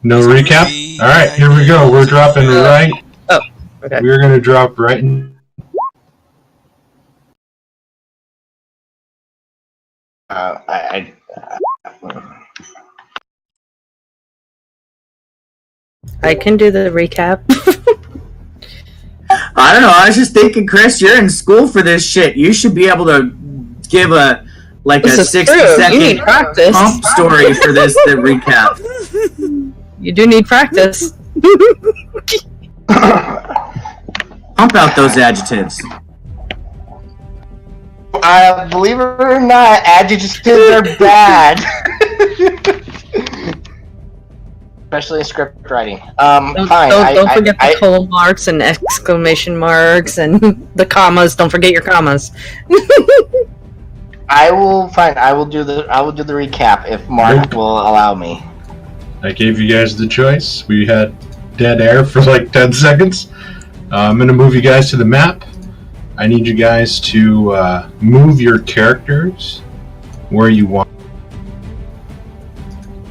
No recap? Alright, here we go. We're dropping right. Oh, okay. We're going to drop right in. I can do the recap. I don't know. I was just thinking, Chris, you're in school for this shit. You should be able to give a This is 60 true. You second need practice. pump story for this the recap. You do need practice. Pump out those adjectives. Believe it or not, adjectives are bad. Especially in script writing. Fine. Don't forget the colon marks and exclamation marks and the commas. Don't forget your commas. I will do the recap if Mark will allow me. I gave you guys the choice. We had dead air for like 10 seconds. I'm going to move you guys to the map. I need you guys to move your characters where you want.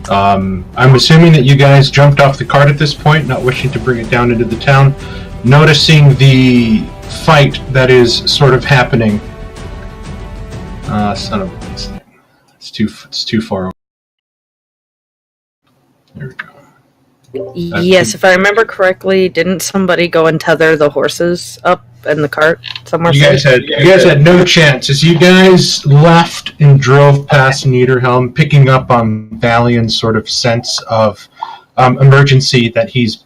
I'm assuming that you guys jumped off the cart at this point, not wishing to bring it down into the town, noticing the fight that is sort of happening. Son of a bitch. It's too far over. There we go. Yes, if I remember correctly, didn't somebody go and tether the horses up in the cart somewhere? You guys had no chance. As you guys left and drove past Niederhelm, picking up on Valian's sort of sense of emergency that he's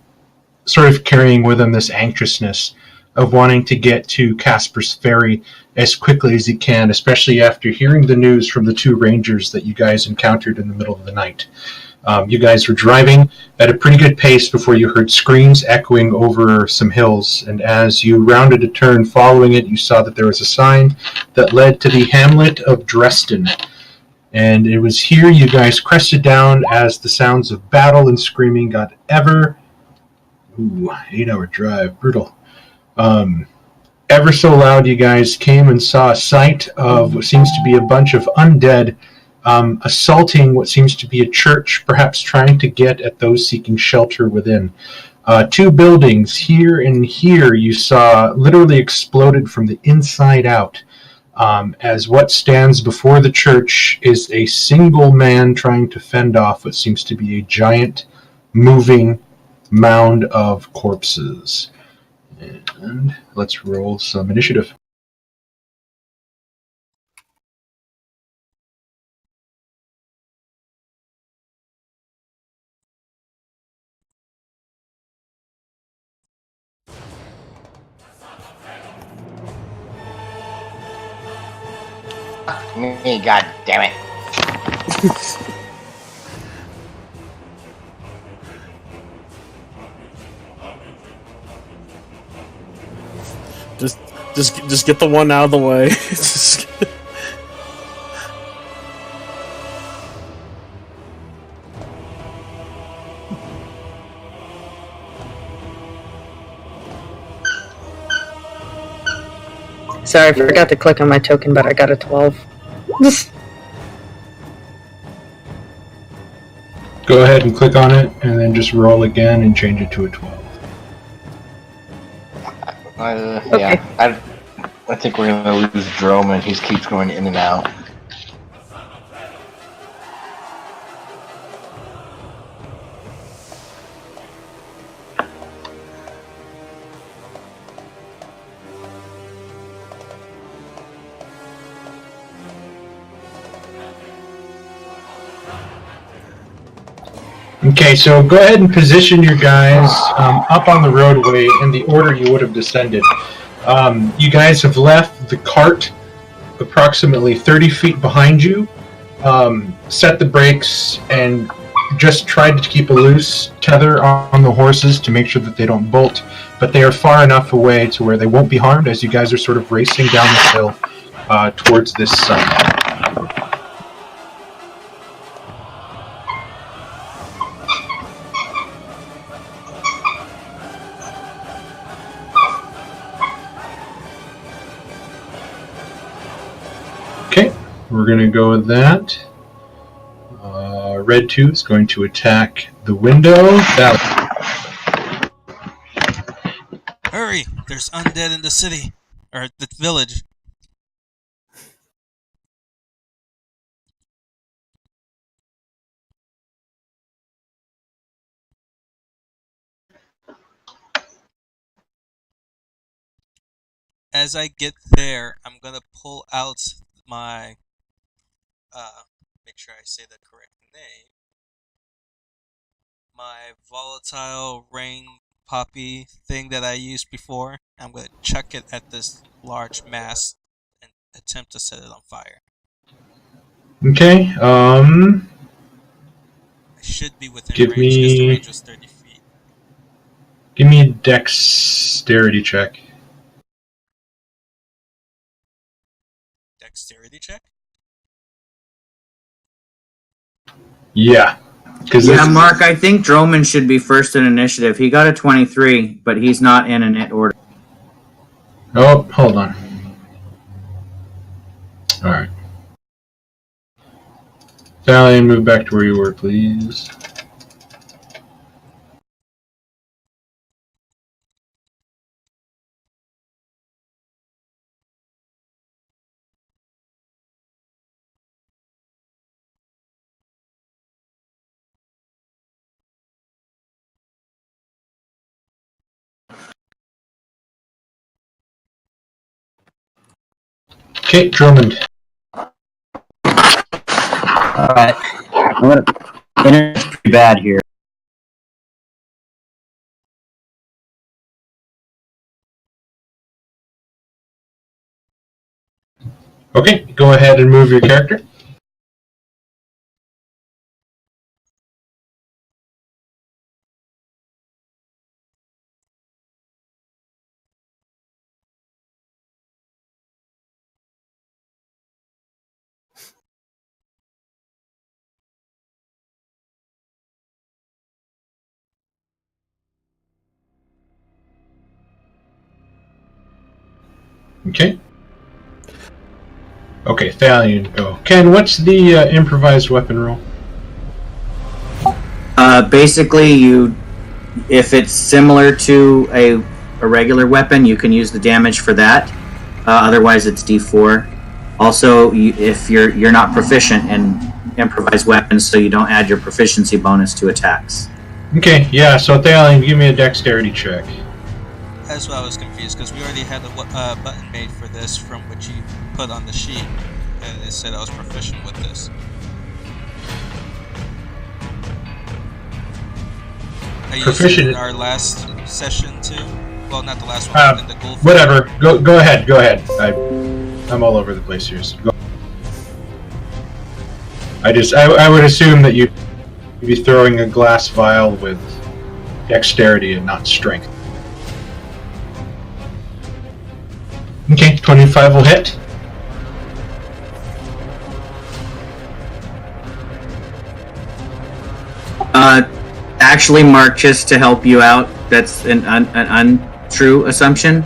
sort of carrying with him, this anxiousness of wanting to get to Casper's Ferry as quickly as he can, especially after hearing the news from the two rangers that you guys encountered in the middle of the night. You guys were driving at a pretty good pace before you heard screams echoing over some hills, and as you rounded a turn following it, you saw that there was a sign that led to the hamlet of Dresden. And it was here you guys crested down as the sounds of battle and screaming got ever... 8-hour drive, brutal. Ever so loud, you guys came and saw a sight of what seems to be a bunch of undead assaulting what seems to be a church, perhaps trying to get at those seeking shelter within. Two buildings here and here you saw literally exploded from the inside out, as what stands before the church is a single man trying to fend off what seems to be a giant moving mound of corpses. And let's roll some initiative. Me, god damn it. Just get the one out of the way. Sorry, I forgot to click on my token, but I got a 12. Go ahead and click on it, and then just roll again and change it to a 12. Yeah, I think we're gonna lose Drome, and he keeps going in and out. Okay, so go ahead and position your guys up on the roadway in the order you would have descended. You guys have left the cart approximately 30 feet behind you, set the brakes, and just tried to keep a loose tether on the horses to make sure that they don't bolt, but they are far enough away to where they won't be harmed as you guys are sort of racing down this hill towards this site. We're going to go with that. Red 2 is going to attack the window. Hurry! There's undead in the city. Or the village. As I get there, I'm gonna pull out my make sure I say the correct name. My volatile rain poppy thing that I used before. I'm gonna chuck it at this large mass and attempt to set it on fire. Okay, I should be within Give range because the me- range was 30 feet. give me a dexterity check. Dexterity check? Yeah. Yeah, Mark, I think Droman should be first in initiative. He got a 23, but he's not in an order. Oh, hold on. Alright. Sally, move back to where you were, please. Okay, Drummond. Alright. It's pretty bad here. Okay, go ahead and move your character. Okay. Okay, Thalion, go. Ken, what's the improvised weapon roll? Basically, if it's similar to a regular weapon, you can use the damage for that. Otherwise, it's D4. Also, if you're not proficient in improvised weapons, so you don't add your proficiency bonus to attacks. Okay, yeah, so Thalion, give me a dexterity check. That's why I was confused, because we already had a button made for this from which you put on the sheet, and it said I was proficient with this. I used it Proficient. in our last session too. Well, not the last one, but in the ghoul. Whatever, go ahead. I'm all over the place here. So go. I would assume that you'd be throwing a glass vial with dexterity and not strength. Okay, 25 will hit. Actually, Mark, just to help you out, that's an untrue assumption.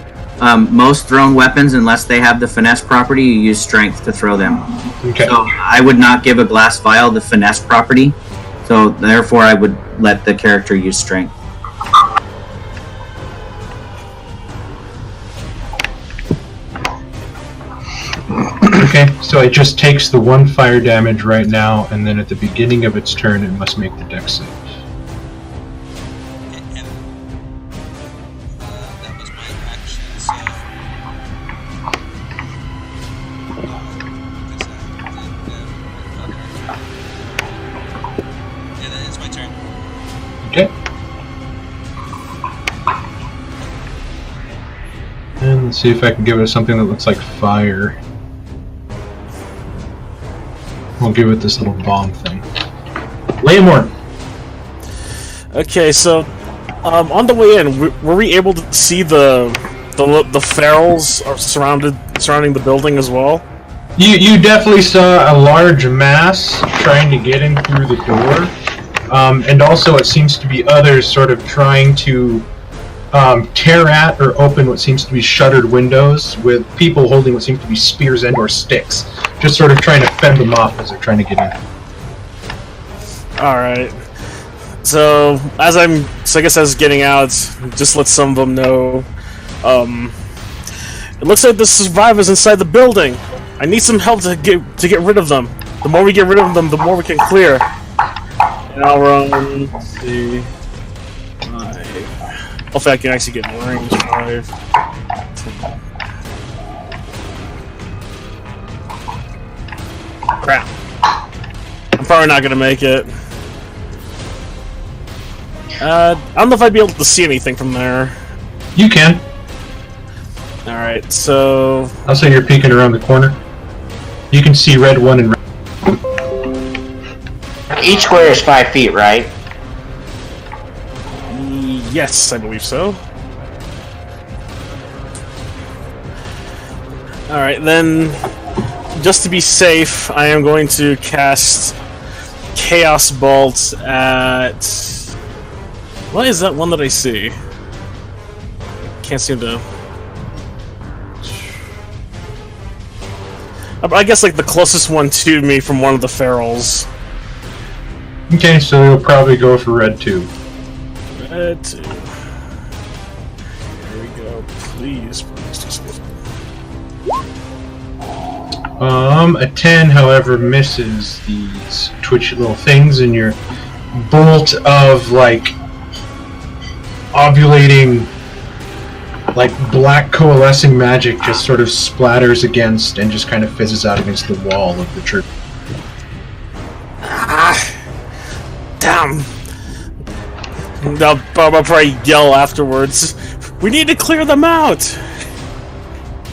Most thrown weapons, unless they have the finesse property, you use strength to throw them. Okay. So I would not give a glass vial the finesse property. So therefore, I would let the character use strength. Okay, so it just takes the one fire damage right now, and then at the beginning of its turn, it must make the dex save. And that was my action, so... Yeah, that is my turn. Okay. And let's see if I can give it something that looks like fire. We'll give it this little bomb thing. Lamorn! Okay, so on the way in, were we able to see the ferals surrounding the building as well? You definitely saw a large mass trying to get in through the door, and also it seems to be others sort of trying to tear at or open what seems to be shuttered windows with people holding what seems to be spears and or sticks, just sort of trying to fend them off as they're trying to get in. Alright. So, I guess as getting out, just let some of them know. It looks like the survivors inside the building. I need some help to get rid of them. The more we get rid of them, the more we can clear. And I'll run, let's see, 5. Hopefully I can actually get in range. 5, 10. Crap. I'm probably not gonna make it. I don't know if I'd be able to see anything from there. You can. Alright, so... I'll say you're peeking around the corner. You can see red 1 and red. Each square is 5 feet, right? Yes, I believe so. Alright, then... Just to be safe, I am going to cast Chaos Bolt at... What is that one that I see? Can't seem to... I guess like the closest one to me from one of the ferals. Okay, so you'll probably go for red 2. Red 2. Here we go. Please, just A 10, however, misses these twitchy little things, and your bolt of, like, ovulating, like, black coalescing magic just sort of splatters against and just kind of fizzes out against the wall of the church. Damn! I'll probably yell afterwards. We need to clear them out!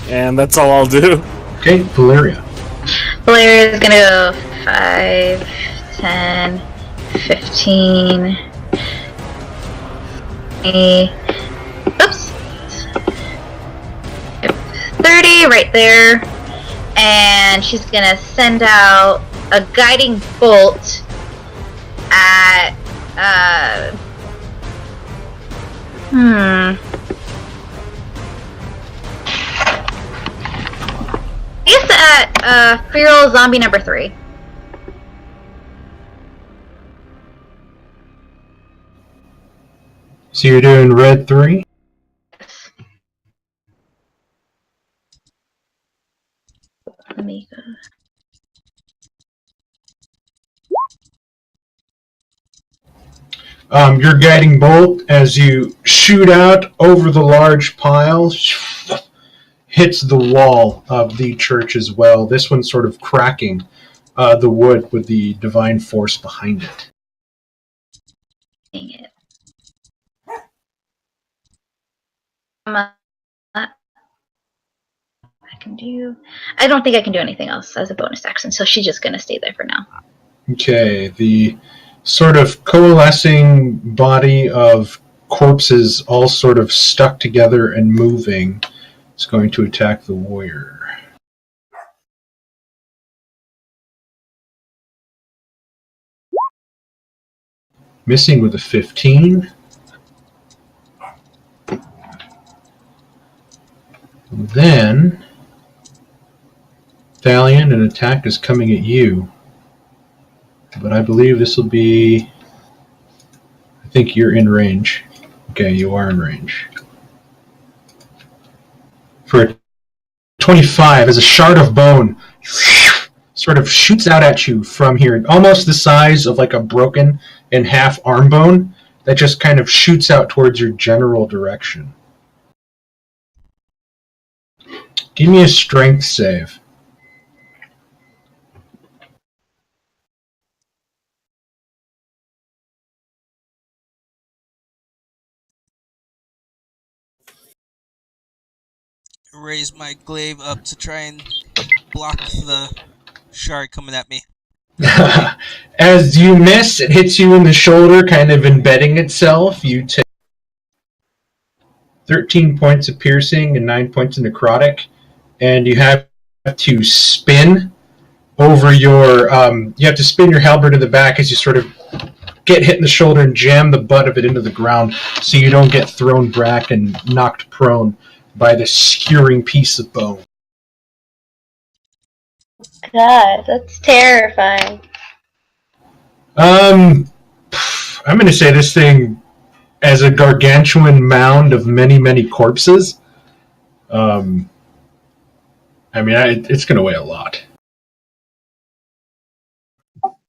And that's all I'll do. Okay, Valeria. Valeria is gonna go 5, 10, 15, 20, oops, 30 right there, and she's gonna send out a guiding bolt at, I guess at feral zombie number 3. So you're doing red 3? Let me go. Your guiding bolt, as you shoot out over the large pile, hits the wall of the church as well. This one sort of cracking the wood with the divine force behind it. Dang it. I don't think I can do anything else as a bonus action, so she's just gonna stay there for now. Okay, the sort of coalescing body of corpses all sort of stuck together and moving is going to attack the warrior. Missing with a 15. Then, Thalion, an attack is coming at you. But I believe this will be... I think you're in range. Okay, you are in range. For a 25, as a shard of bone sort of shoots out at you from here, almost the size of like a broken in half arm bone that just kind of shoots out towards your general direction. Give me a strength save. Raise my glaive up to try and block the shard coming at me. As you miss, it hits you in the shoulder, kind of embedding itself. You take 13 points of piercing and 9 points of necrotic, and you have to spin over your... you have to spin your halberd in the back as you sort of get hit in the shoulder and jam the butt of it into the ground so you don't get thrown back and knocked prone by this skewering piece of bone. God, that's terrifying. I'm going to say this thing as a gargantuan mound of many, many corpses. I mean, it's going to weigh a lot.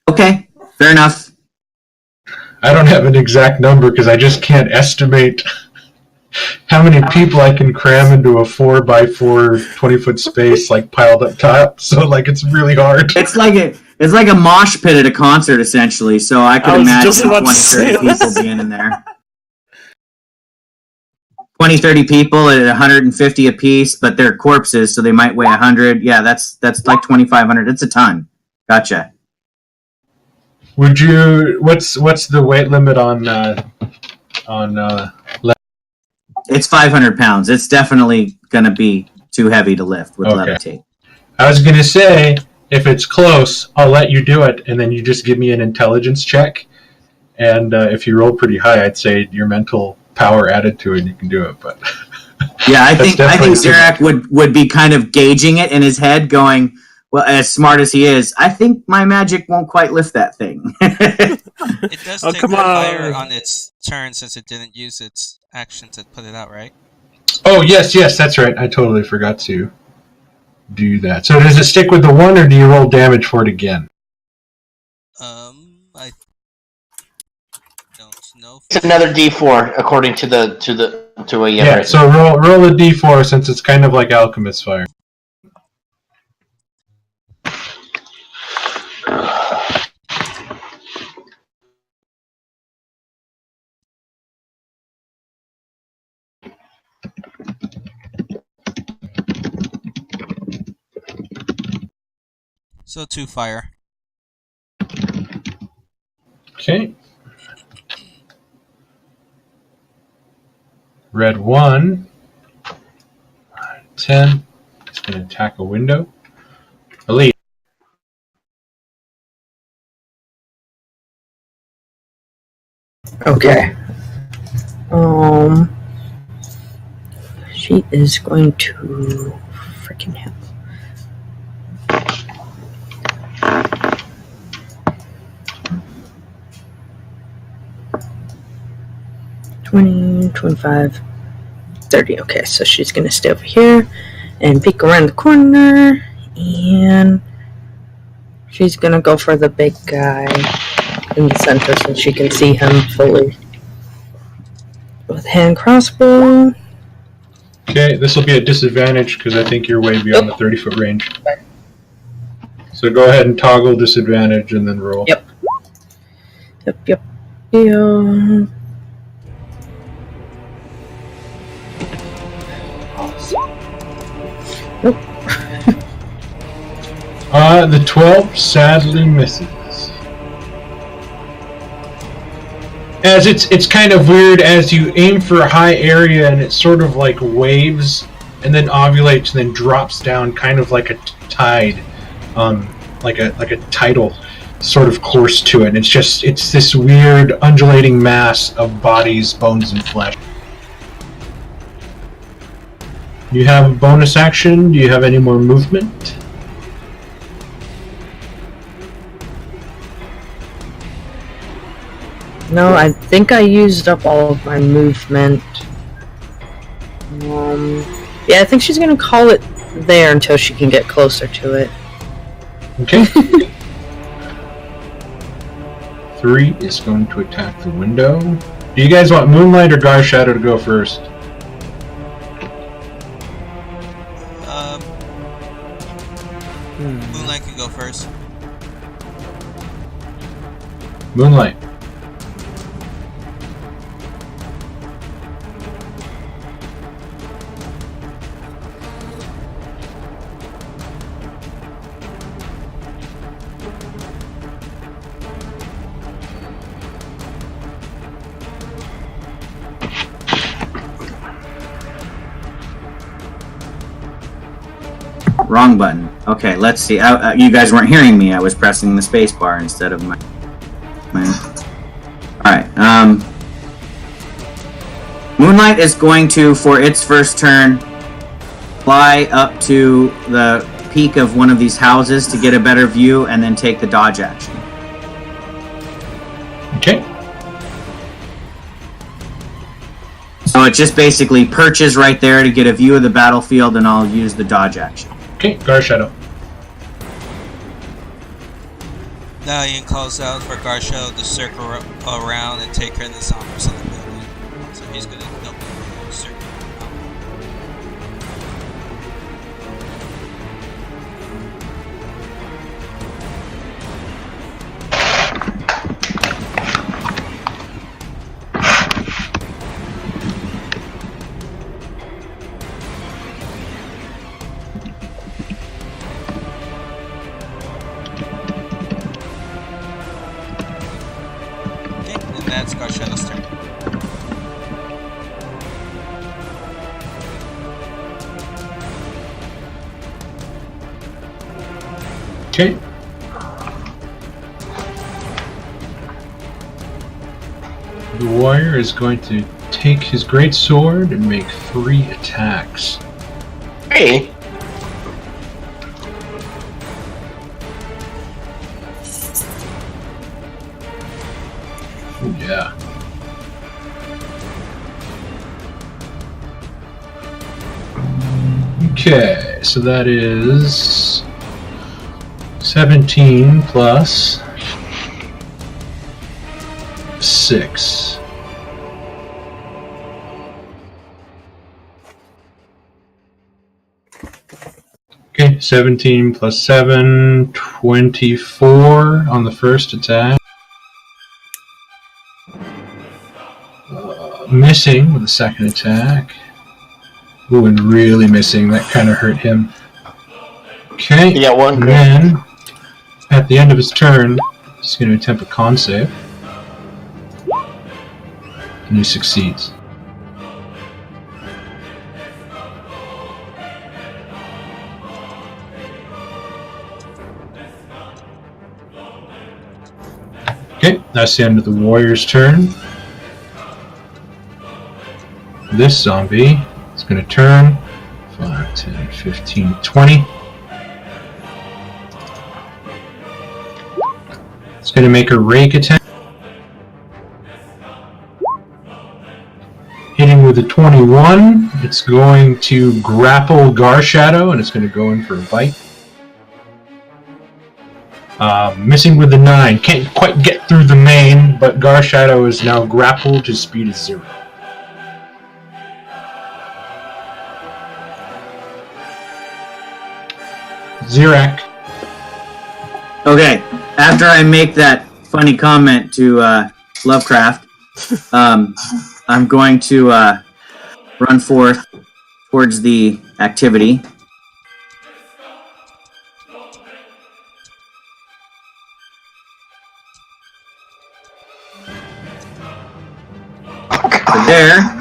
Okay, fair enough. I don't have an exact number because I just can't estimate how many people I can cram into a 4x4 20-foot space, like piled up top. So, like, it's really hard. It's like a mosh pit at a concert, essentially. So I could imagine 20, 30 people being in there. 20, 30 people at 150 a piece, but they're corpses, so they might weigh 100. Yeah, that's like 2,500. It's a ton. Gotcha. Would you? What's the weight limit on? It's 500 pounds. It's definitely gonna be too heavy to lift with levitate. I was gonna say, if it's close, I'll let you do it, and then you just give me an intelligence check. And if you roll pretty high, I'd say your mental power added to it, and you can do it. But yeah, I think Zarak would be kind of gauging it in his head, going, well, as smart as he is, I think my magic won't quite lift that thing. It does take the fire on its turn since it didn't use its action to put it out, right? Oh, yes, that's right. I totally forgot to do that. So does it stick with the 1, or do you roll damage for it again? I don't know. It's another D4 according to a yeah. So roll a D4 since it's kind of like alchemist fire. So 2 fire. Okay. Red 1. 10. It's going to attack a window. Elite. Okay. She is going to freaking hell. $20, $25, $30. Okay, so she's gonna stay over here and peek around the corner, and she's gonna go for the big guy in the center so she can see him fully. With hand crossbow. Okay, this will be a disadvantage because I think you're way beyond the 30-foot range. So go ahead and toggle disadvantage and then roll. Yep. Yeah. Nope. The 12 sadly misses. As it's kind of weird as you aim for a high area and it sort of like waves and then ovulates and then drops down kind of like a tide, like a tidal sort of course to it. It's this weird undulating mass of bodies, bones, and flesh. You have a bonus action. Do you have any more movement? No, I think I used up all of my movement. Yeah, I think she's gonna call it there until she can get closer to it. Okay. 3 is going to attack the window. Do you guys want Moonlight or Gar Shadow to go first? Moonlight can go first. Moonlight. Wrong button. Okay, let's see. You guys weren't hearing me. I was pressing the space bar instead of my... Alright, Moonlight is going to, for its first turn, fly up to the peak of one of these houses to get a better view and then take the dodge action. it just basically perches right there to get a view of the battlefield, and I'll use the dodge action. Okay, Gar Shadow. Valiant calls out for Garshadow to circle around and take care of the zombies on the building. So he's gonna double circle around. Okay, and that's Garshadow's turn. Okay. The warrior is going to take his great sword and make 3 attacks. Hey, Oh yeah. Okay, so that is 17 plus 6. Okay, 17 plus 7, 24 on the first attack. Missing with the second attack. Ooh, and really missing. That kind of hurt him. Okay. you got one And crit. then, at the end of his turn, he's going to attempt a con save. And he succeeds. Okay, that's the end of the warrior's turn. This zombie is going to turn 5, 10, 15, 20. It's going to make a rake attack. Hitting with a 21, it's going to grapple Gar Shadow, and it's going to go in for a bite. Missing with the 9, can't quite get through the main, but Gar Shadow is now grappled, his speed is 0. Zirak. Okay, after I make that funny comment to Lovecraft, I'm going to run forth towards the activity. So there.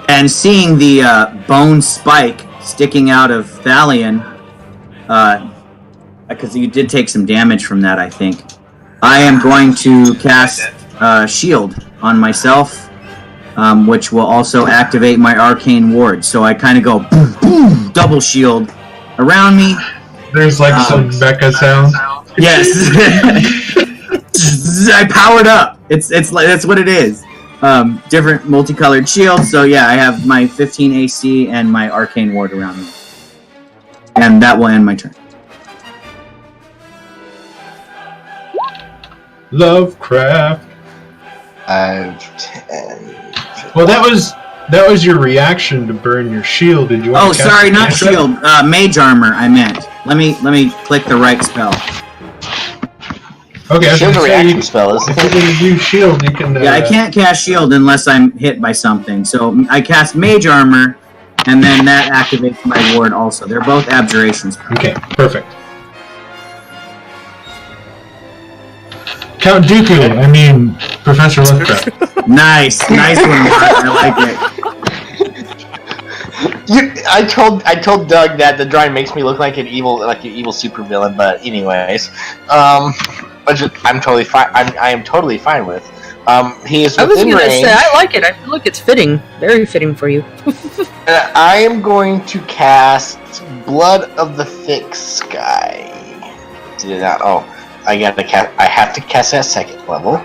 And seeing the bone spike sticking out of Thalion, because you did take some damage from that, I think. I am going to cast Shield on myself, which will also activate my Arcane Ward. So I kind of go boom, boom, double shield around me. There's like some mecha sound. Yes. I powered up. It's like that's what it is. Different multicolored shields. So yeah, I have my 15 AC and my Arcane Ward around me. And that will end my turn. Lovecraft. 5, 10. Well, that was your reaction to burn your shield. Did you want Oh, to cast sorry, a not cantrip? shield. Mage armor. I meant. Let me click the right spell. Okay, I was Shield's a gonna say, reaction spell, isn't if you're going to use shield, you can. Yeah, I can't cast shield unless I'm hit by something. So I cast mage armor, and then that activates my ward also. They're both abjurations. Okay, perfect. Count Dooku. I mean, Professor Lovecraft. Nice one, Mark. I like it. I told Doug that the drawing makes me look like an evil supervillain, but anyways, I'm totally fine. I am totally fine with. He is I was within gonna range. say, I like it. I feel like it's fitting. Very fitting for you. I am going to cast Blood of the Thick Sky. Did it not? Oh, I have to cast that second level.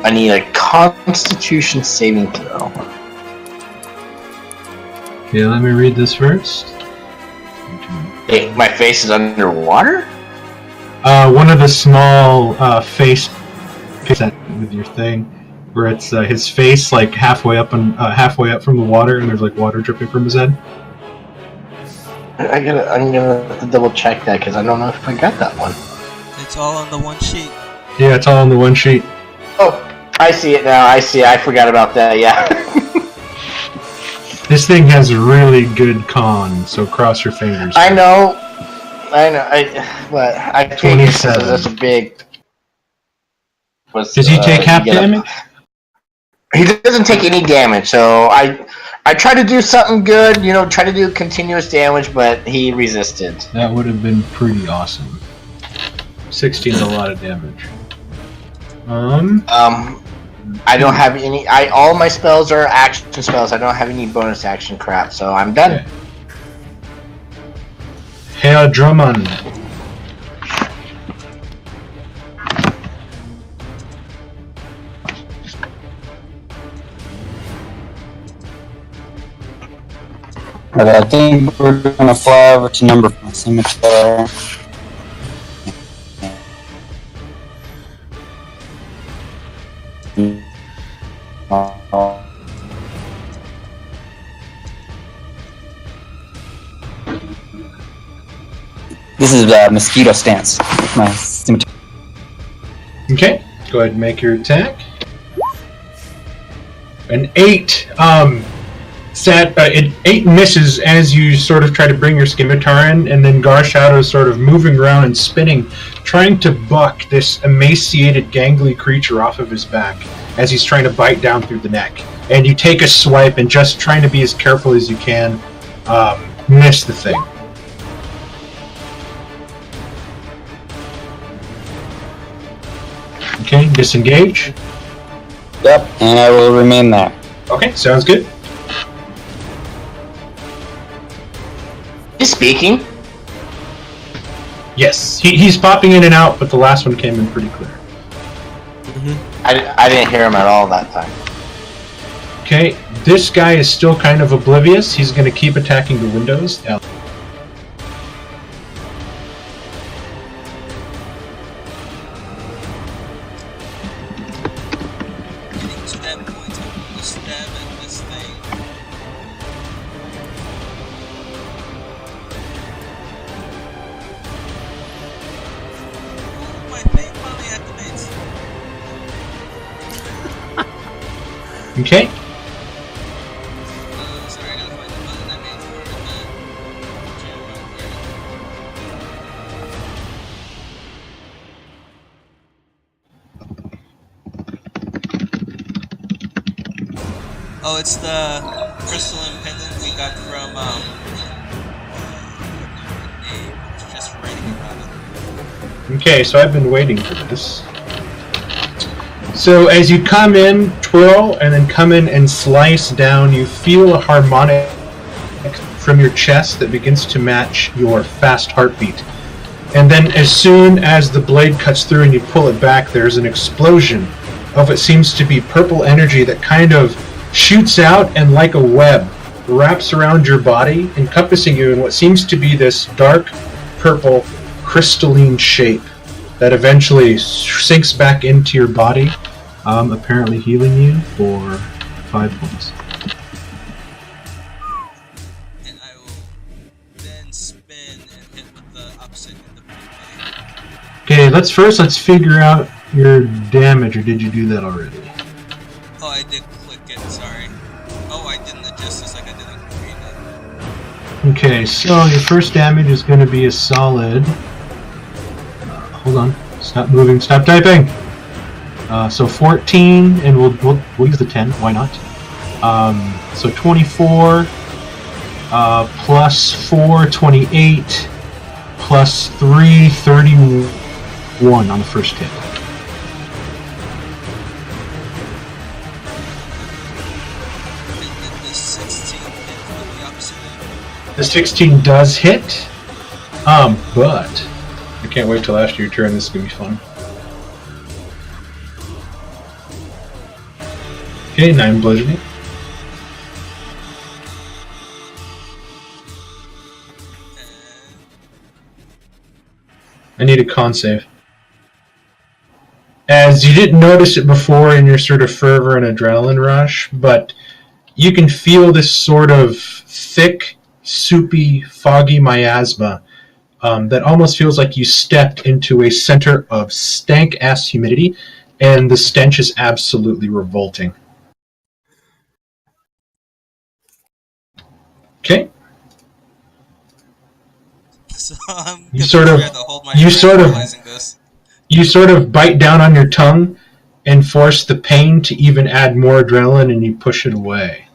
I need a Constitution saving throw. Okay, let me read this first. Hey, my face is underwater? One of the small face with your thing, where it's his face like halfway up from the water, and there's like water dripping from his head. I'm gonna have to double check that because I don't know if I got that one. It's all on the one sheet. Yeah, it's all on the one sheet. Oh, I see it now. I see. I forgot about that. Yeah. This thing has really good con, so cross your fingers. I know. But I can't get 27. that's a big. Does he take half damage? He doesn't take any damage, so I tried to do something good, try to do continuous damage, but he resisted. That would have been pretty awesome. 16 is a lot of damage. I don't have any. All my spells are action spells. I don't have any bonus action crap, so I'm done. Okay. Herr Drummond. Okay, I think we're gonna fly over to number 5 cemetery. This is mosquito stance. My cemetery. Okay, go ahead and make your attack. An 8. It 8 misses as you sort of try to bring your scimitar in, and then Garshadow is sort of moving around and spinning, trying to buck this emaciated, gangly creature off of his back as he's trying to bite down through the neck. And you take a swipe and just trying to be as careful as you can, miss the thing. Okay, disengage. Yep, and I will remain there. Okay, sounds good. He's speaking. Yes, he's popping in and out, but the last one came in pretty clear. I didn't hear him at all that time. Okay, this guy is still kind of oblivious. He's going to keep attacking the windows. Now, Getting to that point, I'm gonna stab at this thing. Oh, my thing finally activates. okay, Sorry, I gotta find the button that means for Oh, it's the crystalline pendant we got from it's just writing about it. okay, so I've been waiting for this. So as you come in, twirl, and then come in and slice down, you feel a harmonic from your chest that begins to match your fast heartbeat. And then as soon as the blade cuts through and you pull it back, there's an explosion of what seems to be purple energy that kind of shoots out and like a web wraps around your body, encompassing you in what seems to be this dark purple crystalline shape that eventually sinks back into your body, apparently healing you for 5 points. And I will then spin and hit with the opposite end of my Okay, let's figure out your damage, or did you do that already? Oh, I did click it, sorry. Oh, I didn't adjust this like I did on Karina. Okay, so your first damage is going to be a solid. Hold on, stop moving, stop typing. So 14, and we'll use the 10. Why not? So 24 plus 4, 28 plus 3, 31 on the first hit. And then the 16 hit with the opposite end. The 16 does hit, but I can't wait till after your turn. This is gonna be fun. Okay, 9 bludgeoning. I need a con save. As you didn't notice it before in your sort of fervor and adrenaline rush, but you can feel this sort of thick, soupy, foggy miasma that almost feels like you stepped into a center of stank-ass humidity, and the stench is absolutely revolting. Okay. So I'm You gonna sort of- try to hold my you breath sort of- realizing this. You sort of bite down on your tongue and force the pain to even add more adrenaline, and you push it away.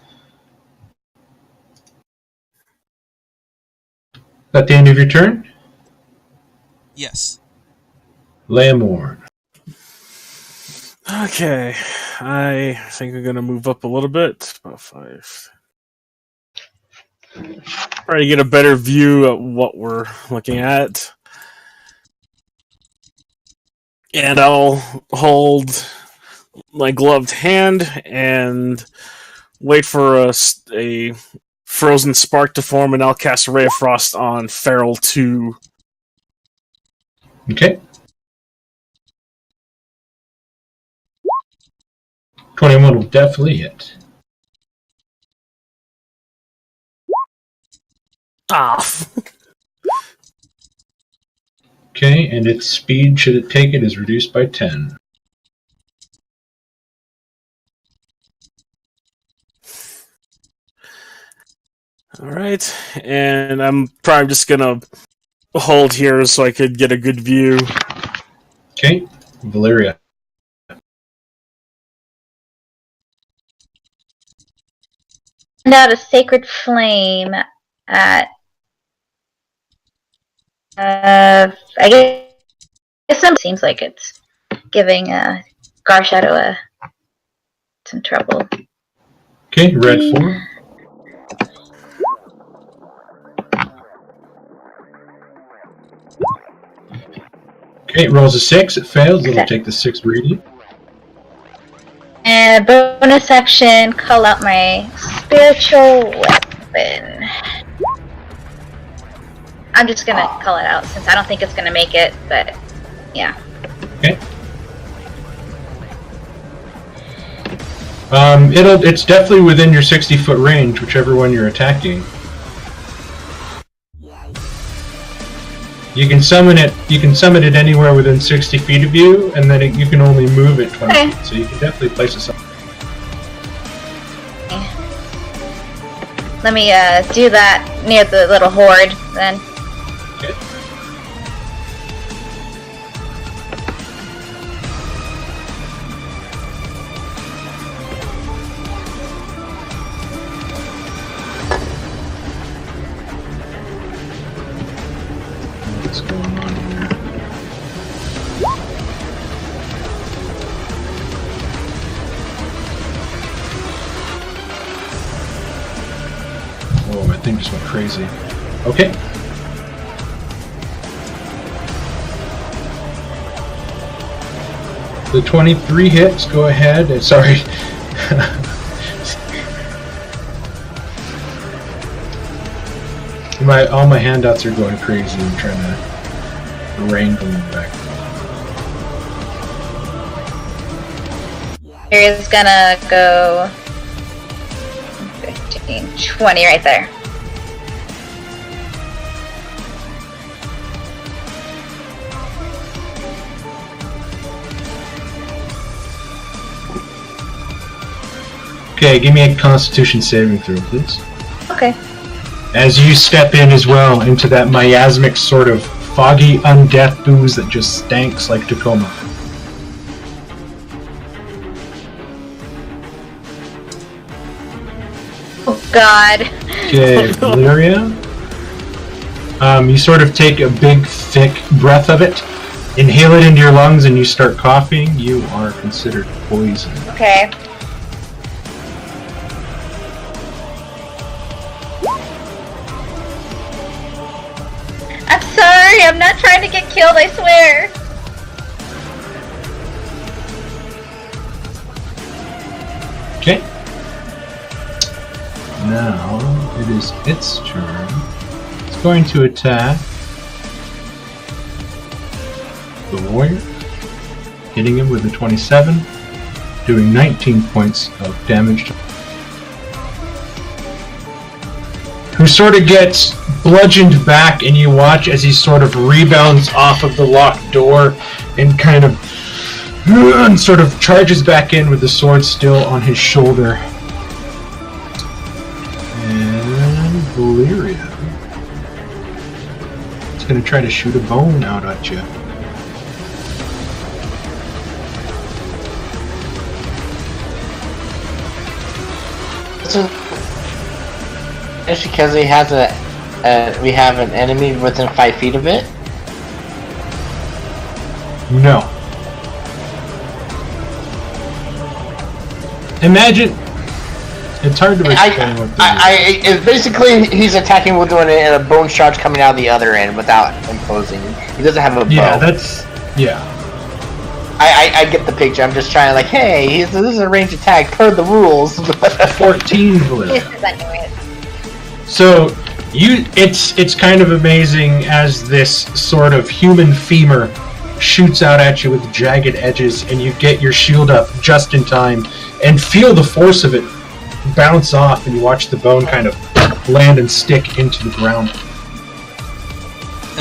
At the end of your turn, Yes. Leomorn. Okay, I think I'm gonna move up a little bit, about 5. Try to get a better view of what we're looking at. And I'll hold my gloved hand and wait for a frozen spark to form, and I'll cast a Ray of Frost on Feral 2. Okay. 21 will definitely hit. Ah! Okay, and its speed, should it take it, is reduced by 10. Alright, and I'm probably just gonna hold here so I could get a good view. Okay, Valeria. Send out a sacred flame at. I guess some seems like it's giving Garshadow some trouble. Okay, red 4. Okay, it rolls a 6, it fails, it'll Okay. take the 6 radiant. And bonus action, call out my spiritual weapon. I'm just gonna call it out since I don't think it's gonna make it, but yeah. Okay. It's definitely within your 60-foot range, whichever one you're attacking. You can summon it. You can summon it anywhere within 60 feet of you, and then you can only move it 20 Okay. feet. So you can definitely place it. Let me do that near the little horde then. Okay. What's going on here? Whoa, my thing just went crazy. Okay. The 23 hits, go ahead. Sorry. All my handouts are going crazy. I'm trying to wrangle them back. Here's gonna go 15, 20 right there. Okay, give me a Constitution saving throw, please. Okay. As you step in as well into that miasmic sort of foggy undeath booze that just stanks like Tacoma. Oh God. Okay, Valeria. You sort of take a big, thick breath of it, inhale it into your lungs, and you start coughing. You are considered poison. Okay. I'm sorry, I'm not trying to get killed, I swear. Okay. now it is its turn. It's going to attack the warrior, hitting him with a 27, doing 19 points of damage. Who sort of gets bludgeoned back, and you watch as he sort of rebounds off of the locked door and kind of charges back in with the sword still on his shoulder. And Valyria is going to try to shoot a bone out at you. It's because he has we have an enemy within 5 feet of it. No. Imagine. It's hard to explain what this is. It's basically he's attacking with one end and a bone charge coming out the other end without imposing. He doesn't have a bow. Yeah, that's. Yeah. I get the picture. I'm just trying like, hey, this is a range attack per the rules. 14 Valyria. Yes, anyway. So it's kind of amazing as this sort of human femur shoots out at you with jagged edges, and you get your shield up just in time and feel the force of it bounce off, and you watch the bone kind of land and stick into the ground. It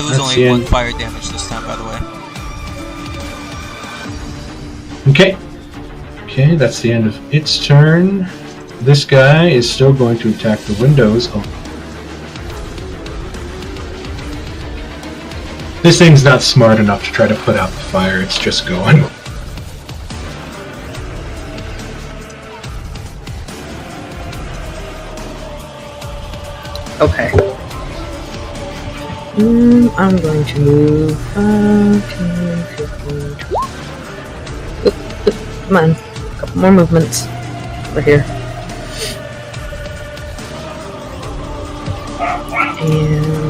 was That's only the 1 end. fire damage this time, by the way. Okay, that's the end of its turn. This guy is still going to attack the windows. Oh. This thing's not smart enough to try to put out the fire, it's just going. Okay. I'm going to move 5, 10, 15, 20. Come on. A couple more movements. Over here. And...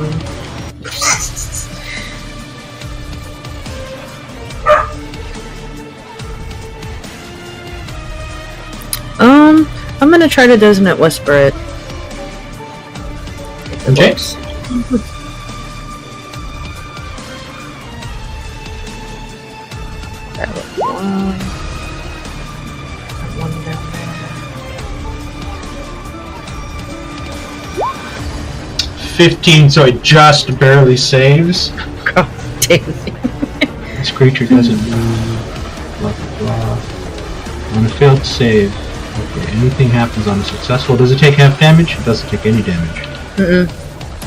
I'm gonna try to Dissonant Whisper it. If it Okay. works. That was one. That one down there. 15, so it just barely saves. God damn it. This creature doesn't move. Blah blah blah. On a failed save. Okay, anything happens on a successful. Does it take half damage? It doesn't take any damage.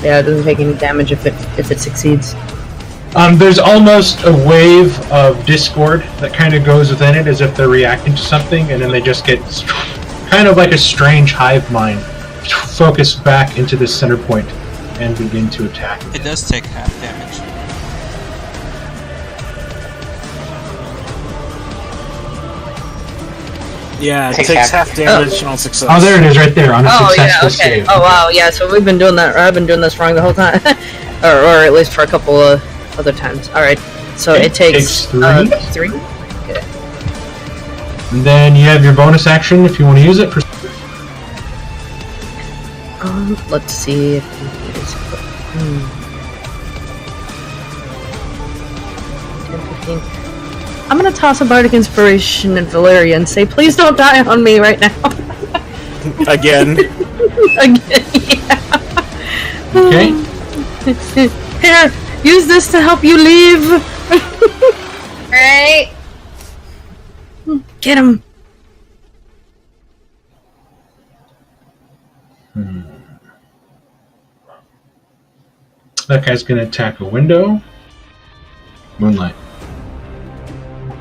Yeah, it doesn't take any damage if it succeeds. There's almost a wave of discord that kind of goes within it, as if they're reacting to something, and then they just get kind of like a strange hive mind focused back into this center point and begin to attack. It does take half damage. Yeah, it Takes takes half- half damage on success. Oh, there it is, right there on a Oh yeah, successful okay. save. Oh wow, yeah. So we've been doing that. I've been doing this wrong the whole time, or at least for a couple of other times. All right. So it takes 3. 3. And then you have your bonus action if you want to use it. Let's see if it is. 10, 15. I'm gonna toss a Bardic Inspiration at Valyria and say, please don't die on me right now. Again. Again, yeah. Okay. Here, use this to help you leave. Right? Get him. That guy's going to attack a window. Moonlight.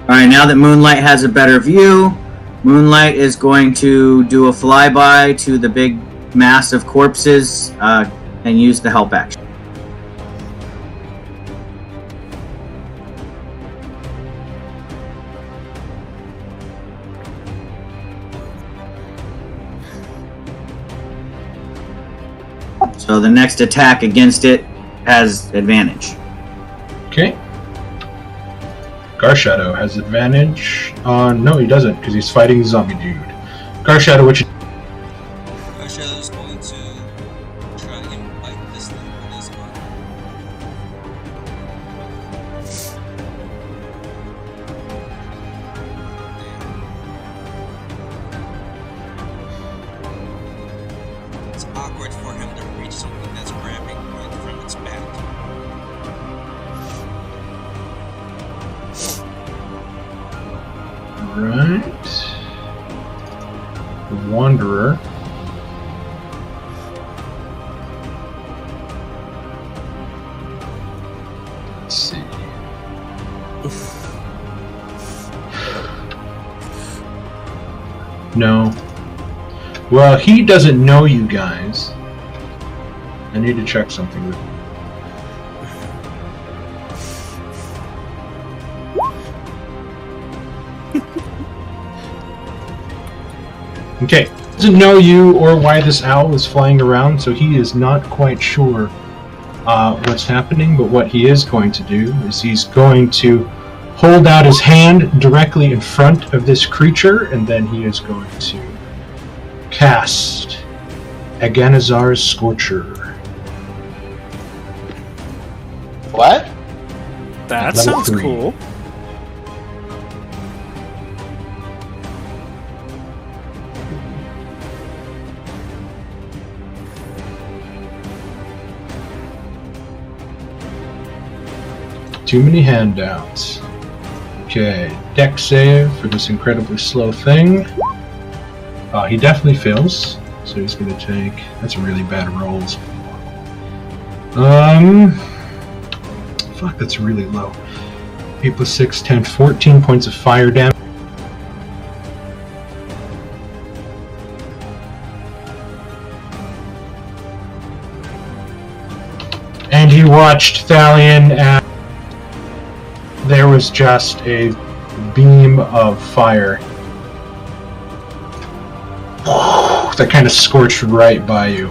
Alright, now that Moonlight has a better view, Moonlight is going to do a flyby to the big mass of corpses and use the help action. So the next attack against it has advantage. Okay. Garshadow has advantage on... No, he doesn't, because he's fighting the zombie dude. Garshadow, what you... Shadow's going to Alright. The Wanderer. Let's see. No. Well, he doesn't know you guys. I need to check something with him. Okay, doesn't know you or why this owl is flying around, so he is not quite sure what's happening, but what he is going to do is he's going to hold out his hand directly in front of this creature, and then he is going to cast Aganazar's Scorcher. What? That Level sounds 3. cool. Too many handouts. Okay, deck save for this incredibly slow thing. He definitely fails, so he's going to take... That's really bad rolls. Fuck, that's really low. 8 plus 6, 10, 14 points of fire damage. And he watched Thalion as there was just a beam of fire that kind of scorched right by you.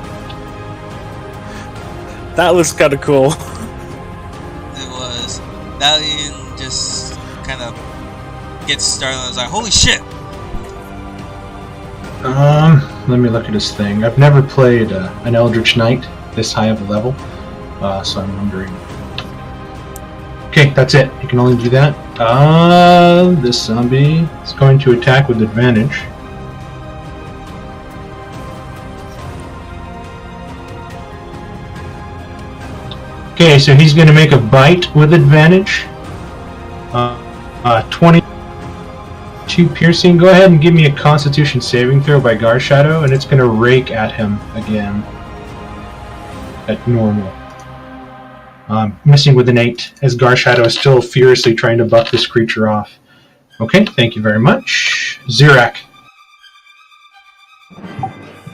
That was kind of cool. It was. Dalian just kind of gets started and was like, holy shit! Let me look at his thing. I've never played an Eldritch Knight this high of a level, so I'm wondering. Okay, that's it. You can only do that. This zombie is going to attack with advantage. Okay, so he's going to make a bite with advantage. 22 piercing. Go ahead and give me a Constitution saving throw by Garshadow, and it's going to rake at him again. At normal. Missing with an 8, as Garshadow is still furiously trying to buck this creature off. Okay, thank you very much. Zirak.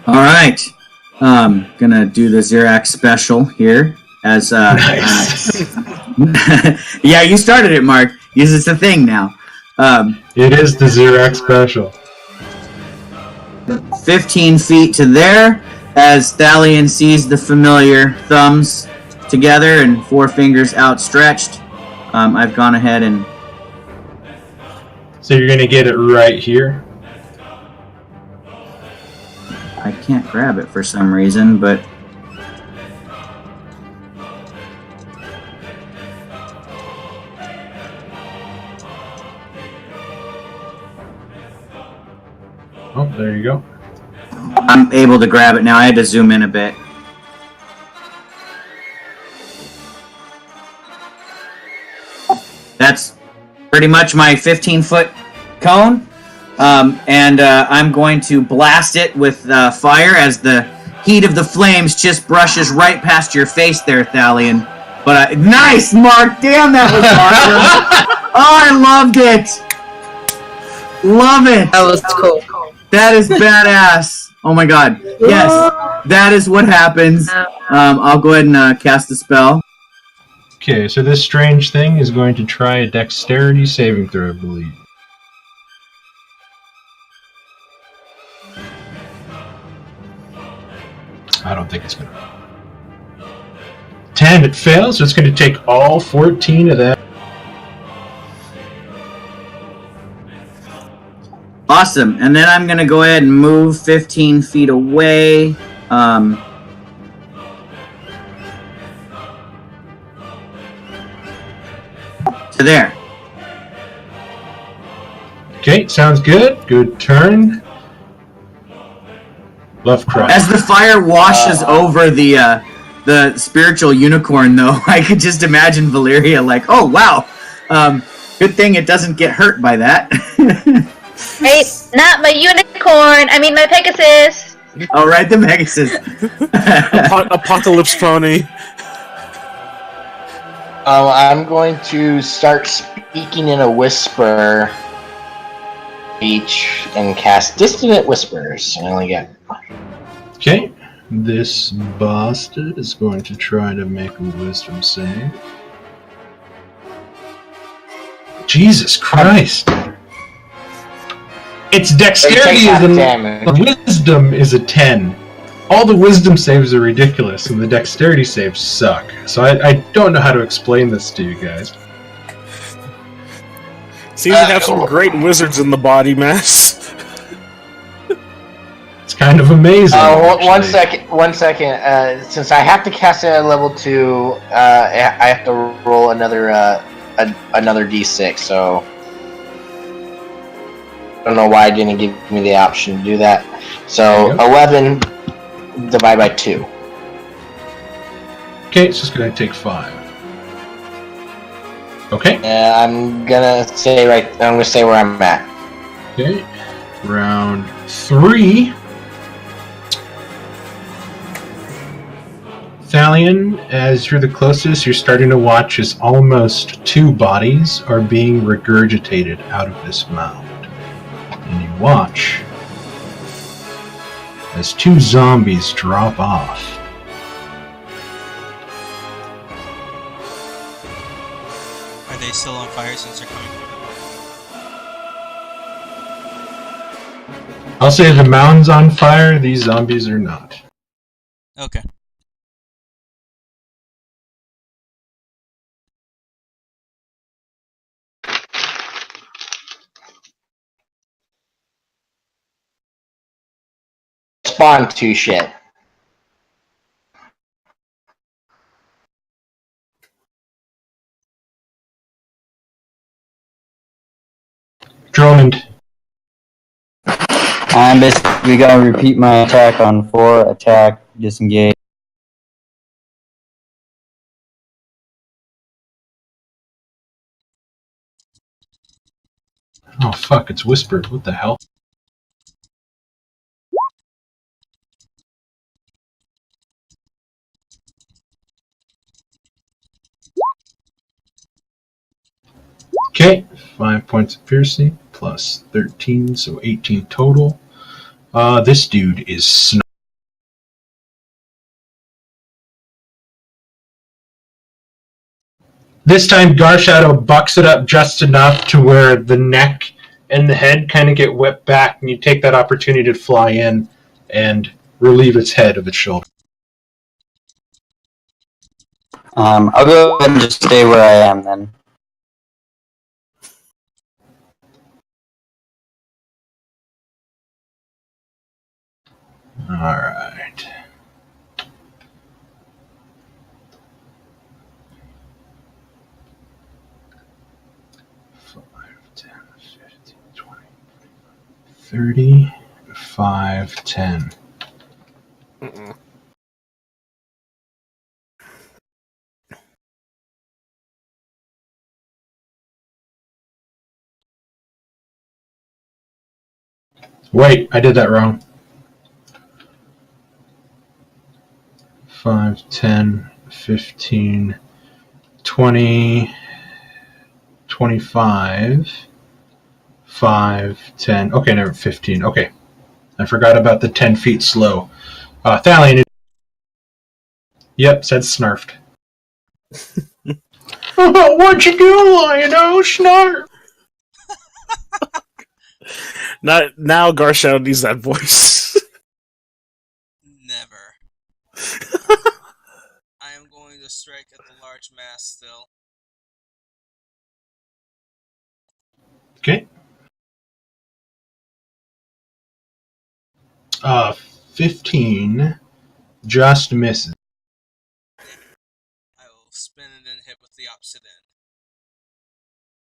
Alright. Gonna do the Zirak special here. As Nice. yeah, you started it, Mark. It's a thing now. It is the Zirak special. 15 feet to there, as Thalion sees the familiar thumbs together and 4 fingers outstretched. I've gone ahead and... So you're going to get it right here. I can't grab it for some reason, but... Oh, there you go. I'm able to grab it now. I had to zoom in a bit. That's pretty much my 15-foot cone. And I'm going to blast it with fire as the heat of the flames just brushes right past your face there, Thalion. But nice, Mark! Damn, that was awesome! Oh, I loved it! Love it! That was cool. That is badass! Oh my god. Yes, that is what happens. I'll go ahead and cast the spell. Okay, so this strange thing is going to try a dexterity saving throw, I believe. I don't think it's going to. 10, it fails, so it's going to take all 14 of that. Awesome, and then I'm going to go ahead and move 15 feet away. To there. Okay, sounds good. Good turn. Lovecraft. As the fire washes over the spiritual unicorn, though, I could just imagine Valyria like, oh, wow. Good thing it doesn't get hurt by that. Right? Not my unicorn. I mean my Pegasus. Oh, right, the Pegasus. Apocalypse Pony. I'm going to start speaking in a whisper each and cast Dissonant Whispers. I only get Okay. This bastard is going to try to make a wisdom save. Jesus Christ! Its dexterity Take half is damage. wisdom is a 10. All the wisdom saves are ridiculous, and the dexterity saves suck. So I don't know how to explain this to you guys. Seems to have some great wizards in the body mass. It's kind of amazing. One actually. second. Since I have to cast it at level 2, I have to roll another another d6. So I don't know why it didn't give me the option to do that. So There you go. 11 divided by 2. Okay, it's just going to take 5. Okay. I'm gonna say where I'm at. Okay. Round 3. Thalion, as you're the closest, you're starting to watch as almost 2 bodies are being regurgitated out of this mound. And you watch as 2 zombies drop off. Are they still on fire since they're coming from I'll say the mound's on fire, these zombies are not. the... Okay. Spawn 2 shit. Drummond. I'm basically gonna repeat my attack on 4, attack, disengage. Oh fuck, it's whispered. What the hell? Okay, 5 points of piercing plus 13, so 18 total. This dude is This time, Garshadow bucks it up just enough to where the neck and the head kind of get whipped back, and you take that opportunity to fly in and relieve its head of its shoulder. I'll go ahead and just stay where I am then. Alright. $30, 5, 10. Wait, I did that wrong. 5, 10, 15, 20, 25, 5, 10. Okay, never 15. Okay. I forgot about the 10 feet slow. Thalion. Yep, said snarfed. What'd you do, Lion-O? Snarf! Not now. Garshadow needs that voice. Never. I am going to strike at the large mass still. Okay. 15 just misses. I will spin it and hit with the opposite end.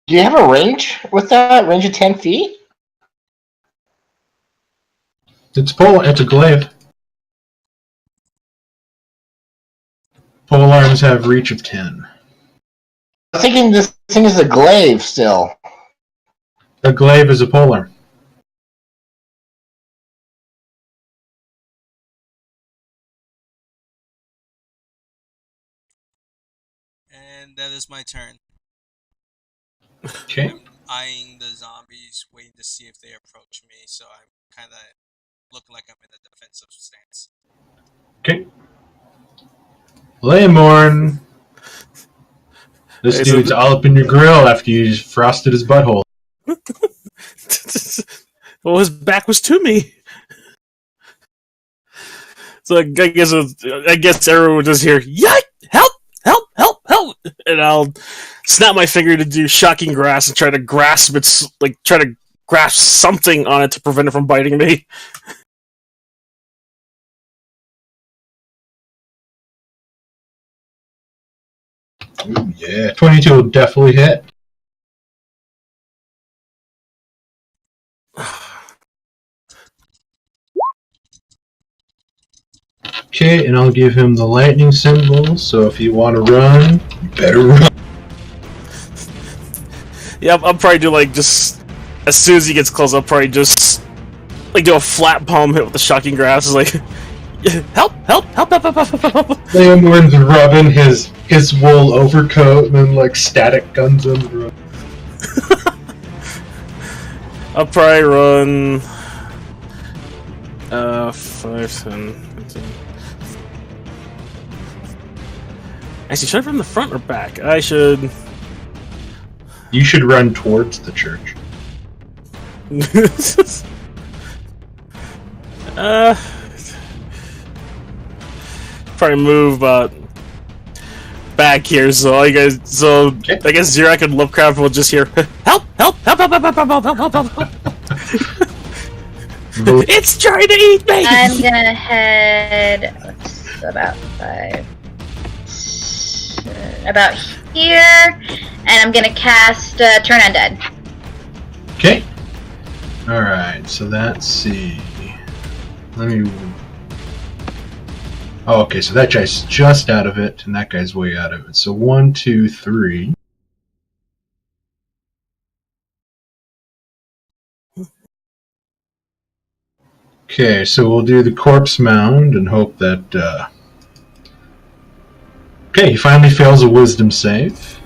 Do you have a range with that? Range of 10 feet? It's a glaive. Pole arms have reach of 10. I'm thinking this thing is a glaive still. A glaive is a polearm. And that is my turn. Okay. I'm eyeing the zombies, waiting to see if they approach me, so I'm kind of looking like I'm in a defensive stance. Okay. Lamorn. This Hey, so dude's all up in your grill after you just frosted his butthole. Well, his back was to me. So I guess everyone would just hear, "Yike! Help! Help! Help! Help!" And I'll snap my finger to do shocking grasp and try to grasp something on it to prevent it from biting me. Ooh, yeah, 22 will definitely hit. Okay, and I'll give him the lightning symbol, so if you want to run, you better run. Yeah, I'll probably do just as soon as he gets close, I'll probably just do a flat palm hit with the shocking grasp. It's like, help! Help! Help! Help! Help! Help! Help! Lamorn's rubbing his wool overcoat, and then static guns on the road. I'll probably run 5, 10, 15. Actually, should I run the front or back? I should. You should run towards the church. Probably move back here, so I guess Zirak and Lovecraft will just hear help! Help! Help! Help! Help! Help! Help! Help! Help! Help! It's trying to eat me! I'm gonna head about here, and I'm gonna cast Turn Undead. Okay. Alright, so let's see. Let me... Oh, okay, so that guy's just out of it, and that guy's way out of it. So 1, 2, 3. Okay, so we'll do the corpse mound and hope that... Okay, he finally fails a wisdom save.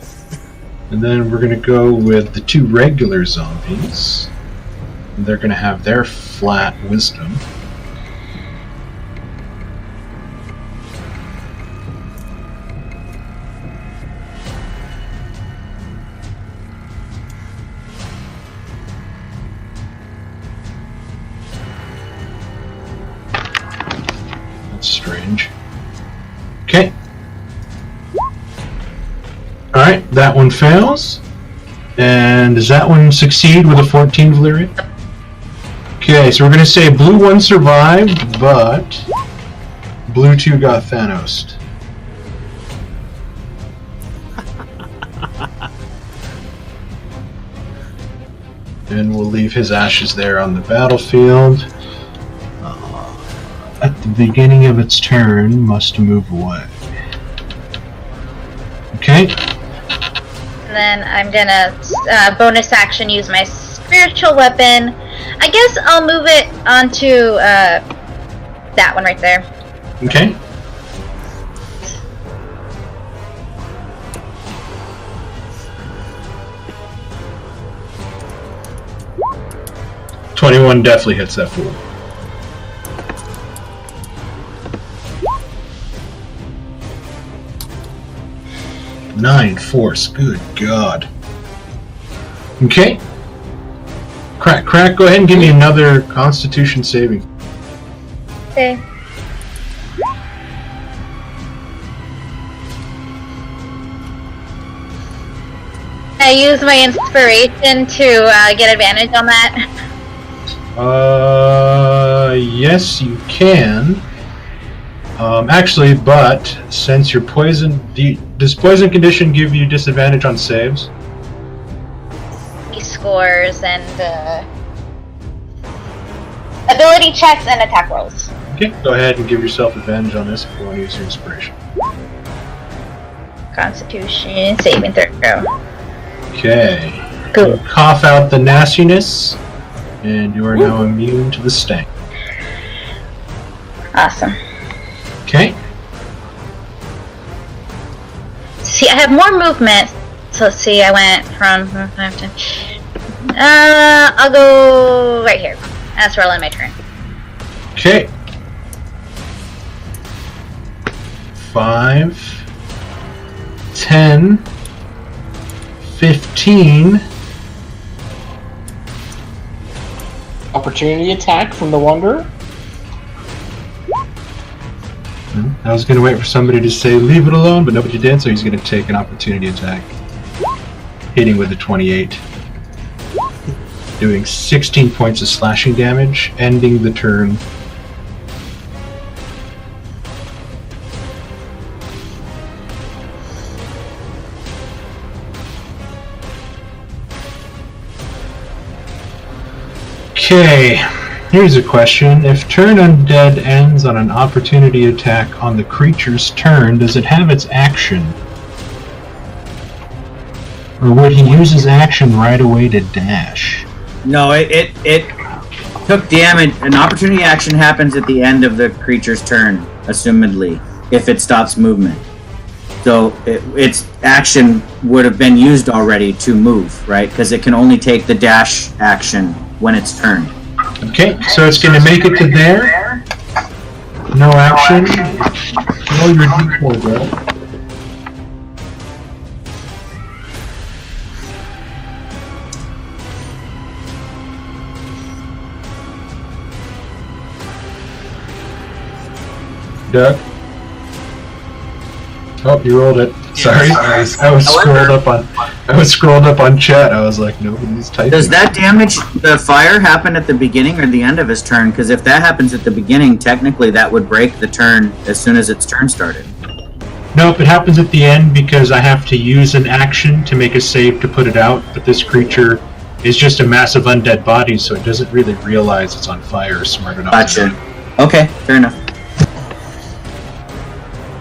And then we're going to go with the 2 regular zombies. And they're going to have their flat wisdom. That's strange. Okay. Alright, that one fails. And does that one succeed with a 14 Valyria? Okay, so we're going to say blue 1 survived, but blue 2 got Thanos'd. And we'll leave his ashes there on the battlefield. At the beginning of its turn, must move away. Okay. And then I'm gonna bonus action use my spiritual weapon. I guess I'll move it onto that one right there. Okay. $21 definitely hits that fool. Nine force, good God. Okay. Crack, go ahead and give me another Constitution saving. Okay. I use my inspiration to get advantage on that. Yes, you can. Actually, but since you're poisoned, does poison condition give you disadvantage on saves? Scores and ability checks and attack rolls. Okay, go ahead and give yourself advantage on this if you want to use your inspiration. Constitution saving throw. Okay. Cool. You cough out the nastiness, and you are now immune to the stank. Awesome. Okay. see, I have more movement. So let's see, I went from 5 to... I'll go right here. That's where I'll end my turn. Okay. 5, 10, 15. Opportunity attack from the Wanderer. I was going to wait for somebody to say leave it alone, but nobody did, so he's going to take an opportunity attack. Hitting with a 28. Doing 16 points of slashing damage, ending the turn. Okay, here's a question. If Turn Undead ends on an opportunity attack on the creature's turn, does it have its action? Or would he use his action right away to dash? No, it took damage. An opportunity action happens at the end of the creature's turn, assumedly, if it stops movement. So its action would have been used already to move, right? Because it can only take the dash action when it's turned. Okay, so it's going to make it to there. No action. Roll your d4, bro. Doug? Oh, you rolled it. Sorry, I was scrolled up on chat. I was like, nobody's typing. Does that damage the fire happen at the beginning or the end of his turn? Because if that happens at the beginning, technically that would break the turn as soon as its turn started. Nope, it happens at the end because I have to use an action to make a save to put it out, but this creature is just a massive undead body, so it doesn't really realize it's on fire or smart enough. Gotcha. Okay, fair enough.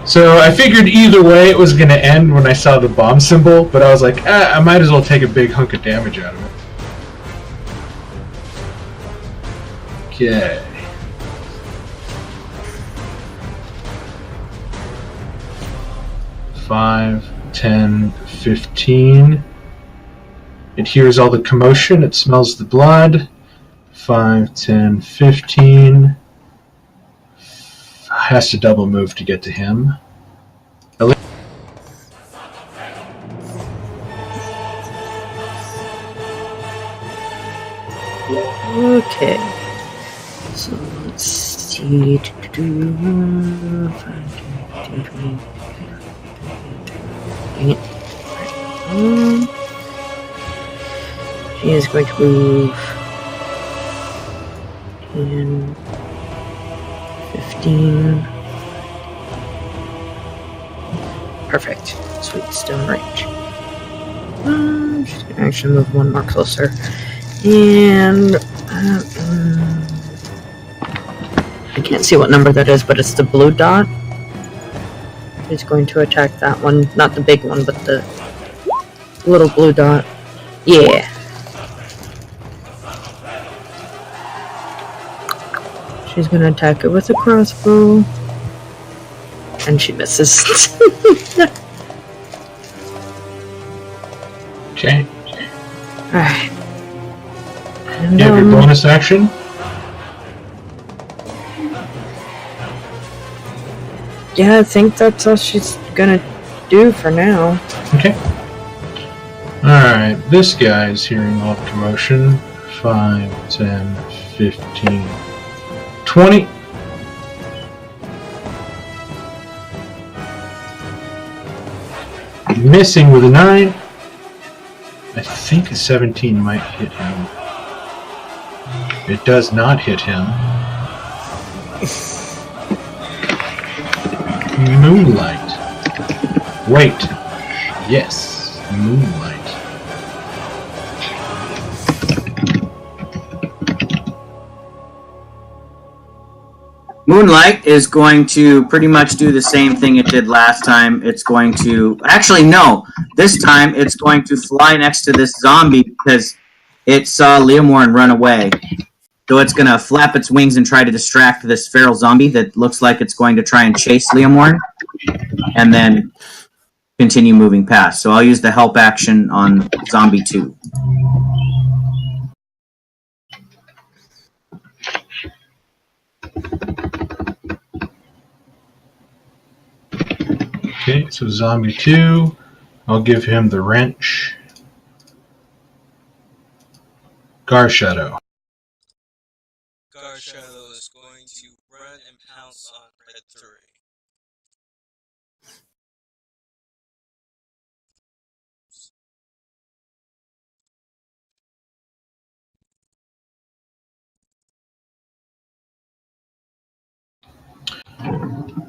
So I figured either way it was going to end when I saw the bomb symbol, but I was like, I might as well take a big hunk of damage out of it. Okay. Five, 10, 15. It hears all the commotion. It smells the blood. 5, 10, 15. Has to double move to get to him. Okay. So let's see. She is going to move 10, 15. Perfect. Sweet, still in range. She's going to actually move one more closer. And I can't see what number that is, but it's the blue dot. She's going to attack that one. Not the big one, but the little blue dot. Yeah. She's going to attack it with a crossbow. And she misses. Okay. Alright. You have your bonus action? Yeah, I think that's all she's gonna do for now. Okay. Alright, this guy is hearing all the commotion. 5, 10, 15, 20. Missing with a 9. I think a 17 might hit him. It does not hit him. Moonlight. Wait. Yes, Moonlight. Moonlight is going to pretty much do the same thing it did last time. It's going to... Actually, no. This time, it's going to fly next to this zombie because it saw Leomorn run away. So it's going to flap its wings and try to distract this feral zombie that looks like it's going to try and chase Leomorn. And then continue moving past. So I'll use the help action on zombie 2. Okay, so zombie 2, I'll give him the wrench. Garshadow. Garshadow is going to run and pounce on Red 3.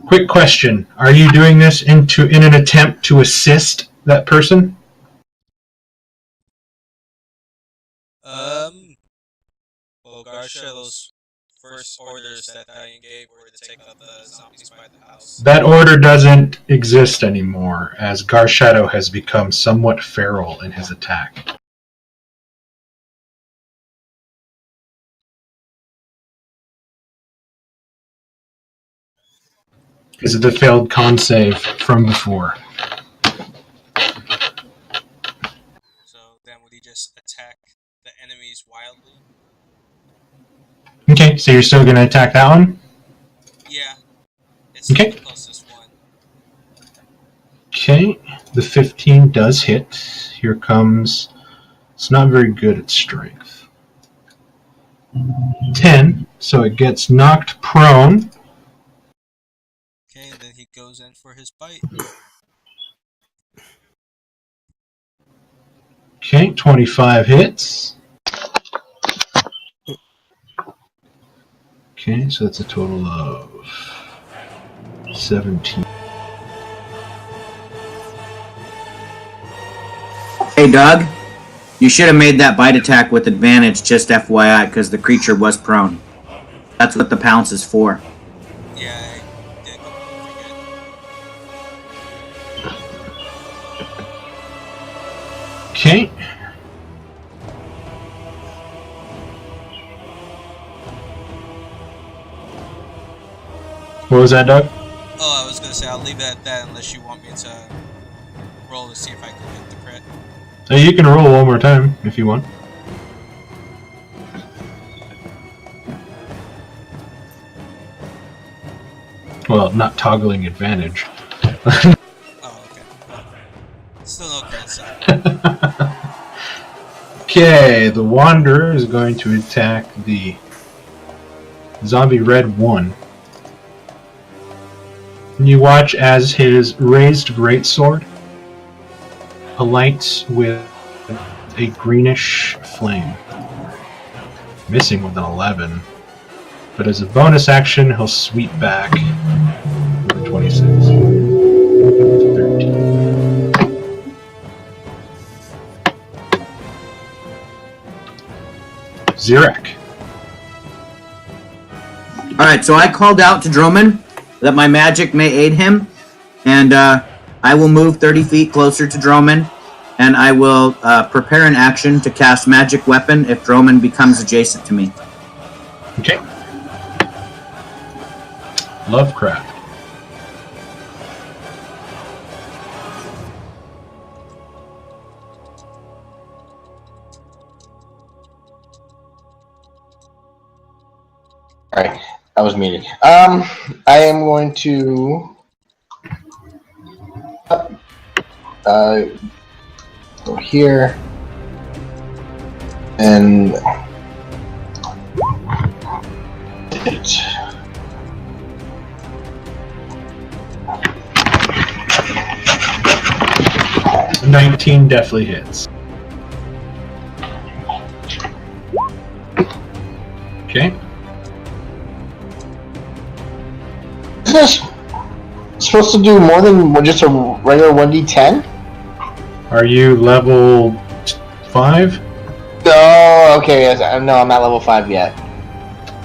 Quick question. Are you doing this in an attempt to assist that person? Well, Garshadow's first orders that I gave were to take out the zombies by the house. That order doesn't exist anymore, as Garshadow has become somewhat feral in his attack. Because of the failed con save from before. So then would he just attack the enemies wildly? Okay, so you're still going to attack that one? Yeah. It's Okay. the closest one. Okay, the 15 does hit. Here comes... It's not very good at strength. 10, so it gets knocked prone. Okay, and then he goes in for his bite. Okay, 25 hits. Okay, so that's a total of 17. Hey, Doug. You should have made that bite attack with advantage, just FYI, because the creature was prone. That's what the pounce is for. Yeah, I did forget. Okay. What was that, Doug? Oh, I was gonna say I'll leave it at that unless you want me to roll to see if I can get the crit. You can roll one more time if you want. Well, not toggling advantage. Oh, okay. Still no crit, so. Okay, the Wanderer is going to attack the zombie red 1. And you watch as his raised greatsword alights with a greenish flame. Missing with an 11. But as a bonus action, he'll sweep back with a 26. 13. Xerac. Alright, so I called out to Droman that my magic may aid him, and I will move 30 feet closer to Droman, and I will prepare an action to cast Magic Weapon if Droman becomes adjacent to me. Okay. Lovecraft. Alright, I was muted. I am going to go here and it. 19 definitely hits. Okay. Is this supposed to do more than just a regular 1d10? Are you level 5? No, okay, yes, no, I'm not level 5 yet.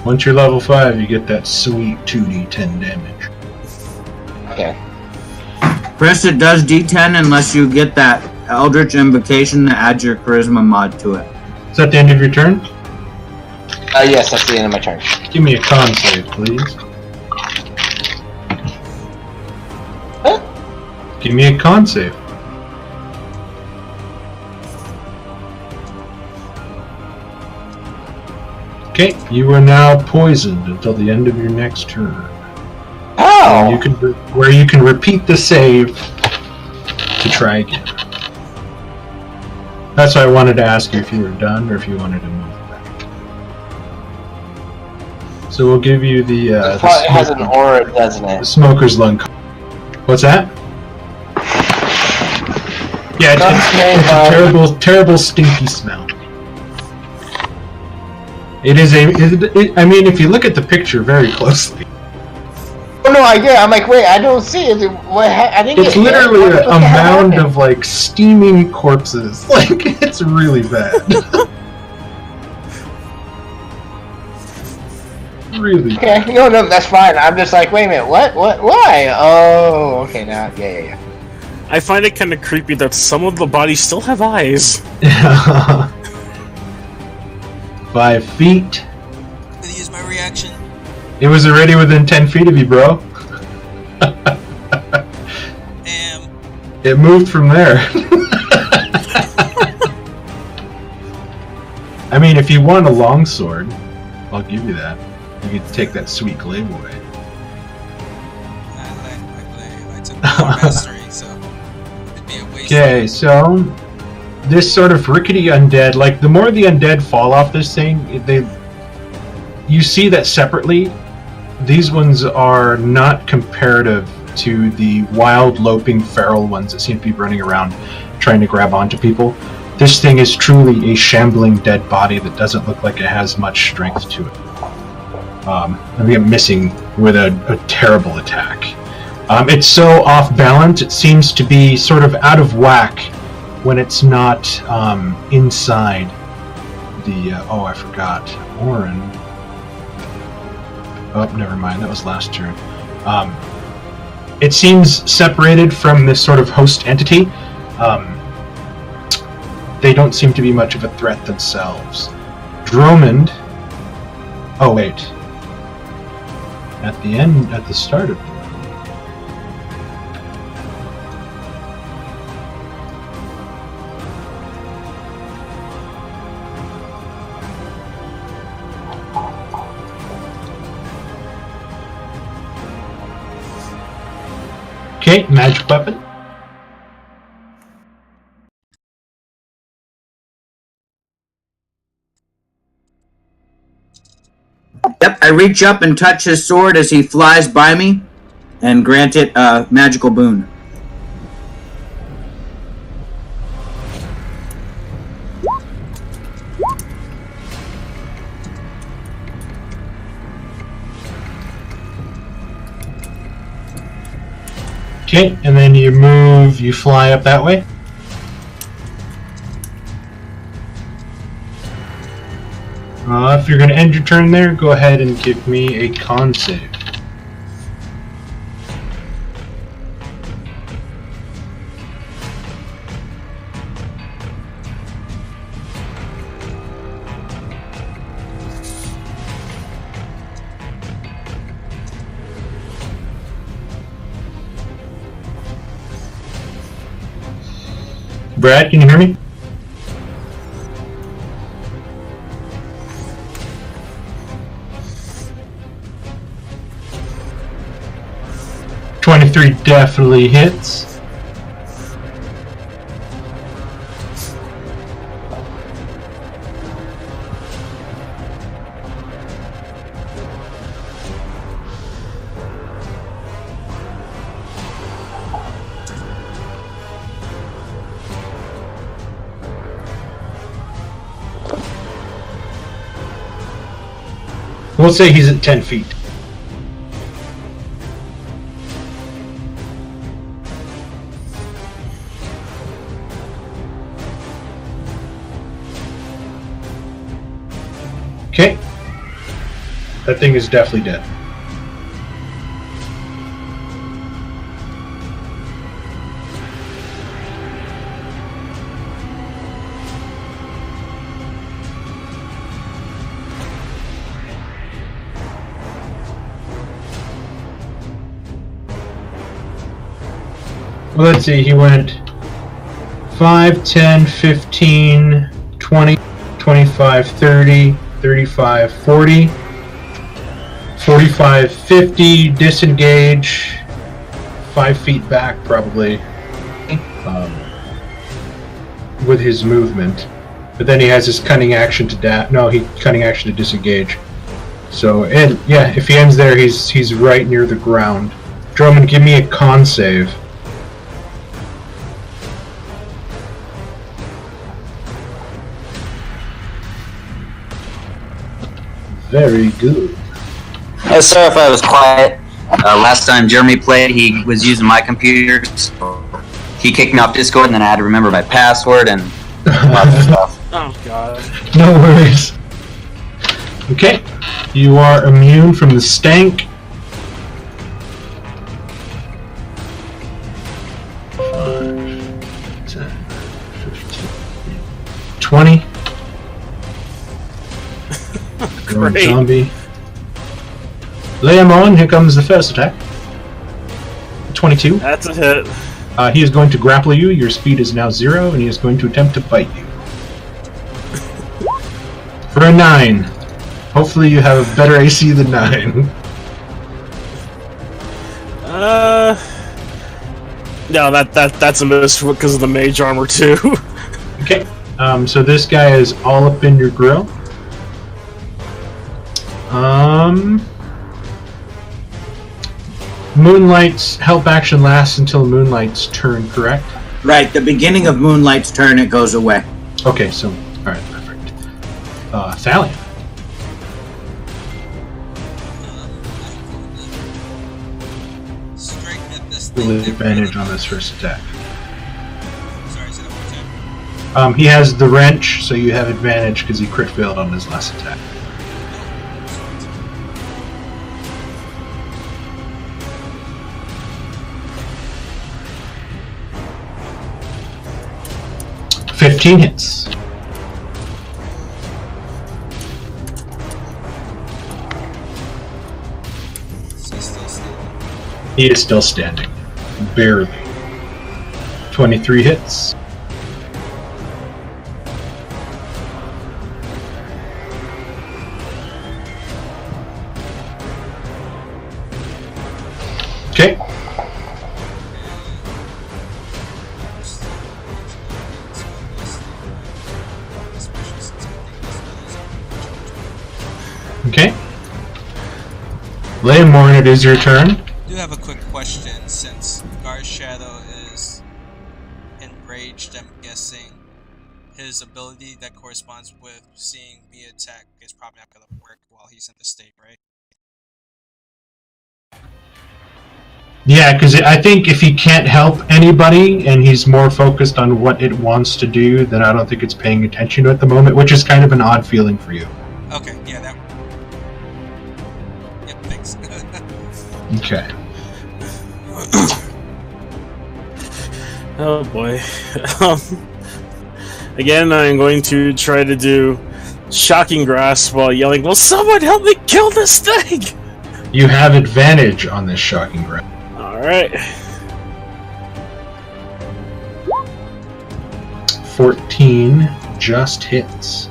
Once you're level 5, you get that sweet 2d10 damage. Okay. Chris, it does D10 unless you get that Eldritch Invocation that adds your Charisma mod to it. Is that the end of your turn? Yes, that's the end of my turn. Give me a con save, please. Give me a con save. Okay, you are now poisoned until the end of your next turn. Oh! Where you can repeat the save to try again. That's why I wanted to ask you if you were done or if you wanted to move back. So we'll give you the. It has an aura, doesn't The it? smoker's lung. What's that? Yeah, it's a terrible, terrible, stinky smell. It is I mean, if you look at the picture very closely, Oh no, I get it. I'm like, wait, I don't see it. I didn't it's get literally hit. a What the hell mound happened? of like steaming corpses. Like, it's really bad. Really. Okay, no, that's fine. I'm just like, wait a minute, what, why? Oh, okay, now, yeah. I find it kind of creepy that some of the bodies still have eyes. 5 feet. I'm gonna use my reaction. It was already within 10 feet of you, bro. It moved from there. I mean, if you want a longsword, I'll give you that. You can take that sweet glaive away. I like my glaive. I took more mastery, so it'd be a waste. Okay, so this sort of rickety undead, like the more the undead fall off this thing, you see that separately. These ones are not comparative to the wild, loping, feral ones that seem to be running around trying to grab onto people. This thing is truly a shambling dead body that doesn't look like it has much strength to it. I think I'm missing with a terrible attack. It's so off balance, it seems to be sort of out of whack when it's not inside the... oh, I forgot. Orin. Oh, never mind. That was last turn. It seems separated from this sort of host entity. They don't seem to be much of a threat themselves. Dromond... Oh, wait. At the start of the round. Okay, magic weapon. Yep, I reach up and touch his sword as he flies by me and grant it a magical boon. Okay, and then you fly up that way. If you're going to end your turn there, go ahead and give me a con save. Brad, can you hear me? .23 definitely hits. We'll say he's at 10 feet. Okay. That thing is definitely dead. let's see, he went 5, 10, 15, 20, 25, 30, 35, 40, 45, 50, disengage, 5 feet back probably, with his movement. But then he has his cunning action to cunning action to disengage. So, and yeah, if he ends there, he's right near the ground. Drummond, give me a con save. Very good. Sorry if I was quiet. Last time Jeremy played, he was using my computer, so he kicked me off Discord, and then I had to remember my password and lots of stuff. Oh god. No worries. Okay, you are immune from the stank. 5, 10, 15, 20. Going Great. zombie. Lay him on. Here comes the first attack. 22. That's a hit. He is going to grapple you. Your speed is now 0, and he is going to attempt to bite you. For a 9. Hopefully you have a better AC than 9. No, that's a miss because of the mage armor too. Okay. So this guy is all up in your grill. Moonlight's help action lasts until Moonlight's turn, correct? Right, the beginning of Moonlight's turn, it goes away. Okay, so, alright, perfect. Thalion. Straight at this With thing. advantage on this first attack. Sorry, say that one more time. He has the wrench, so you have advantage because he crit failed on his last attack. No. 15 hits. So still standing. He is still standing. Barely. 23 hits. Okay. Okay. Leomorn, it is your turn. I do have a quick question. Since Gar's Shadow is enraged, I'm guessing his ability that corresponds with seeing me attack is probably not going to work while he's in the state, right? Yeah, because I think if he can't help anybody and he's more focused on what it wants to do, then I don't think it's paying attention to it at the moment, which is kind of an odd feeling for you. Okay, yeah, that. Yep, thanks. Okay. Oh boy. Again, I'm going to try to do Shocking Grasp while yelling, "Will someone help me kill this thing?" You have advantage on this shocking grab. Alright. 14 just hits.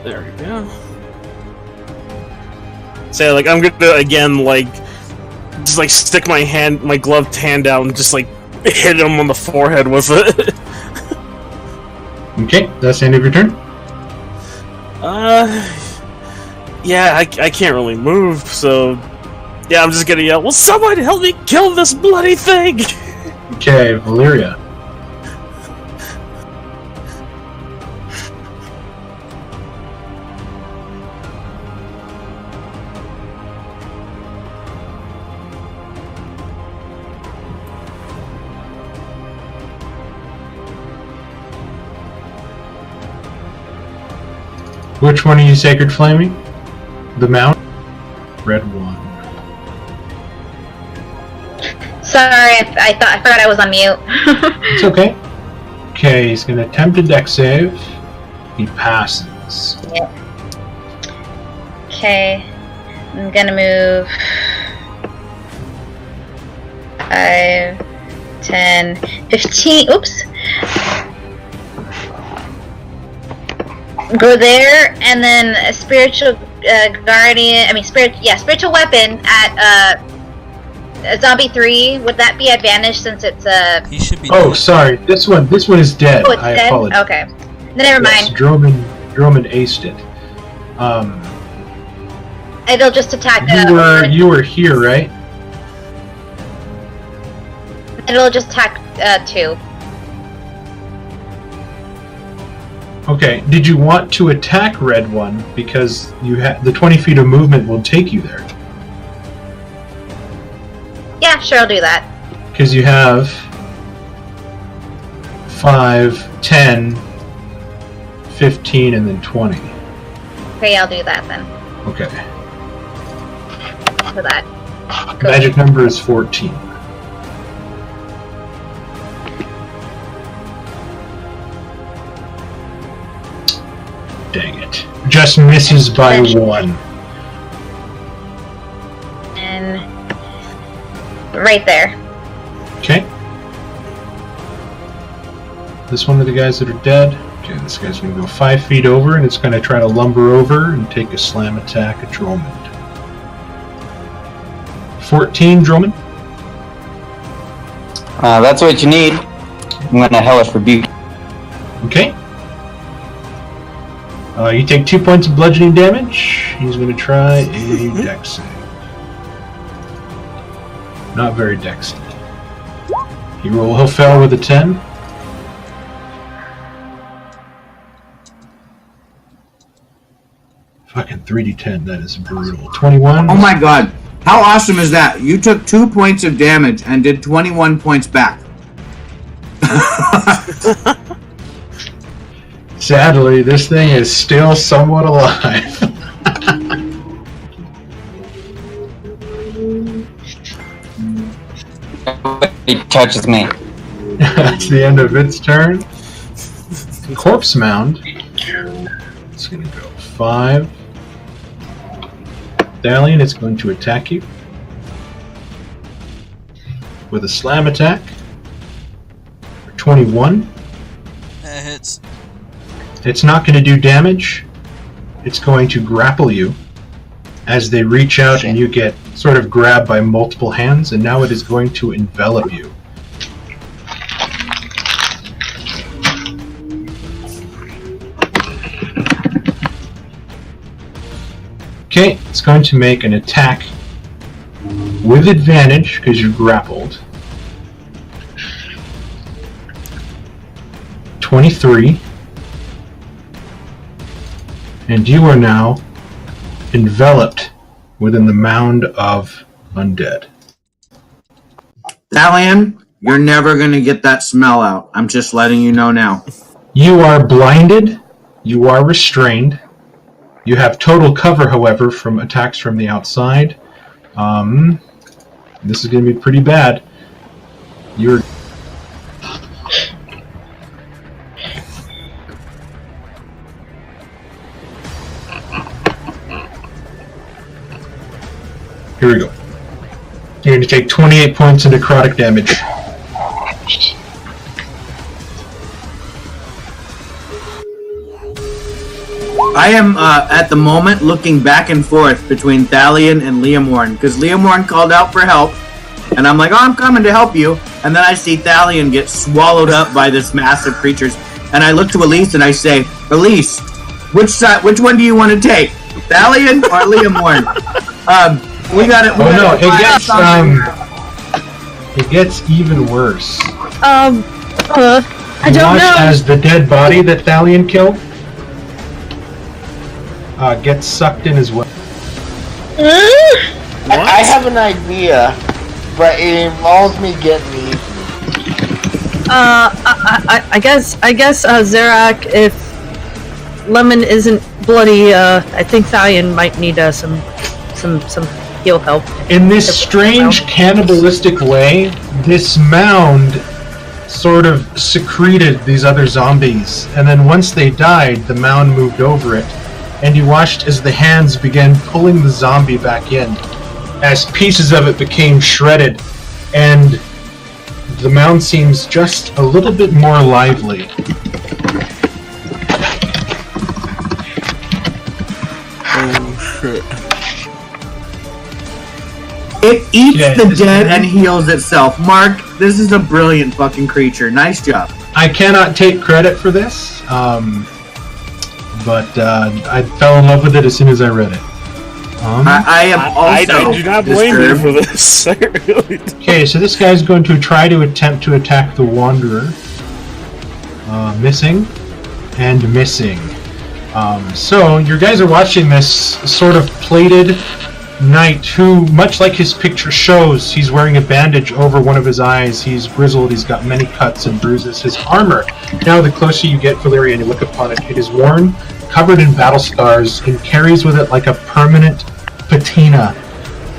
There we go. So, like, I'm gonna, again, like, just, like, stick my gloved hand out and just, like, hit him on the forehead with it. Okay, that's the end of your turn. Yeah, I can't really move, so... Yeah, I'm just gonna yell, "Will someone help me kill this bloody thing?" Okay, Valyria. Which one are you sacred flaming? The mount? Red one. Sorry, I forgot I was on mute. It's okay. Okay, he's gonna attempt a dex save. He passes. Yeah. Okay. I'm gonna move 5, 10, 15. Oops. Go there, and then a spiritual spiritual weapon at zombie 3. Would that be advantage since it's a? He should be. Oh, sorry. This one is dead. Oh, it's I dead? apologize. Okay. Then never Yes, mind. Droman aced it. It'll just attack. You were here, right? It'll just attack 2. Okay. Did you want to attack Red One because the 20 feet of movement will take you there? Yeah, sure, I'll do that. Because you have 5, 10, 15, and then 20. Okay, I'll do that then. Okay. For that. Cool. Magic number is 14. Dang it. Just misses by 1. And right there. Okay. This one of the guys that are dead. Okay, this guy's going to go 5 feet over, and it's going to try to lumber over and take a slam attack at Dromund. 14, Dromund. That's what you need. I'm gonna Hellish Rebuke. Okay. You take 2 points of bludgeoning damage. He's going to try a dex save. Not very dexy. He'll fail with a 10. Fucking 3d10, that is brutal. 21. Oh my god. How awesome is that? You took 2 points of damage and did 21 points back. Sadly, this thing is still somewhat alive. It touches me. That's the end of its turn. Corpse Mound. It's going to go 5. Thalion is going to attack you with a slam attack for 21. That hits. It's not going to do damage. It's going to grapple you as they reach out and you get sort of grabbed by multiple hands, and now it is going to envelop you. Okay, it's going to make an attack with advantage because you're grappled. 23. And you are now enveloped within the mound of undead. Thalion, you're never gonna get that smell out. I'm just letting you know now. You are blinded. You are restrained. You have total cover, however, from attacks from the outside. This is going to be pretty bad. You're... Here we go. You're going to take 28 points of necrotic damage. I am, at the moment, looking back and forth between Thalion and Leomorn, because Leomorn called out for help, and I'm like, oh, I'm coming to help you, and then I see Thalion get swallowed up by this massive creatures, and I look to Elise and I say, Elise, which one do you want to take? Thalion or Leomorn? We got it. Oh no, it gets even worse. I don't Watch know. as the dead body that Thalion killed gets sucked in as well. I have an idea, but it involves me getting me. I guess, Zerak, if Lemon isn't bloody, I think Thalion might need some heal help. In this strange cannibalistic way, this mound sort of secreted these other zombies, and then once they died, the mound moved over it and you watched as the hands began pulling the zombie back in, as pieces of it became shredded, and the mound seems just a little bit more lively. Oh shit. It eats Yeah, the this dead is- and heals itself. Mark, this is a brilliant fucking creature. Nice job. I cannot take credit for this, but I fell in love with it as soon as I read it. I am also I do not blame you disturbed. for this. I really do. Okay, so this guy's going to try to attempt to attack the Wanderer. Missing and missing. So your guys are watching this sort of plated knight who, much like his picture shows, he's wearing a bandage over one of his eyes. He's grizzled, he's got many cuts and bruises. His armor, now the closer you get, Valeria, and you look upon it, it is worn, covered in battle scars, and carries with it like a permanent patina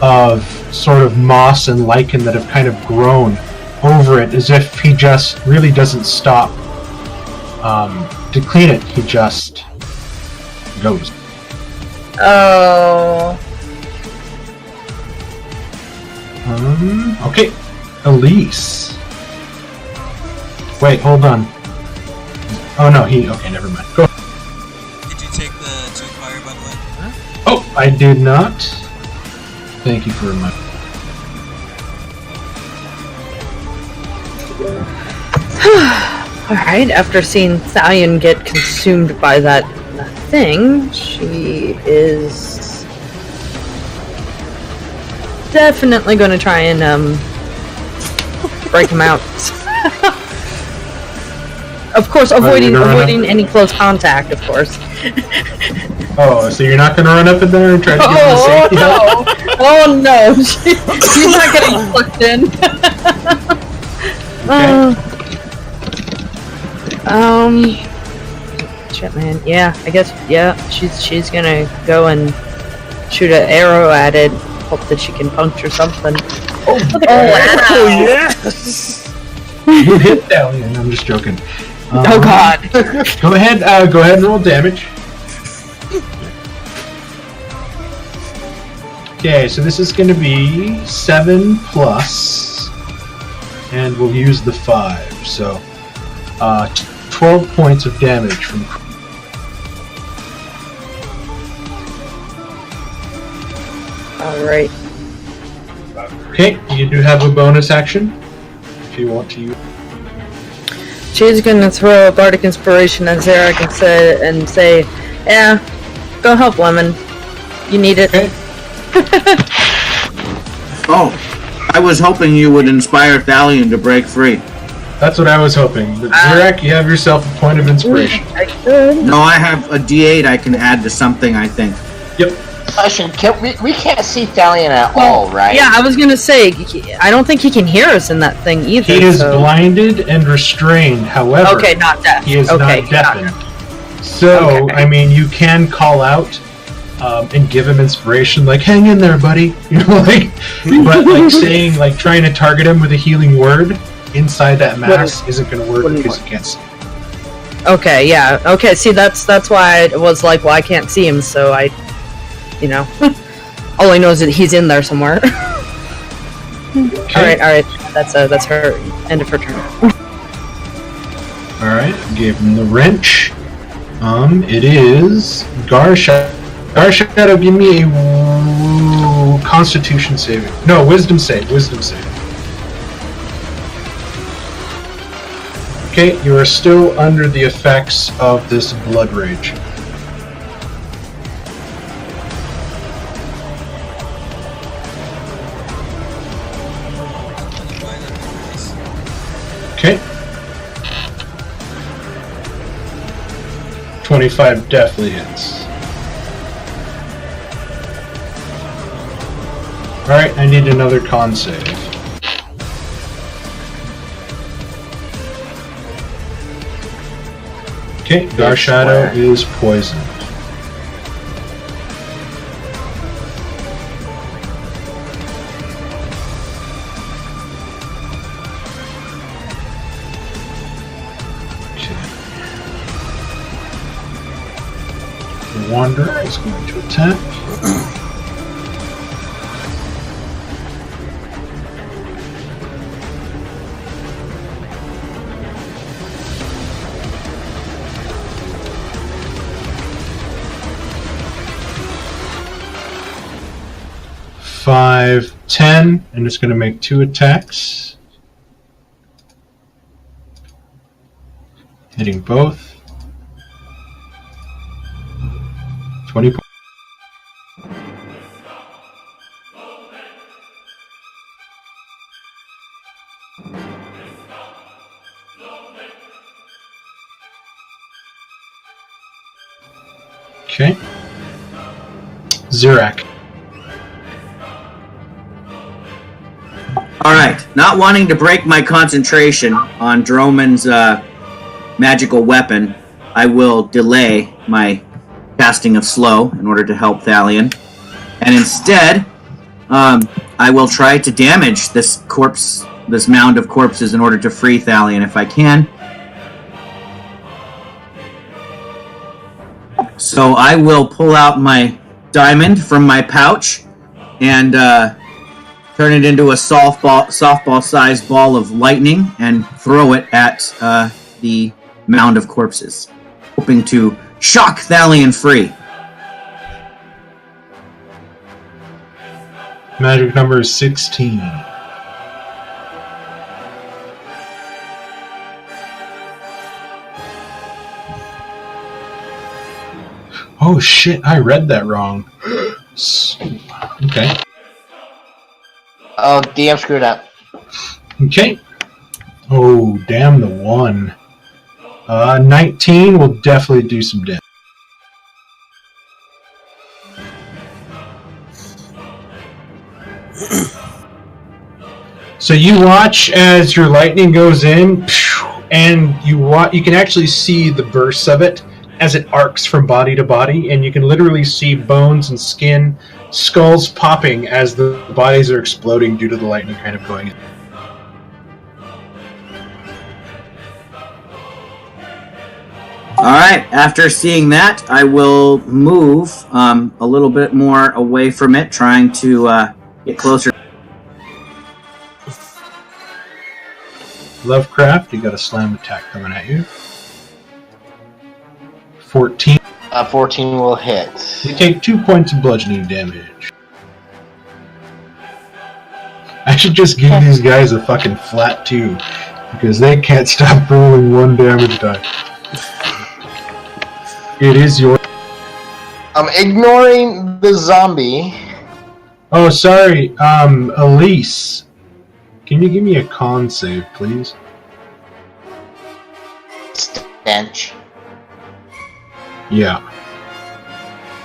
of sort of moss and lichen that have kind of grown over it, as if he just really doesn't stop to clean it. He just goes. Oh. Okay, Elise. Wait, hold on. Oh no, okay, never mind. Go. Did you take the to acquire, by the way? Oh, I did not. Thank you for reminding. Alright, after seeing Thalion get consumed by that thing, she is definitely going to try and break him out. Of course, avoiding gonna run up? any close contact, of course. Oh, so you're not going to run up in there and try to give him a Oh safety help? no! Oh no! She's not getting sucked in. Shit, man. Yeah, I guess. Yeah, she's gonna go and shoot an arrow at it. Hope that she can puncture something. Oh, Oh wow. yes. You hit Dalian. I'm just joking. Oh god! Go ahead and roll damage. Okay, so this is going to be 7 plus, and we'll use the 5. So, 12 points of damage from. Alright. Okay, you do have a bonus action if you want to use. She's gonna throw a bardic inspiration at Zarek and say, "Yeah, go help Lemon. You need it." Okay. Oh, I was hoping you would inspire Thalion to break free. That's what I was hoping. But Zirak, you have yourself a point of inspiration. I could. No, I have a D8 I can add to something, I think. Yep. Question: we can't see Thalion at all, right? Yeah, I was gonna say, I don't think he can hear us in that thing either. He is so. blinded and restrained. However, Okay, not deaf. he is okay, not deafened. So, Okay. I mean, you can call out and give him inspiration, like "Hang in there, buddy," you know, like. But like saying, like trying to target him with a healing word inside that mask isn't going to work wouldn't because work. he can't see. Okay, yeah. Okay, see, that's why I was like, well, I can't see him, so I, all I know is that he's in there somewhere. Okay. All right. That's her end of her turn. All right. Gave him the wrench. It is Garshadow. Garshadow, give me a Constitution saving. No, Wisdom save. Wisdom save. Okay, you are still under the effects of this blood rage. Okay. 25 definitely hits. Alright, I need another con save. Okay, Garshadow is poisoned. Wanderer is going to attack. Five, 10, and it's going to make 2 attacks. Hitting both. 20 points. Okay. Zirak. Alright, not wanting to break my concentration on Droman's magical weapon, I will delay my casting of slow in order to help Thalion. And instead, I will try to damage this corpse, this mound of corpses in order to free Thalion if I can. So I will pull out my diamond from my pouch and turn it into a softball-sized ball of lightning and throw it at the mound of corpses, hoping to shock Thalion free. Magic number is 16. Oh shit, I read that wrong. Okay. Oh, DM screwed up. Okay. Oh, damn the 1. 19 will definitely do some damage. So you watch as your lightning goes in, and you can actually see the bursts of it as it arcs from body to body, and you can literally see bones and skin, skulls popping as the bodies are exploding due to the lightning kind of going in. Alright, after seeing that, I will move a little bit more away from it, trying to get closer. Lovecraft, you got a slam attack coming at you. 14. 14 will hit. You take 2 points of bludgeoning damage. I should just give these guys a fucking flat 2, because they can't stop rolling 1 damage die. It is your... I'm ignoring the zombie. Oh, sorry, Elise. Can you give me a con save, please? Stench. Yeah.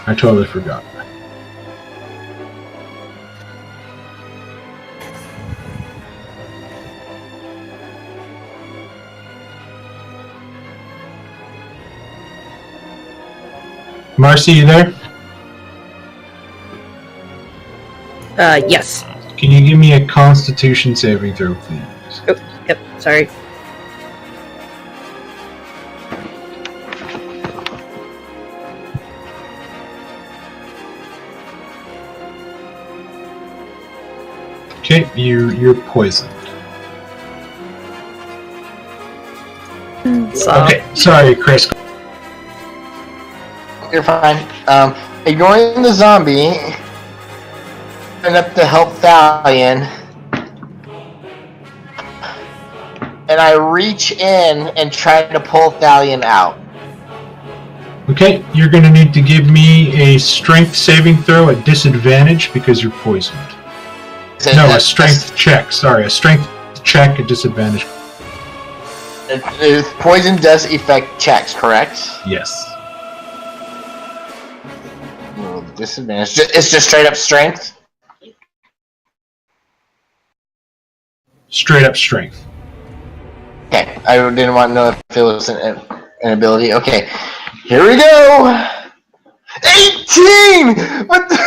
I totally forgot. Marcy, you there? Yes. Can you give me a Constitution saving throw, please? Oh, yep, sorry. Okay, you're poisoned. Okay, sorry, Chris. You're fine. Ignoring the zombie, and up to help Thalion, and I reach in and try to pull Thalion out. Okay, you're gonna need to give me a strength saving throw at disadvantage because you're poisoned. No, a strength check. Sorry, a strength check at disadvantage. Poison does affect checks, correct? Yes. Disadvantage. It's just straight up strength? Straight up strength. Okay, I didn't want to know if it was an ability. Okay, here we go! 18! What the...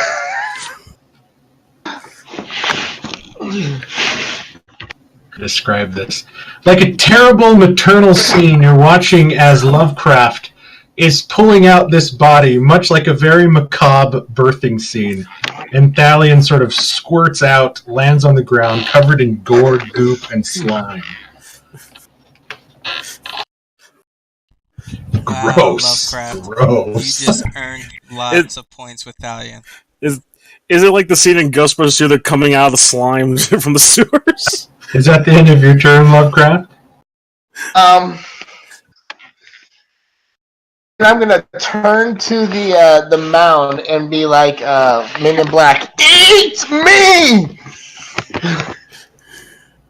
Describe this. Like a terrible maternal scene, you're watching as Lovecraft is pulling out this body, much like a very macabre birthing scene. And Thalion sort of squirts out, lands on the ground, covered in gore, goop, and slime. Wow, Gross. Lovecraft. Gross. You just earned lots of points with Thalion. Is it like the scene in Ghostbusters 2? They're coming out of the slime from the sewers. Is that the end of your turn, Lovecraft? I'm gonna turn to the mound and be like Men in Black, eat me!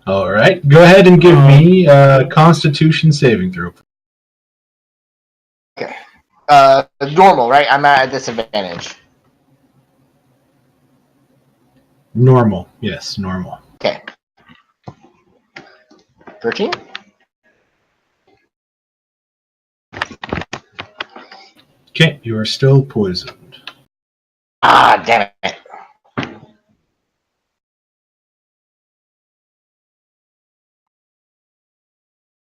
All right. Go ahead and give me a Constitution saving throw. Okay. Normal, right? I'm not at disadvantage. Normal. Yes, normal. Okay. 13? Okay, you are still poisoned. Ah, damn it.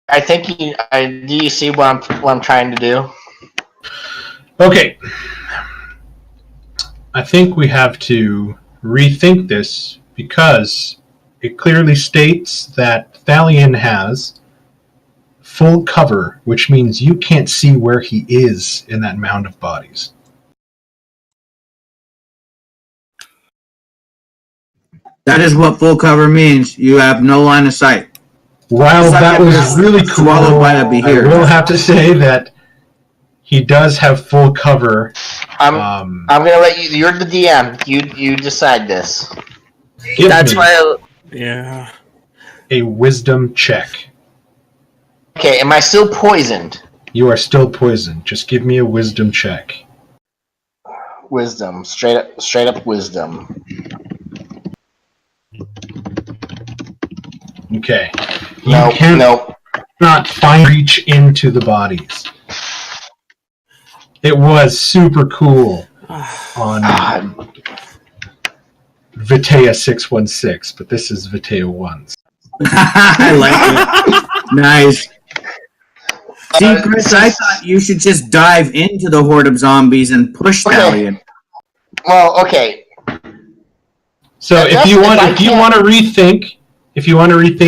I think do you see what I'm trying to do? Okay. I think we have to rethink this because it clearly states that Thalion has full cover, which means you can't see where he is in that mound of bodies. That is what full cover means. You have no line of sight. While that was really cool, Swallowed by a I behemoth. will have to say that he does have full cover. I'm gonna let you. You're the DM. You decide this. Give That's me why. Yeah. a wisdom check. Okay, am I still poisoned? You are still poisoned. Just give me a wisdom check. Wisdom, straight up wisdom. Okay. You No, cannot find reach into the bodies. It was super cool on Vitea 616, but this is Vitea 1. I like it. Nice. See, Chris, I thought you should just dive into the horde of zombies and push Okay. Thalion. Well, okay. So I if guess you if want I if you can't- want to rethink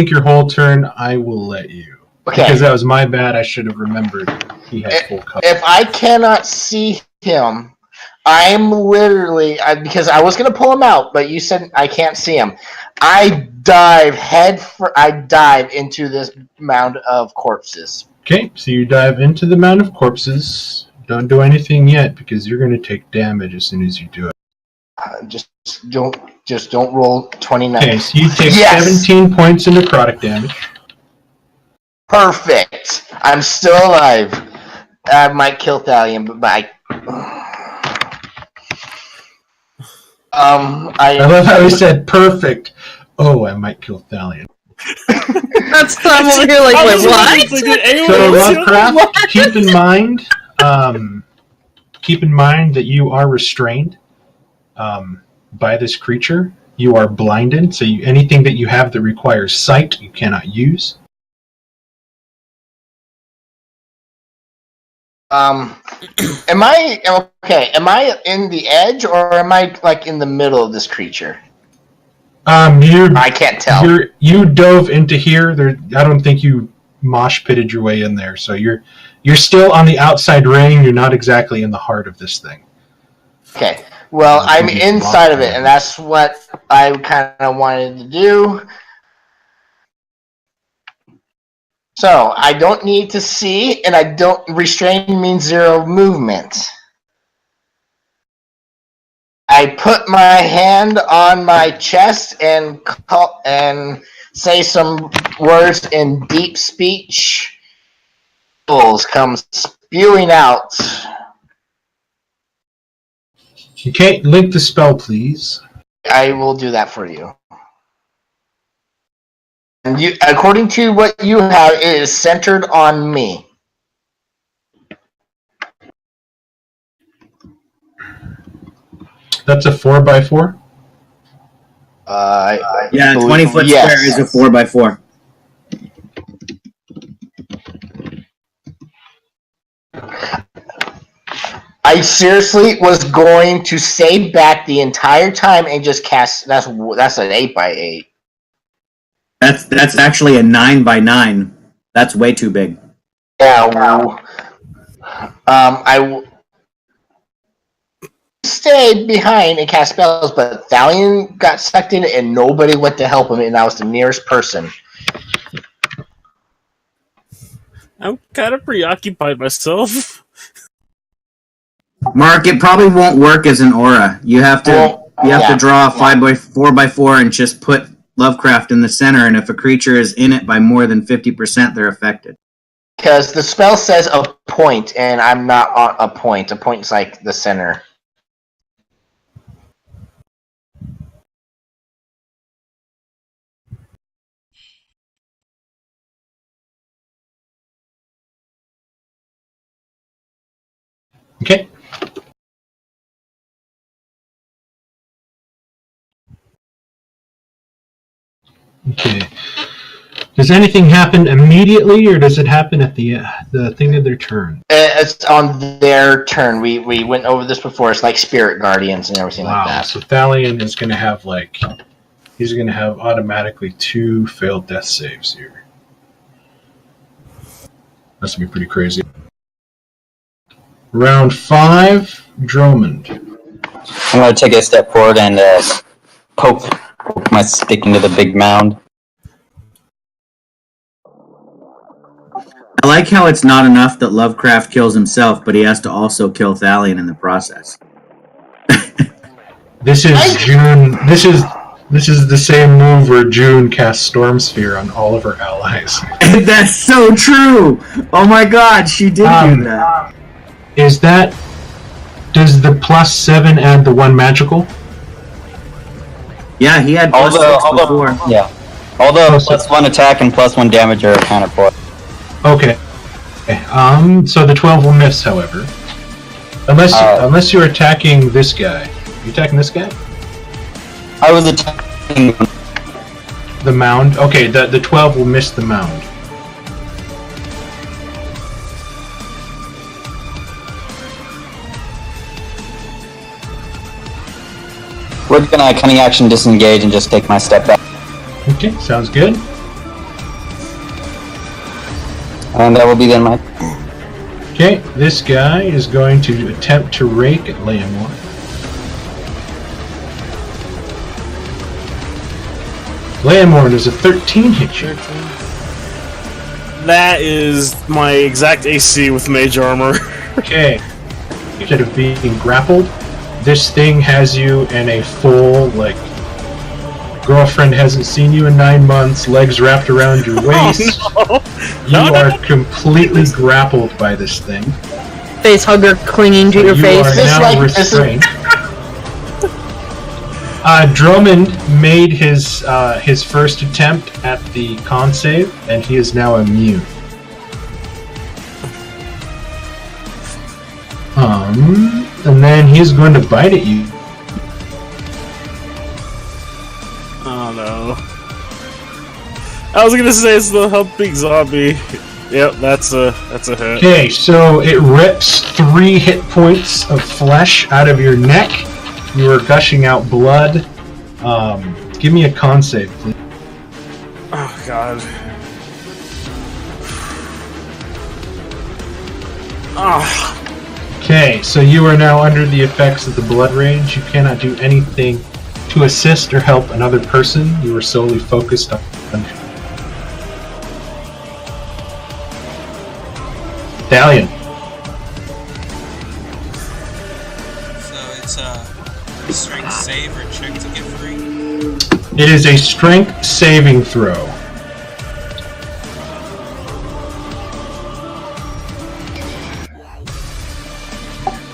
your whole turn, I will let you. Okay. Because that was my bad. I should have remembered he had full cover. If I cannot see him, I'm literally because I was gonna pull him out, but you said I can't see him. I dive into this mound of corpses. Okay, so you dive into the mound of corpses. Don't do anything yet because you're going to take damage as soon as you do it. Just don't roll 29. Okay, so you take Yes! 17 points of necrotic damage. Perfect. I'm still alive. I might kill Thalion, but I love how he said perfect. Oh, I might kill Thalion. That's I'm over here like, wait, what? So Lovecraft, keep in mind that you are restrained by this creature. You are blinded, so anything that you have that requires sight, you cannot use. Am I okay? Am I in the edge or am I like in the middle of this creature? I can't tell. You dove into here. I don't think you mosh pitted your way in there, so you're still on the outside ring. You're not exactly in the heart of this thing. Okay. Well, I'm inside of it, and that's what I kind of wanted to do. So I don't need to see, and I don't restrain means 0 movement. I put my hand on my chest and say some words in deep speech. Bubbles come spewing out. Okay, link the spell, please. I will do that for you. And you, according to what you have, it is centered on me. That's a 4x4. Yeah, 20-foot square is a 4x4. I seriously was going to stay back the entire time and just cast. That's an 8x8. That's actually a 9x9. That's way too big. Yeah. I stayed behind and cast spells, but Thalion got sucked in it, and nobody went to help him, and I was the nearest person. I'm kind of preoccupied myself. Mark, it probably won't work as an aura. You have to to draw a 4x4 and just put Lovecraft in the center, and if a creature is in it by more than 50%, they're affected. Because the spell says a point, and I'm not on a point. A point is like the center. Okay. Okay. Does anything happen immediately, or does it happen at the thing of their turn? It's on their turn. We went over this before. It's like Spirit Guardians and everything like that. So Thalion is going to have he's going to have automatically 2 failed death saves here. That's going to be pretty crazy. Round 5, Dromond. I'm going to take a step forward and poke my stick into the big mound. I like how it's not enough that Lovecraft kills himself, but he has to also kill Thalion in the process. This is June. This is the same move where June casts Storm Sphere on all of her allies. That's so true! Oh my god, she did do that. Does the +7 add the 1 magical? Yeah, he had +6 before. Yeah. Although +1 attack and +1 damage are accounted for. Okay. So the 12 will miss, however. Unless you're attacking this guy. You attacking this guy? I was attacking the mound. Okay, the 12 will miss the mound. We're gonna cunning action disengage and just take my step back. Okay, sounds good. And that will be then my... Okay, this guy is going to attempt to rake at Leomor. Leomor does a 13 hit you. That is my exact AC with mage armor. Okay. Instead of being grappled, this thing has you in a full, girlfriend hasn't seen you in 9 months, legs wrapped around your waist. Oh, no. You are completely grappled by this thing. Face hugger clinging to your face. You are now restrained. Dromond made his first attempt at the con save, and he is now immune. And then he's going to bite at you. Oh no. I was gonna say it's the humping zombie. Yep, that's a hit. Okay, so it rips 3 hit points of flesh out of your neck. You are gushing out blood. Give me a con save, please. Oh god. Ah. Okay, so you are now under the effects of the blood rage. You cannot do anything to assist or help another person. You are solely focused on Thalion. So it's a strength save or check to get free? It is a strength saving throw.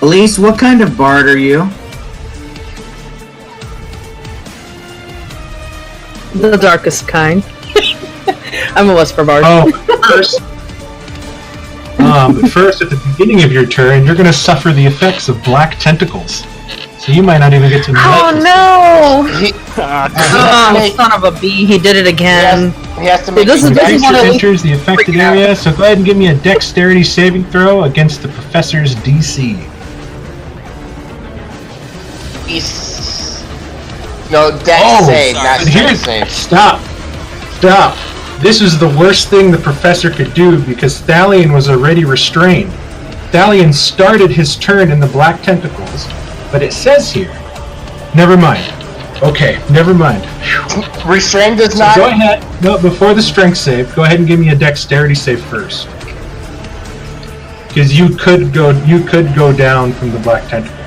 Elise, what kind of bard are you? The darkest kind. I'm a Whisper bard. Oh, first, at the beginning of your turn, you're going to suffer the effects of black tentacles. So you might not even get to know. Oh no! Son of a bee, he did it again. He has to make This enters the affected area, so go ahead and give me a dexterity saving throw against the professor's DC. No, dex save, sorry. not And here- dex save. Stop. This is the worst thing the professor could do because Thalion was already restrained. Thalion started his turn in the black tentacles, but it says here. Never mind. Okay, never mind. Restrained does So not. go ahead. No, before the strength save, go ahead and give me a dexterity save first. Because you could go down from the black tentacles.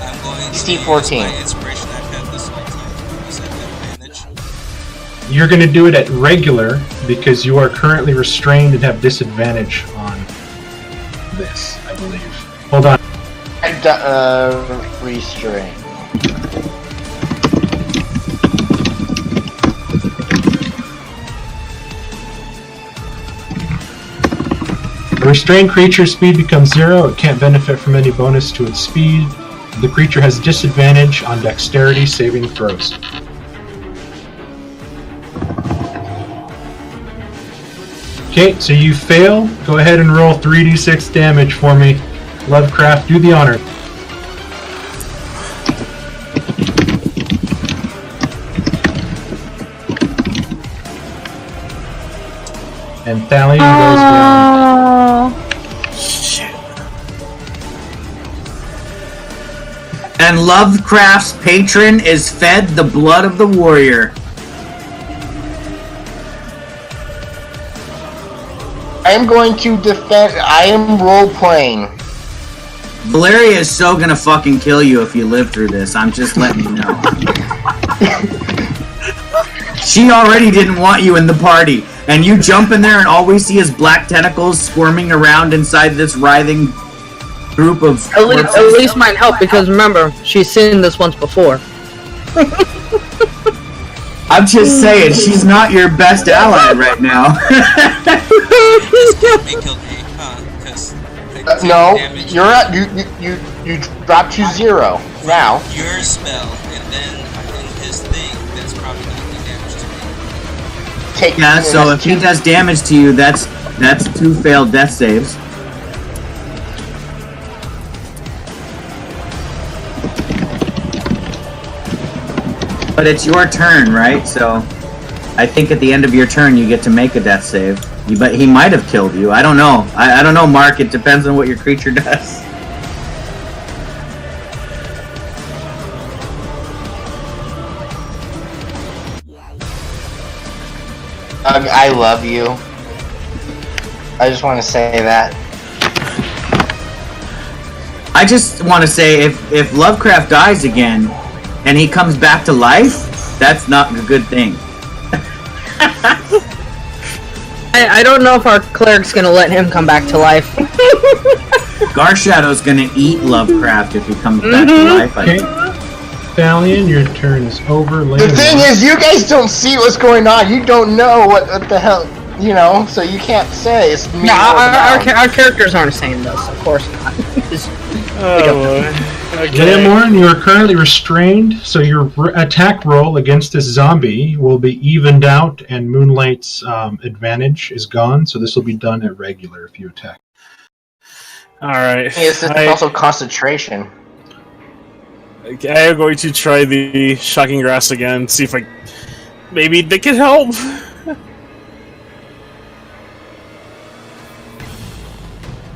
I'm going to It's use D14. my inspiration I've had this whole time. Is that advantage? You're going to do it at regular because you are currently restrained and have disadvantage on this, I believe. Hold on. Restrain. A restrained creature's speed becomes 0. It can't benefit from any bonus to its speed. The creature has disadvantage on dexterity saving throws. Okay, so you fail. Go ahead and roll 3d6 damage for me. Lovecraft, do the honor. And Thalion goes down. And Lovecraft's patron is fed the blood of the warrior. I am going to defend. I am role playing. Valeria is so gonna fucking kill you if you live through this. I'm just letting you know. She already didn't want you in the party, and you jump in there and all we see is black tentacles squirming around inside this writhing group of. At least mine help because remember, she's seen this once before. I'm just saying, she's not your best ally right now. This can't be killed me, huh? Because No, you're at you dropped to 0 now. your spell, and then in his thing, that's probably going to do damage to me. Take Yeah, so if he does damage to you, that's 2 failed death saves. But it's your turn, right? So I think at the end of your turn you get to make a death save. But he might have killed you. I don't know. I don't know, Mark. It depends on what your creature does. I love you. I just want to say that. I just want to say, if Lovecraft dies again, and he comes back to life, that's not a good thing. I don't know if our cleric's gonna let him come back to life. Garshadow's gonna eat Lovecraft if he comes back to life. I Okay. think. Thalion, your turn is over. The thing is, you guys don't see what's going on. You don't know what the hell, you know. So you can't say it's me. No, or them. our characters aren't saying this, of course not. Oh, okay. Leomorn, you are currently restrained, so your attack roll against this zombie will be evened out, and Moonlight's advantage is gone, so this will be done at regular if you attack. Alright. It's also concentration. I am going to try the Shocking Grass again, see if maybe they can help.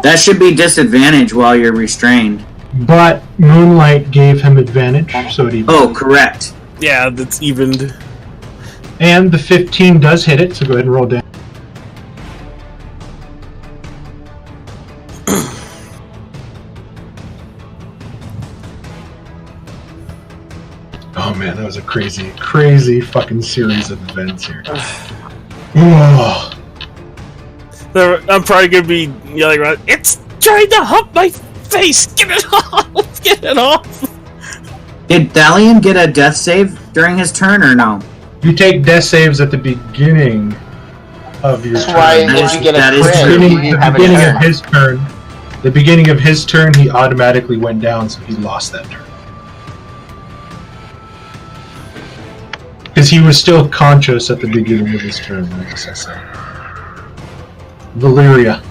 That should be disadvantage while you're restrained. But Moonlight gave him advantage, so he. Oh, correct. Yeah, that's evened. And the 15 does hit it, so go ahead and roll down. Oh man, that was a crazy, crazy fucking series of events here. Oh. I'm probably gonna be yelling around, "It's trying to hump my face! Get it off! Get it off!" Did Thalion get a death save during his turn or no? You take death saves at the beginning of your That's turn. why That if is- you get that a is crit, true. you have a beginning turn. of his turn. The beginning of his turn, he automatically went down, so he lost that turn. Because he was still conscious at the beginning of his turn, like I said. Valyria.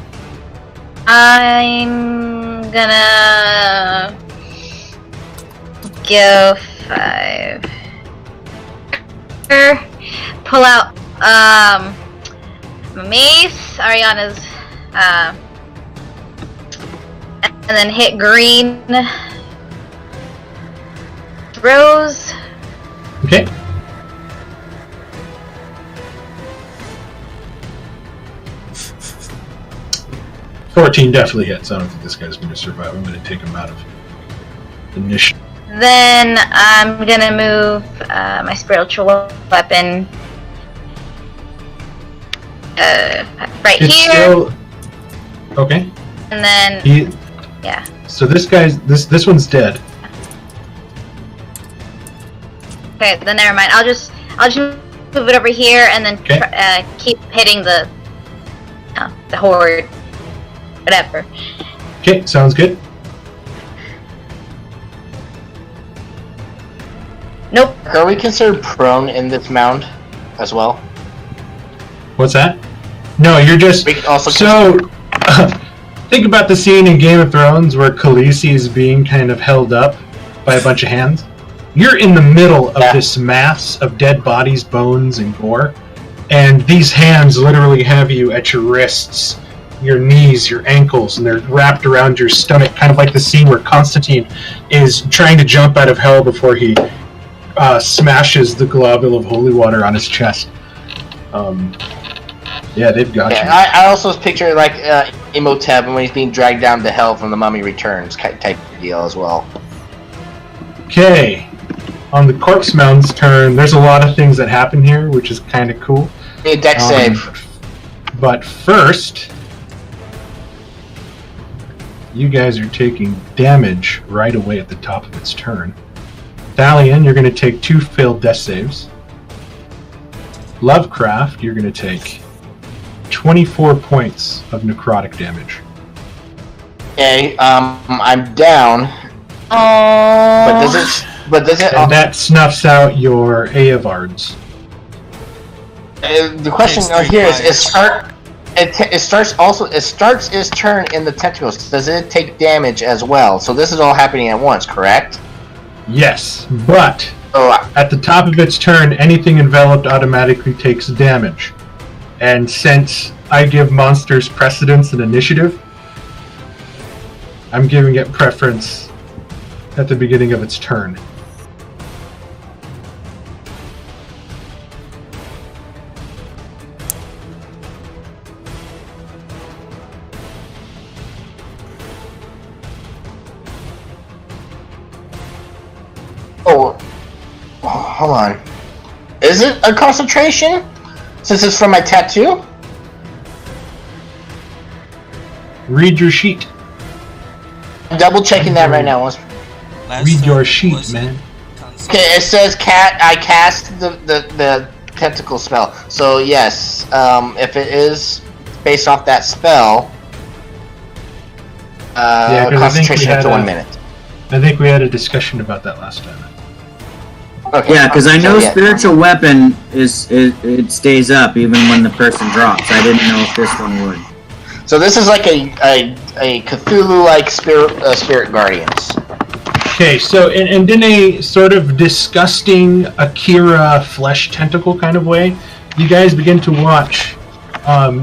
I'm gonna go 5. Pull out my mace, Ariana's, and then hit green. Rose. Okay. $14 definitely hits. I don't think this guy's going to survive. I'm going to take him out of initiative. Then I'm gonna move my spiritual weapon right It's here, still okay. and then yeah. So this guy's this one's dead. Okay, then never mind. I'll just move it over here, and then keep hitting the horde, whatever. Okay, sounds good. Nope. Are we considered prone in this mound as well? What's that? No, you're just We also so. Think about the scene in Game of Thrones where Khaleesi is being kind of held up by a bunch of hands. You're in the middle of this mass of dead bodies, bones, and gore, and these hands literally have you at your wrists, your knees, your ankles, and they're wrapped around your stomach, kind of like the scene where Constantine is trying to jump out of hell before he smashes the globule of holy water on his chest. Yeah, they've got you. I also picture like Imhotep when he's being dragged down to hell from the Mummy Returns type of deal as well. Okay, on the Corpse Mound's turn, there's a lot of things that happen here, which is kind of cool. A deck save. But first, you guys are taking damage right away at the top of its turn. Thalion, you're going to take 2 failed death saves. Lovecraft, you're going to take 24 points of necrotic damage. Okay, I'm down. Oh. But does it? And that snuffs out your Eovards. The question here is: it starts its turn in the tentacles. Does it take damage as well? So this is all happening at once, correct? Yes, but Oh, at the top of its turn, anything enveloped automatically takes damage. And since I give monsters precedence and initiative, I'm giving it preference at the beginning of its turn. hold on. Is it a concentration? Since it's from my tattoo? Read your sheet. I'm double checking that right now. Read your sheet, man. Okay, it says I cast the tentacle spell. So yes, if it is based off that spell, concentration after 1 minute. I think we had a discussion about that last time. Okay. Yeah, because I know spiritual weapon it stays up even when the person drops. I didn't know if this one would. So this is like a Cthulhu-like spirit guardians. Okay, so in a sort of disgusting Akira flesh tentacle kind of way, you guys begin to watch.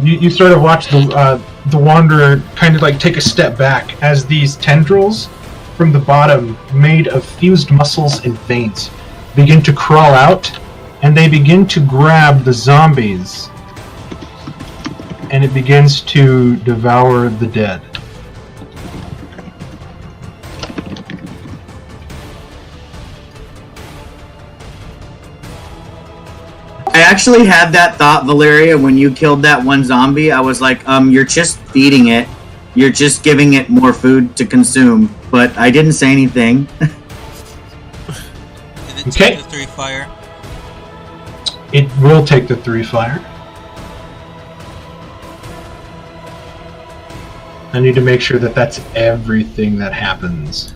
You sort of watch the Wanderer kind of like take a step back as these tendrils from the bottom, made of fused muscles and veins, begin to crawl out, and they begin to grab the zombies, and it begins to devour the dead. I actually had that thought, Valeria, when you killed that one zombie. I was like, you're just feeding it. You're just giving it more food to consume. But I didn't say anything. Did it take the 3 fire? It will take the 3 fire. I need to make sure that that's everything that happens.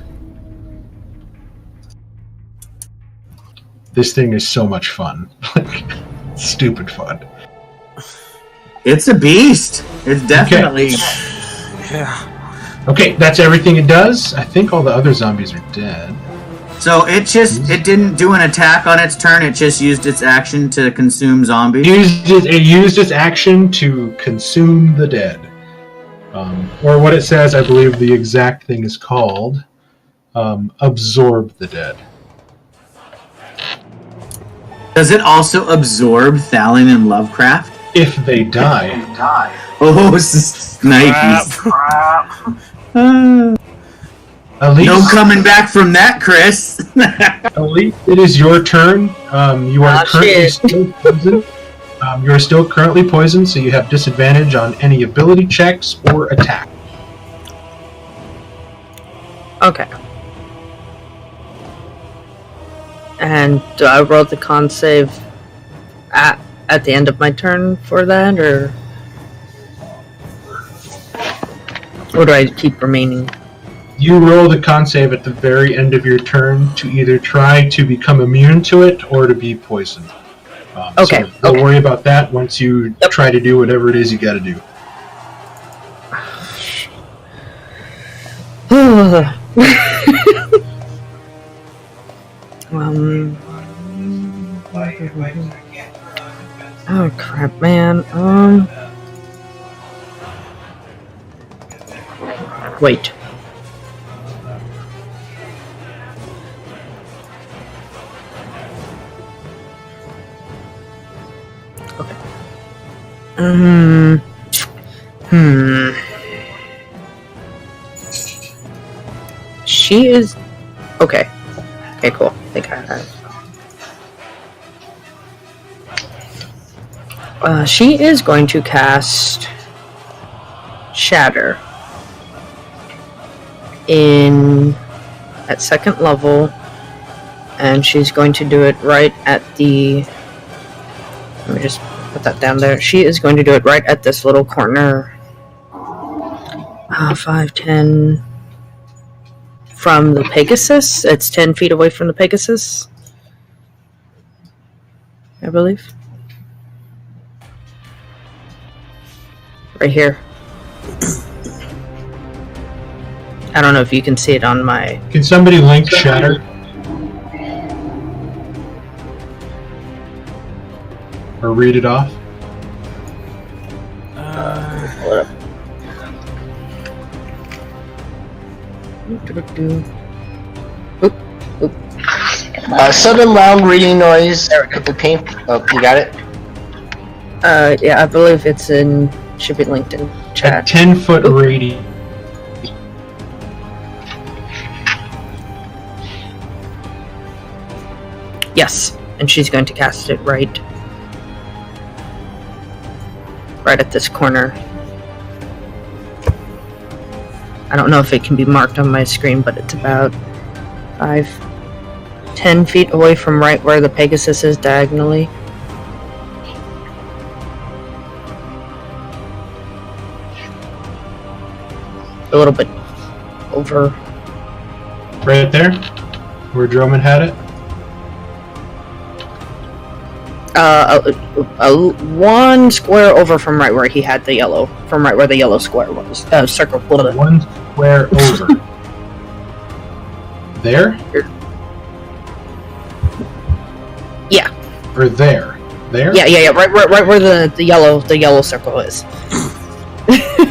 This thing is so much fun. Stupid fun. It's a beast. It's definitely... Yeah. Okay, that's everything it does. I think all the other zombies are dead. So it didn't do an attack on its turn. It just used its action to consume zombies. It used its action to consume the dead. Or what it says, I believe the exact thing is called, absorb the dead. Does it also absorb Thalion and Lovecraft? If they die. Oh, snipes. At least, No coming back from that, Chris. at least it is your turn. You are currently still poisoned. You are still currently poisoned, so you have disadvantage on any ability checks or attack. Okay. And do I roll the con save at the end of my turn for that, or do I keep remaining? You roll the con save at the very end of your turn to either try to become immune to it or to be poisoned. Okay. So don't worry about that once you try to do whatever it is you got to do. Oh crap, man. Wait. Okay. She is okay. Okay, cool. I think I have. She is going to cast Shatter at second level, and she's going to do it right at the. Let me just put that down there. She is going to do it right at this little corner. 5, 10. From the Pegasus. It's 10 feet away from the Pegasus, I believe. Right here. I don't know if you can see it on my... Can somebody link Shatter? Or read it off? Hold up. Sudden loud reading noise at the paint. Oh, you got it? Yeah, I believe it's should be linked in At chat. 10-foot radius. Yes, and she's going to cast it right at this corner. I don't know if it can be marked on my screen, but it's about 10 feet away from right where the Pegasus is diagonally. A little bit over. Right there? Where Drummond had it? One square over from right where he had the yellow. From right where the yellow square was. Circle. One square over. There? Yeah. Or there? There? Yeah. Right where the yellow circle is.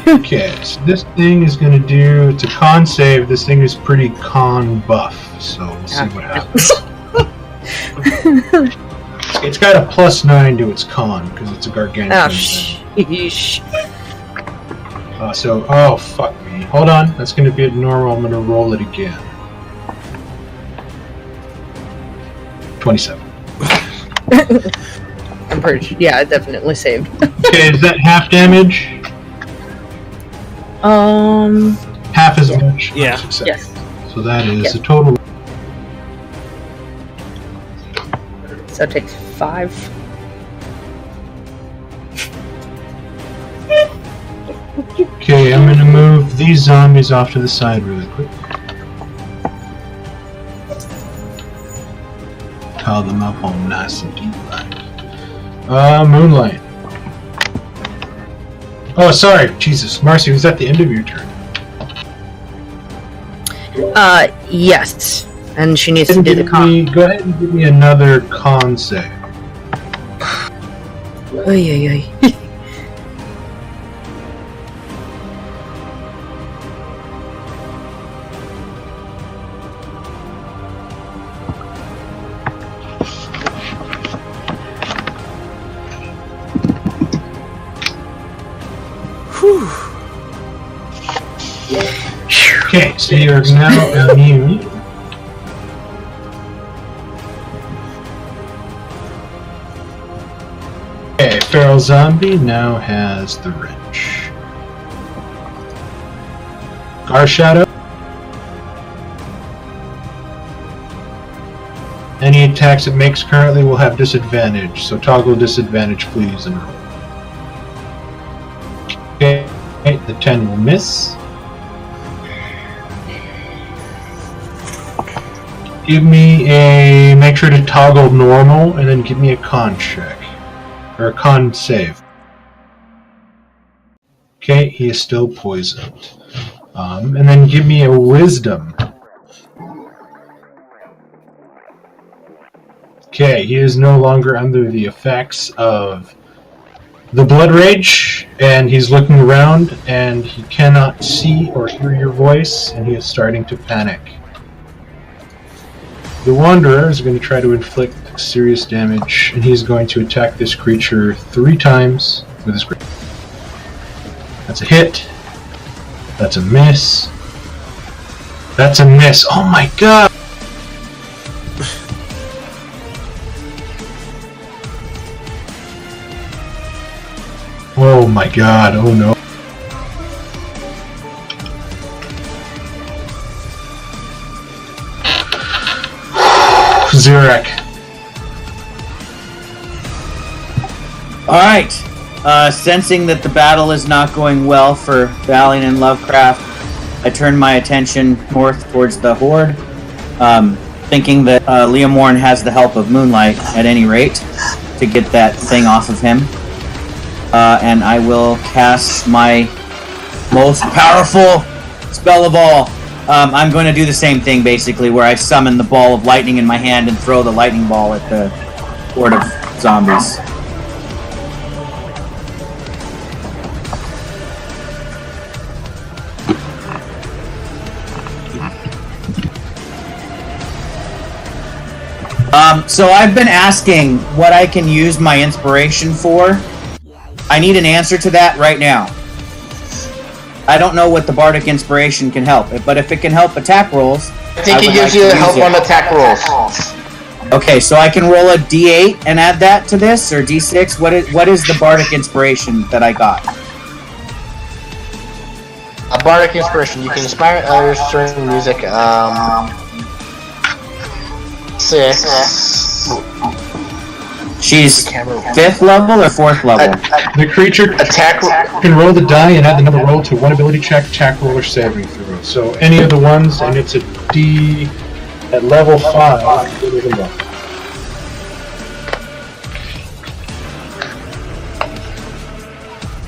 Okay, so this thing is going to do, it's a con save, this thing is pretty con buff, so we'll see what happens. It's got a +9 to its con, because it's a gargantuan Oh, thing. sheesh. Oh, fuck me. Hold on, that's going to be at normal, I'm going to roll it again. 27. I'm pretty sure. Yeah, it definitely saved. Okay, is that half damage? Half as much? Yeah. Success. Yes. So that is a total. So it takes 5. Okay, I'm gonna move these zombies off to the side really quick. Tile them up all nice and deep like. Moonlight. Oh, sorry, Jesus. Marcy, was that the end of your turn? Yes. And she needs to do the con. Go ahead and give me another con save. Oy, oy, oy. Okay, so you're now immune. Okay, Feral Zombie now has the wrench. Gar Shadow. Any attacks it makes currently will have disadvantage, so toggle disadvantage please and roll. Okay, the 10 will miss. Give me make sure to toggle normal, and then give me a con check. Or a con save. Okay, he is still poisoned. And then give me a wisdom. Okay, he is no longer under the effects of the blood rage, and he's looking around, and he cannot see or hear your voice, and he is starting to panic. The Wanderer is going to try to inflict serious damage, and he's going to attack this creature 3 times with his great. That's a hit. That's a miss. That's a miss. Oh my god! Oh my god, oh no. Zurek. Alright. Sensing that the battle is not going well for Valiant and Lovecraft, I turn my attention north towards the Horde, thinking that Leomorn has the help of Moonlight at any rate to get that thing off of him. And I will cast my most powerful spell of all. I'm going to do the same thing, basically, where I summon the ball of lightning in my hand and throw the lightning ball at the horde of zombies. So I've been asking what I can use my inspiration for. I need an answer to that right now. I don't know what the Bardic Inspiration can help, but if it can help attack rolls... I think it gives you help on attack rolls. Okay, so I can roll a D8 and add that to this, or D6? What is the Bardic Inspiration that I got? A Bardic Inspiration. You can inspire others during music. 6. She's 5th level or 4th level? The creature can roll the die and add the number roll to one ability check, attack roll, or saving throw. So any of the ones, and it's a D at level 5.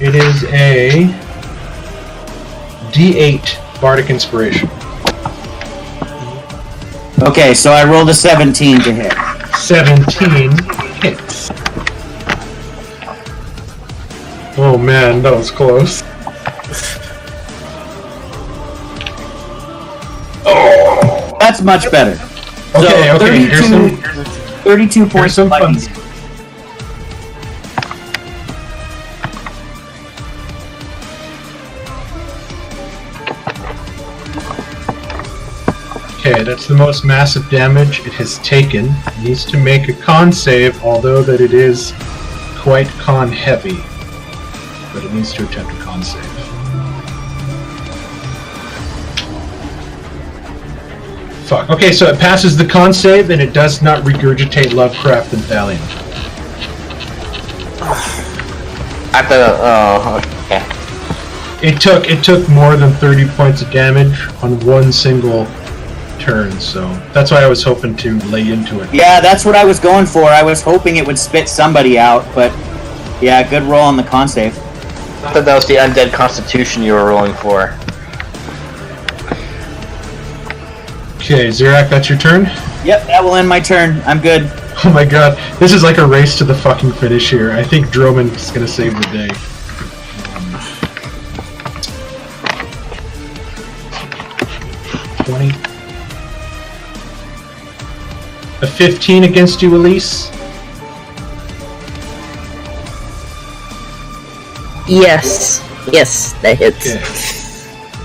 It is a D8 Bardic Inspiration. Okay, so I rolled a 17 to hit. 17 hits. Oh man, that was close. Oh, that's much better. Okay, so okay. 32 points of fun. Okay, that's the most massive damage it has taken. It needs to make a con save, although that it is quite con heavy. But it needs to attempt a con save. Fuck. Okay, so it passes the con save and it does not regurgitate Lovecraft and Valiant. At the okay. It took more than 30 points of damage on one single turn, so that's why I was hoping to lay into it. Yeah, that's what I was going for. I was hoping it would spit somebody out, but yeah, good roll on the con save. I thought that was the undead constitution you were rolling for. Okay, Zirak, that's your turn. Yep, that will end my turn. I'm good. Oh my god, this is like a race to the fucking finish here. I think Droman's gonna save the day. 20. A 15 against you, Elise? Yes. Yes, that hits.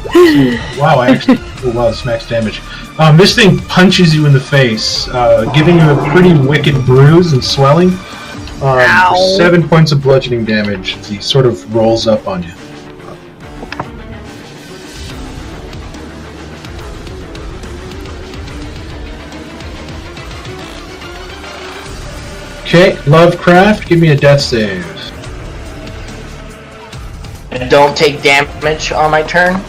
Okay. Wow, I actually... Oh, wow, that's max damage. This thing punches you in the face, giving you a pretty wicked bruise and swelling. For 7 points of bludgeoning damage. He sort of rolls up on you. Okay, Lovecraft, give me a death save. Don't take damage on my turn.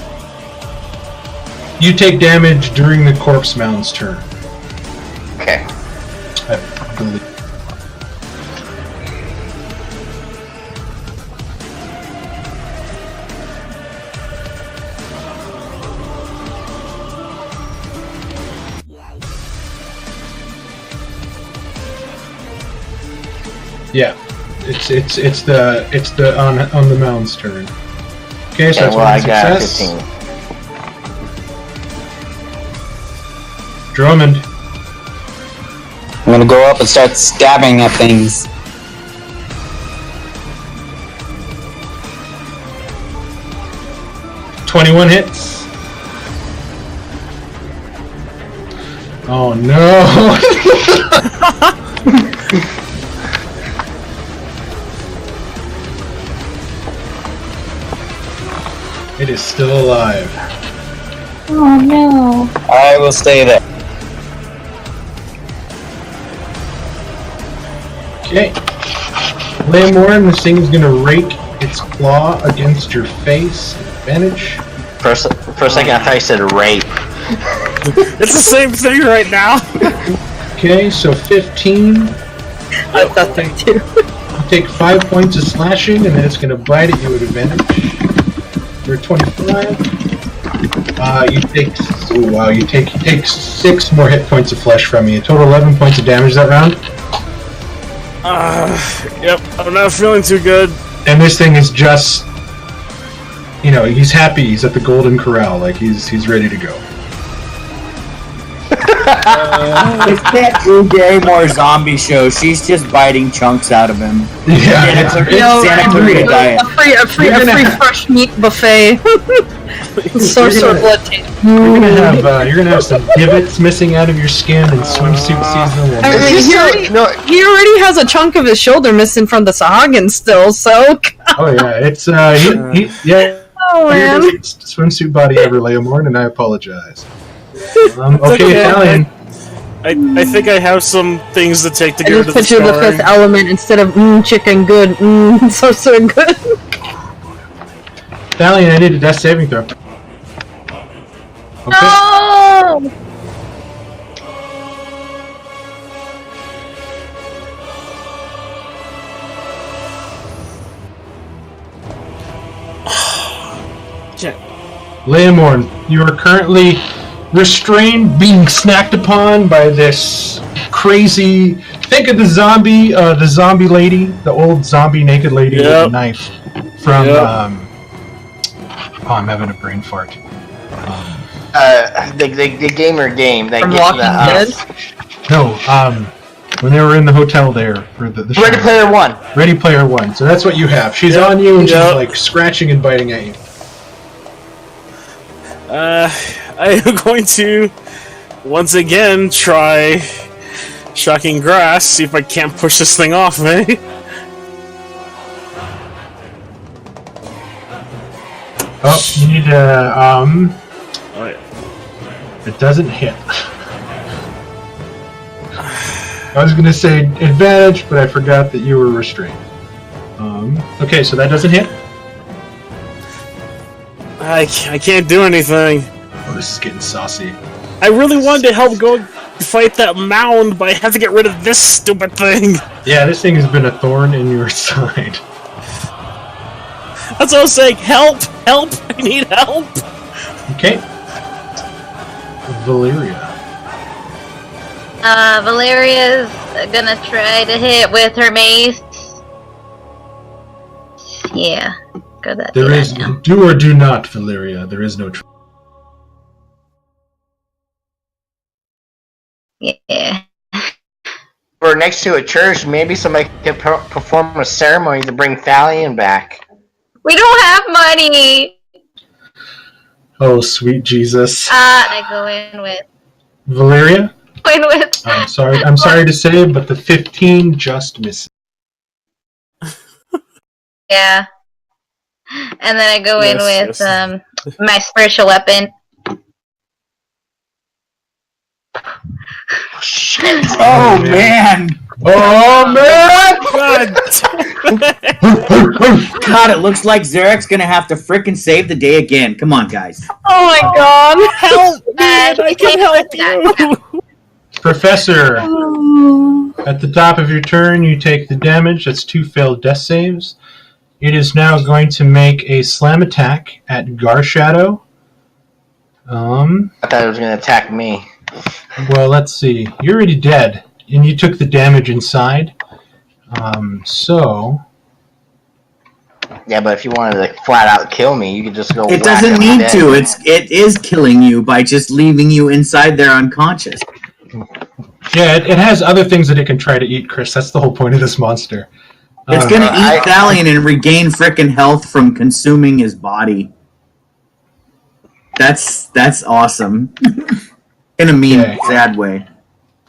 You take damage during the Corpse Mound's turn. Okay. I believe. Yeah, it's the on the mound's turn. Okay, so that's well, I one got success. 15. Drummond. I'm gonna go up and start stabbing at things. $21 hits. Oh no! It is still alive. Oh no. I will stay there. Okay. Lamorn, this thing is gonna rake its claw against your face. Advantage. For a second, I thought you said rape. It's the same thing right now. Okay, so 15. I thought that too. You take 5 points of slashing, and then it's gonna bite at you at advantage. For 25. You take. Oh wow! You take 6 more hit points of flesh from me. A total 11 points of damage that round. Yep, I'm not feeling too good. And this thing is just, you know, he's happy. He's at the Golden Corral, like he's ready to go. It's that Drew Barrymore zombie show. She's just biting chunks out of him. Yeah, It's No, Santa Clarita Diet. a free fresh meat buffet. Sorcerer blood taste. You're gonna have some divots missing out of your skin and swimsuit season. I mean, he already has a chunk of his shoulder missing from the Sahagin still, so. Oh yeah, it's yeah. Oh man. Swimsuit body ever, Leomorn, and I apologize. Okay, Italian. I think I have some things to take to I get rid just of the put you the scarring. fifth element instead of chicken good, so good. Italian, I need a death saving throw. Okay. No! Leomorn, you are currently restrained, being snacked upon by this crazy. Think of the zombie lady, the old zombie naked lady with a knife from. Oh, I'm having a brain fart. The gamer game that From gets Walking the Dead? No, when they were in the hotel there for the Ready show. Player One. Ready Player One. So that's what you have. She's on you and she's Yep. like scratching and biting at you. I am going to once again try shocking grass, see if I can't push this thing off me. Oh, you need to Oh, yeah. it doesn't hit. I was gonna say advantage, but I forgot that you were restrained. Okay, so that doesn't hit. I can't do anything. Oh, this is getting saucy. I really wanted to help go fight that mound, but I have to get rid of this stupid thing. Yeah, this thing has been a thorn in your side. That's what I was saying. Help! Help! I need help! Okay. Valyria. Valeria's gonna try to hit with her mace. Yeah, go that. There do is that now. do or do not, Valeria. There is no. Yeah. We're next to a church. Maybe somebody could perform a ceremony to bring Thalion back. We don't have money. Oh, sweet Jesus. I go in with. Valeria, I'm sorry to say, but the 15 just misses. Yeah. And then I go in with Yes. my spiritual weapon. Oh man! Oh man! God, it looks like Zarek's gonna have to frickin' save the day again. Come on, guys. Oh my god! Help me! I can help you! Professor, at the top of your turn, you take the damage. That's 2 failed death saves. It is now going to make a slam attack at Garshadow. I thought it was going to attack me. Well, let's see. You're already dead, and you took the damage inside. So... Yeah, but if you wanted to flat out kill me, you could just go. It whack doesn't him need dead. to. It is killing you by just leaving you inside there unconscious. Yeah, it has other things that it can try to eat, Chris. That's the whole point of this monster. It's gonna eat Thalion and regain frickin' health from consuming his body. That's awesome. In a mean, Okay. sad way.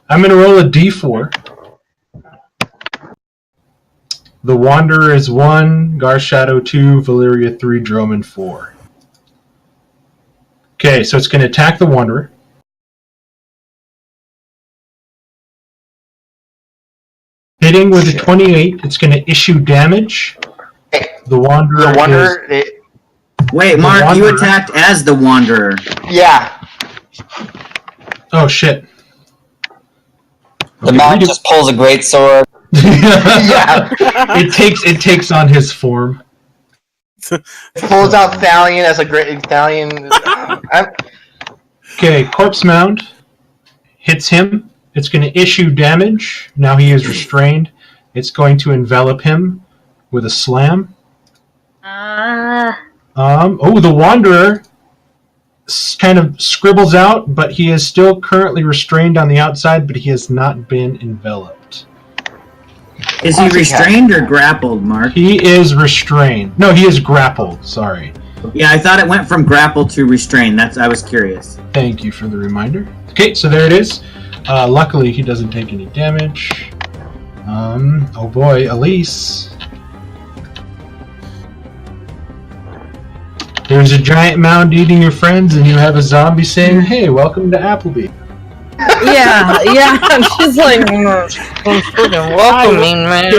I'm going to roll a d4. The Wanderer is 1, Garshadow 2, Valeria 3, Droman 4. Okay, so it's going to attack the Wanderer. Hitting with a 28, it's going to issue damage. The Wanderer, The Wanderer. Wait, Mark, you Wanderer. attacked as the Wanderer. Yeah. Oh, shit. The mount just pulls a great sword. Yeah. It takes on his form. Pulls out Thalion as a great Thalion. Okay, Corpse Mound hits him. It's going to issue damage. Now he is restrained. It's going to envelop him with a slam. The Wanderer kind of scribbles out, but he is still currently restrained on the outside, but he has not been enveloped. Is he restrained or grappled, Mark? He is restrained. No, he is grappled. Sorry. Yeah, I thought it went from grapple to restrained. I was curious. Thank you for the reminder. Okay, so there it is. Luckily, he doesn't take any damage. Oh boy, Elise. There's a giant mound eating your friends, and you have a zombie saying, "Hey, welcome to Applebee." Yeah, she's like, freaking welcoming, man.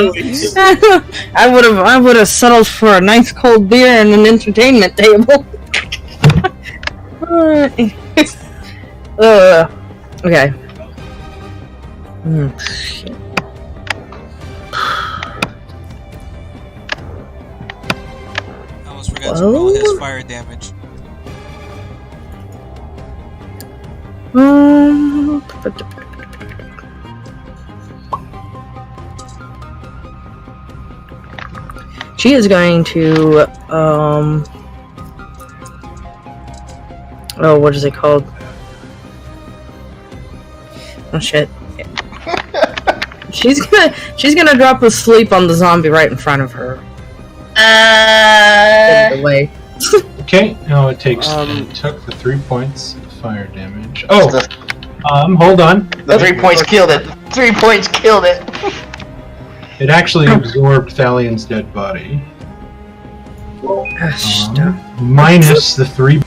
I would have settled for a nice cold beer and an entertainment table. Okay. Shit. I almost forgot to roll his fire damage. She is going to, oh, what is it called? Oh shit. She's gonna drop asleep on the zombie right in front of her. Get it away. Okay, now it takes. It took the 3 points of fire damage. Oh, hold on. The 3 points killed it. 3 points killed it. It actually absorbed Thalion's dead body. Minus the 3.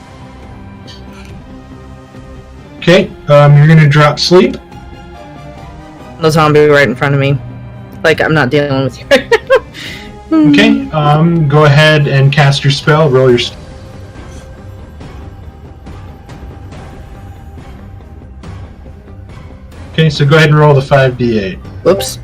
Okay, you're gonna drop sleep. The zombie right in front of me. Like, I'm not dealing with you. Okay, go ahead and cast your spell. Roll your. Okay, so go ahead and roll the 5d8. Whoops.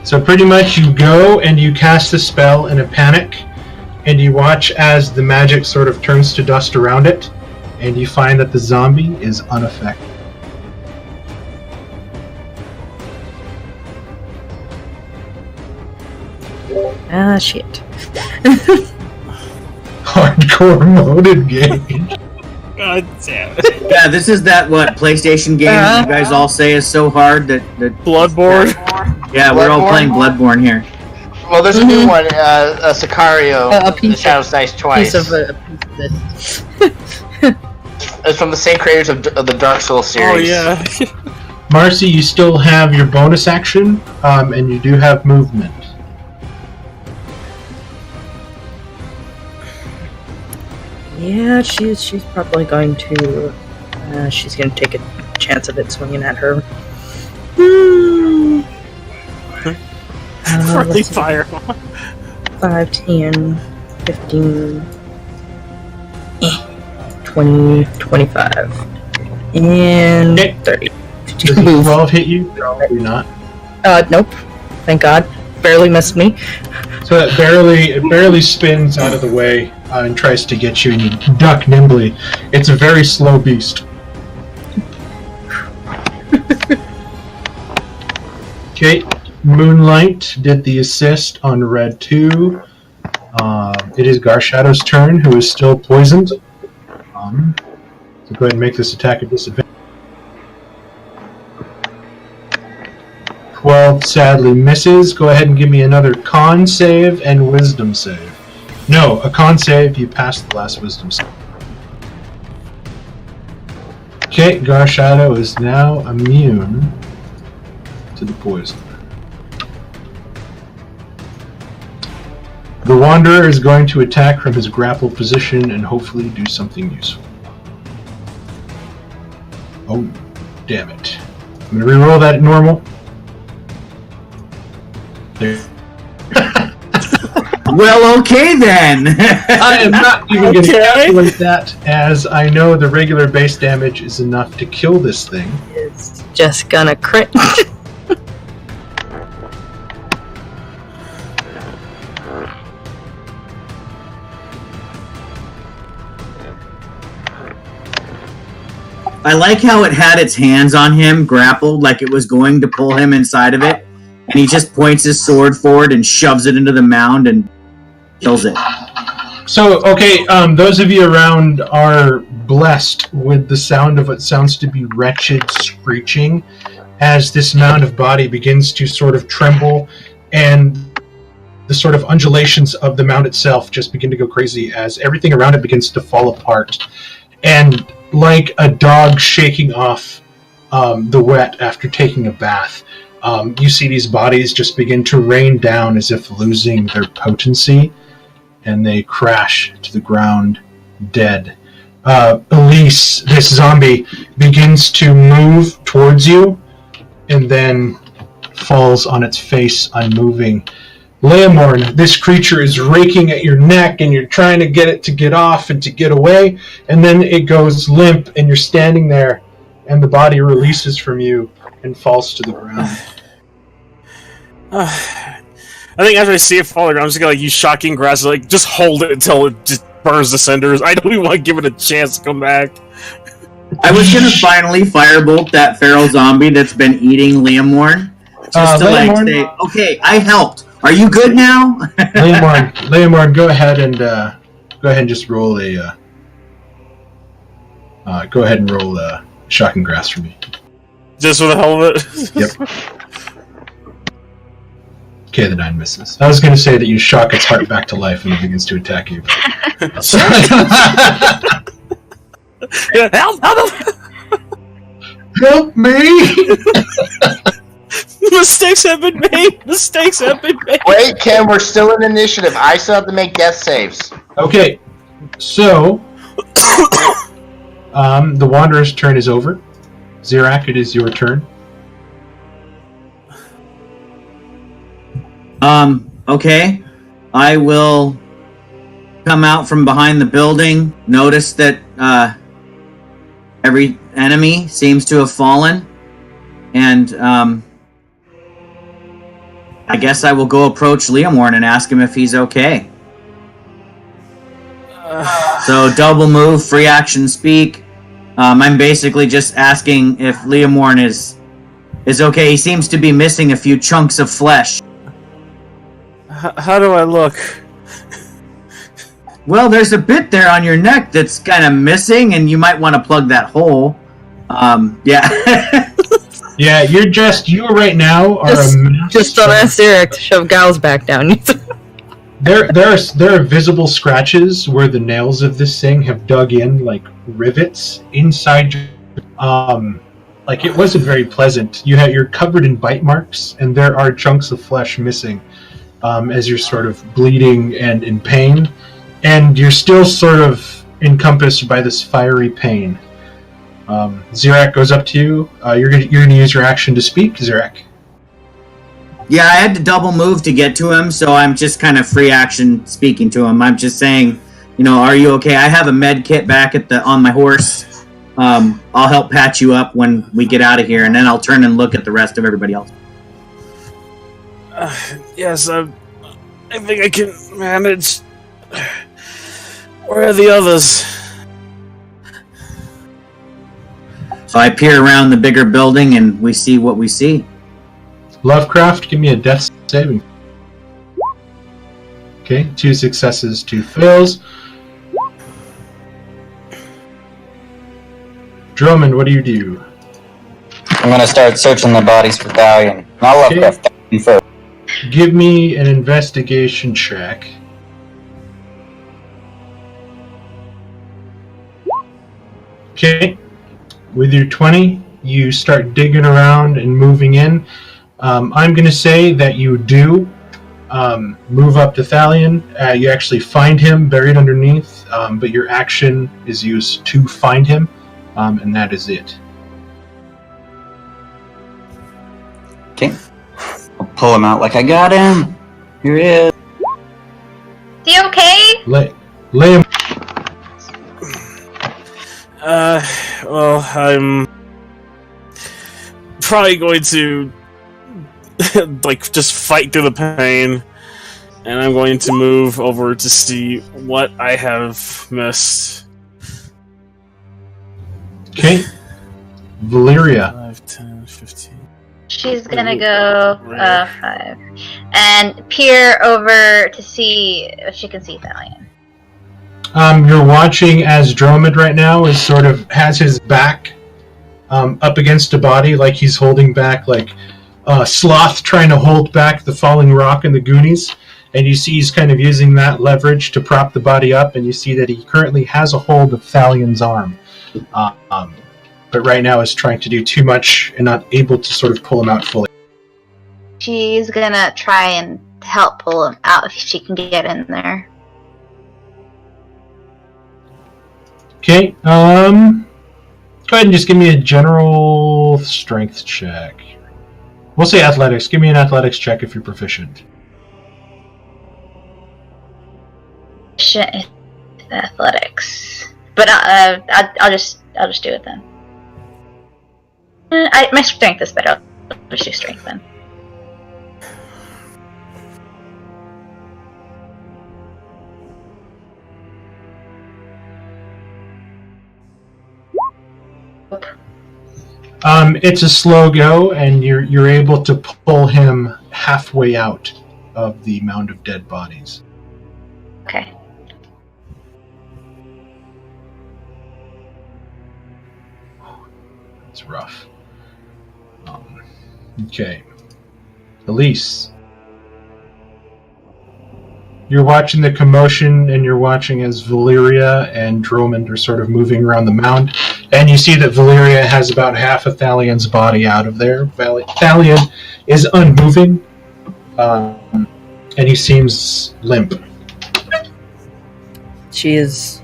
So pretty much you go and you cast the spell in a panic, and you watch as the magic sort of turns to dust around it, and you find that the zombie is unaffected. Ah, shit. Hardcore mode engaged. God damn it. Yeah, this is that PlayStation game you guys all say is so hard that Bloodborne. Yeah, we're all Bloodborne? playing Bloodborne here. Well, there's a new one, Sicario, A The piece Shadows Dice Twice. Piece of a piece of this. It's from the same creators of the Dark Souls Oh series. yeah. Marcy, you still have your bonus action, and you do have movement. Yeah, she's probably going to. She's going to take a chance of it swinging at her. Friendly let's see. fire. 5, 10, 15, 20, 25, and Okay. 30. Does the 12 hit you? Probably not. Nope. Thank God. Barely missed me. So it barely spins out of the way and tries to get you, and you duck nimbly. It's a very slow beast. Okay, Moonlight did the assist on Red 2. It is Garshadow's turn, who is still poisoned. So go ahead and make this attack a disadvantage. 12 sadly misses. Go ahead and give me another con save and wisdom save. No, a con save, you passed the last wisdom save. Okay, Garshadow is now immune to the poison. The Wanderer is going to attack from his grapple position and hopefully do something useful. Oh, damn it. I'm going to reroll that at normal. There. Well, okay then. I am not even going to Okay. calculate that, as I know the regular base damage is enough to kill this thing. It's just gonna crit. I like how it had its hands on him, grappled, like it was going to pull him inside of it, and he just points his sword forward and shoves it into the mound and kills it. So, okay, those of you around are blessed with the sound of what sounds to be wretched screeching as this mound of body begins to sort of tremble, and the sort of undulations of the mound itself just begin to go crazy as everything around it begins to fall apart. And like a dog shaking off the wet after taking a bath, you see these bodies just begin to rain down as if losing their potency, and they crash to the ground dead. Elise, this zombie, begins to move towards you and then falls on its face unmoving. Leomorn, this creature is raking at your neck and you're trying to get it to get off and to get away, and then it goes limp and you're standing there and the body releases from you and falls to the ground. I think after I see it fall to the ground, I'm just gonna use shocking grass, like just hold it until it just burns the cinders. I don't even want to give it a chance to come back. I was gonna finally firebolt that feral zombie that's been eating Leomorn, just to Leomorn? say, okay, I helped. Are you good now? Leomorn, go ahead and just roll a shocking grass for me. Just for the hell of it. Yep. Okay, the 9 misses. I was going to say that you shock its heart back to life and it begins to attack you. Yeah, help! Help me! Mistakes have been made! Mistakes have been made! Wait, Ken, we're still in initiative. I still have to make death saves. Okay, so the Wanderer's turn is over. Zirak, it is your turn. Okay. I will come out from behind the building, notice that every enemy seems to have fallen, and I guess I will go approach Leomorn and ask him if he's okay. So double move, free action, speak. I'm basically just asking if Leomorn is okay. He seems to be missing a few chunks of flesh. How do I look? Well, there's a bit there on your neck that's kind of missing, and you might want to plug that hole. Yeah. Yeah, you right now are a mess. Just don't ask Eric to shove Gal's back down. There are visible scratches where the nails of this thing have dug in like rivets inside. Like it wasn't very pleasant. You're covered in bite marks, and there are chunks of flesh missing as you're sort of bleeding and in pain, and you're still sort of encompassed by this fiery pain. Zirak goes up to you. You're gonna use your action to speak, Zirak. Yeah, I had to double move to get to him, so I'm just kind of free action speaking to him. I'm just saying, are you okay? I have a med kit back on my horse. I'll help patch you up when we get out of here, and then I'll turn and look at the rest of everybody else. Yes, I think I can manage. Where are the others? So I peer around the bigger building, and we see what we see. Lovecraft, give me a death saving. Okay, 2 successes, 2 fails. Drummond, what do you do? I'm gonna start searching the bodies for Thalion. Not Lovecraft, Thalion first. Give me an investigation check. Okay, with your 20, you start digging around and moving in. I'm going to say that you do move up to Thalion. You actually find him buried underneath, but your action is used to find him, and that is it. Okay. I'll pull him out like I got him. Here he is. Is he okay? Lay him. Well, I'm probably going to just fight through the pain, and I'm going to move over to see what I have missed. Okay. Valeria. 5, 10, 15. She's gonna go 5 and peer over to see if she can see Thalion. You're watching as Dromid right now is sort of has his back up against a body, like he's holding back, like Sloth trying to hold back the falling rock in the Goonies, and you see he's kind of using that leverage to prop the body up, and you see that he currently has a hold of Thalion's arm, but right now is trying to do too much and not able to sort of pull him out fully. She's gonna try and help pull him out if she can get in there. Okay, go ahead and just give me a general strength check. We'll say athletics. Give me an athletics check if you're proficient. Athletics, but I'll just do it then. My strength is better. I'll just do strength then. It's a slow go, and you're able to pull him halfway out of the mound of dead bodies. Okay. It's rough. Okay. Elise. You're watching the commotion, and you're watching as Valeria and Dromond are sort of moving around the mound, and you see that Valeria has about half of Thalion's body out of there. Thalion is unmoving, and he seems limp. She is.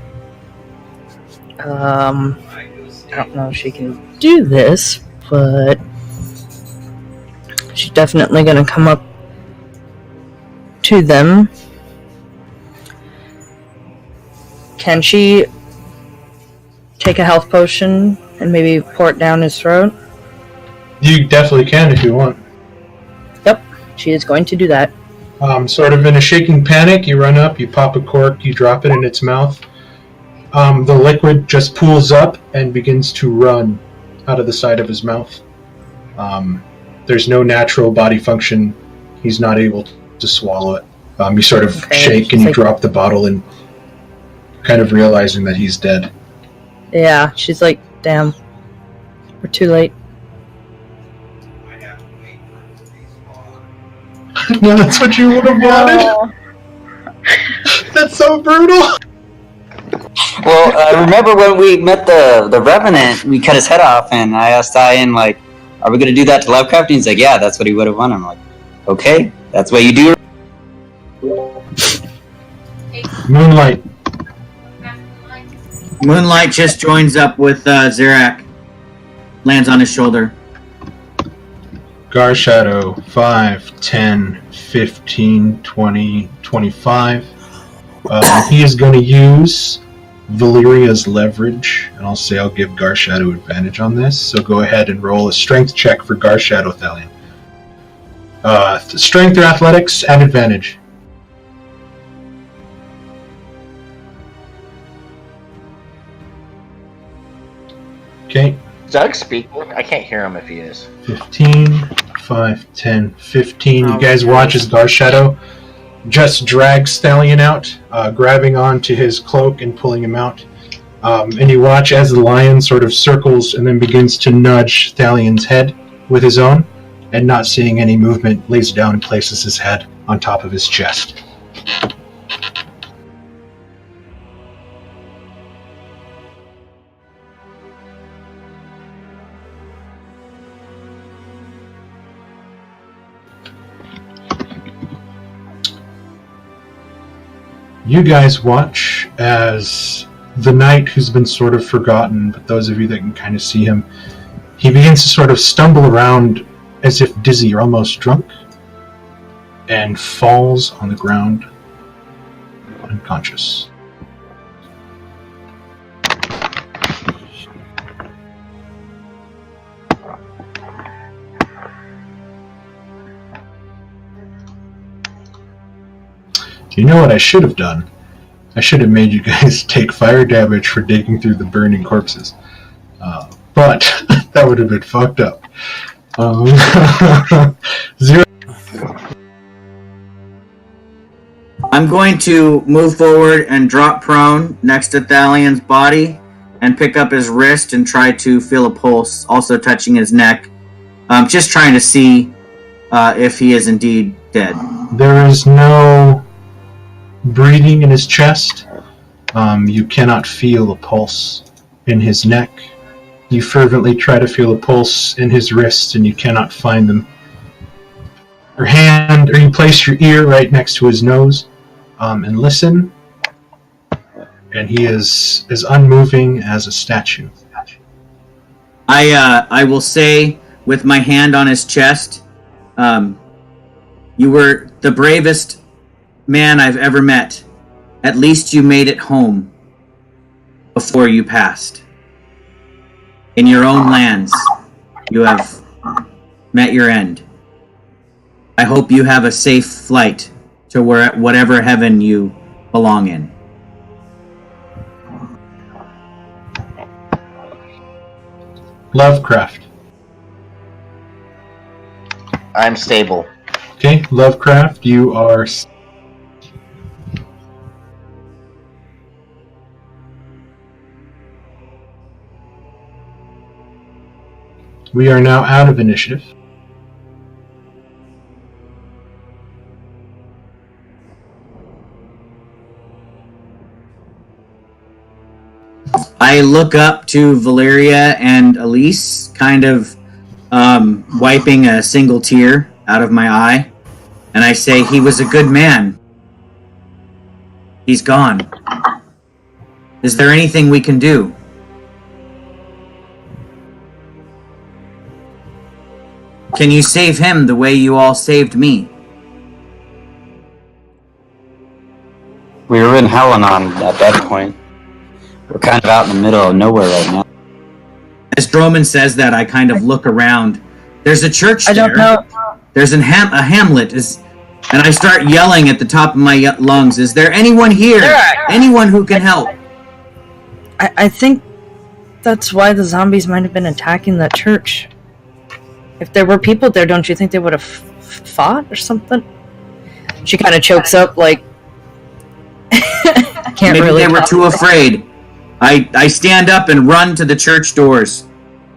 I don't know if she can do this, but she's definitely going to come up to them. Can she take a health potion and maybe pour it down his throat? You definitely can if you want. Yep. she is going to do that. Sort of in a shaking panic, you run up, you pop a cork, you drop it in its mouth. The liquid just pools up and begins to run out of the side of his mouth. There's no natural body function. He's not able to swallow it. You sort of shake and you drop the bottle and kind of realizing that he's dead. Yeah, she's like, damn, we're too late. No, that's what you would have wanted? That's so brutal! Well, I remember when we met the Revenant, we cut his head off, and I asked Ian, like, are we going to do that to Lovecraft? And he's like, yeah, that's what he would have wanted. I'm like, okay, that's what you do. Moonlight. Moonlight just joins up with Zarak. Lands on his shoulder. Garshadow, 5, 10, 15, 20, 25. He is going to use Valeria's leverage, and I'll give Garshadow advantage on this, so go ahead and roll a strength check for Garshadow, Thalion. Strength or athletics at advantage. Okay. Doug speaking? I can't hear him if he is. 15, 5, 10, 15. You guys watch as Garshadow just drags Thalion out, grabbing onto his cloak and pulling him out. And you watch as the lion sort of circles and then begins to nudge Thalion's head with his own, and not seeing any movement, lays down and places his head on top of his chest. You guys watch as the knight, who's been sort of forgotten, but those of you that can kind of see him, he begins to sort of stumble around as if dizzy or almost drunk, and falls on the ground unconscious. You know what I should have done? I should have made you guys take fire damage for digging through the burning corpses. But that would have been fucked up. 0. I'm going to move forward and drop prone next to Thalion's body and pick up his wrist and try to feel a pulse, also touching his neck. Just trying to see if he is indeed dead. There is no breathing in his chest. You cannot feel a pulse in his neck. You fervently try to feel a pulse in his wrists, and you cannot find them. You place your ear right next to his nose, and listen, and he is as unmoving as a statue. I will say, with my hand on his chest, you were the bravest man I've ever met. At least you made it home before you passed. In your own lands, you have met your end. I hope you have a safe flight to whatever heaven you belong in. Lovecraft. I'm stable. Okay, Lovecraft, you are... We are now out of initiative. I look up to Valeria and Elise, kind of wiping a single tear out of my eye, and I say, he was a good man. He's gone. Is there anything we can do? Can you save him the way you all saved me? We were in Helenon at that point. We're kind of out in the middle of nowhere right now. As Droman says that, I kind of look around. There's a church there. I don't know. there's a hamlet, and I start yelling at the top of my lungs, is there anyone here? Anyone who can help? I think that's why the zombies might have been attacking that church. If there were people there, don't you think they would have fought or something? She kind of chokes up, like... can't Maybe really they were too afraid. I stand up and run to the church doors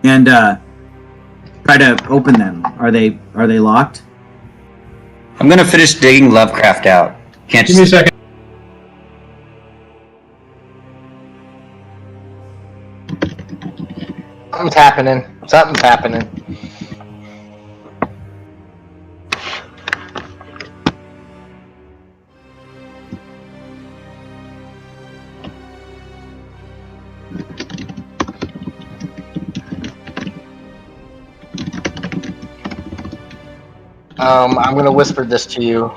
and try to open them. Are they locked? I'm gonna finish digging Lovecraft out. Can't Give me a just... second. Something's happening. Something's happening. I'm gonna whisper this to you.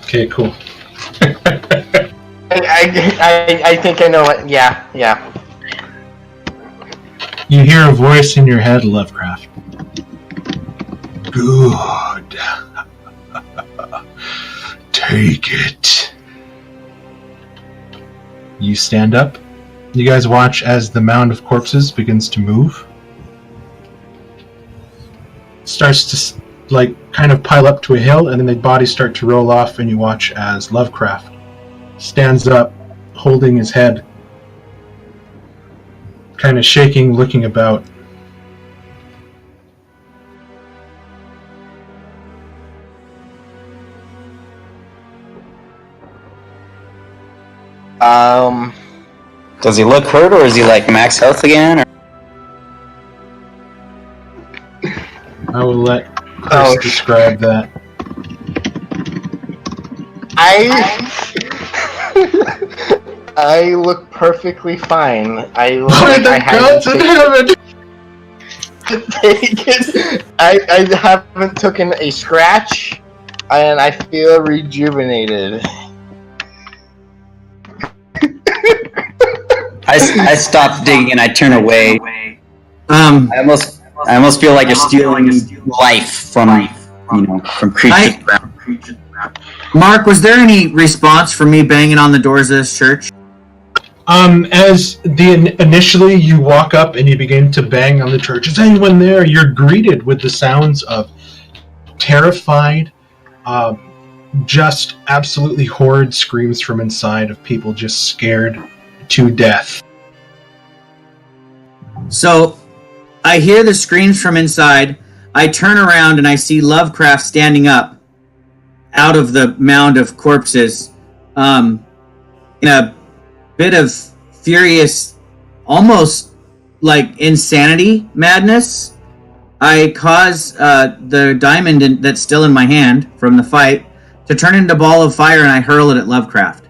Okay, cool. I think I know it. Yeah. You hear a voice in your head, Lovecraft. Good. Take it. You stand up. You guys watch as the mound of corpses begins to move. Starts to kind of pile up to a hill, and then the bodies start to roll off, and you watch as Lovecraft stands up, holding his head, kind of shaking, looking about. Does he look hurt, or is he like max health again? Or... I will let Chris describe that. I look perfectly fine. I look By like the I gods in heaven! I haven't taken a scratch, and I feel rejuvenated. I stop digging and I turn away. I almost feel like you're stealing life from creatures. Mark, was there any response for me banging on the doors of this church? As initially you walk up and you begin to bang on the church, is anyone there? You're greeted with the sounds of terrified, just absolutely horrid screams from inside of people just scared to death. So, I hear the screams from inside. I turn around and I see Lovecraft standing up out of the mound of corpses, in a bit of furious, almost like insanity madness. I cause the diamond that's still in my hand from the fight to turn into a ball of fire, and I hurl it at Lovecraft.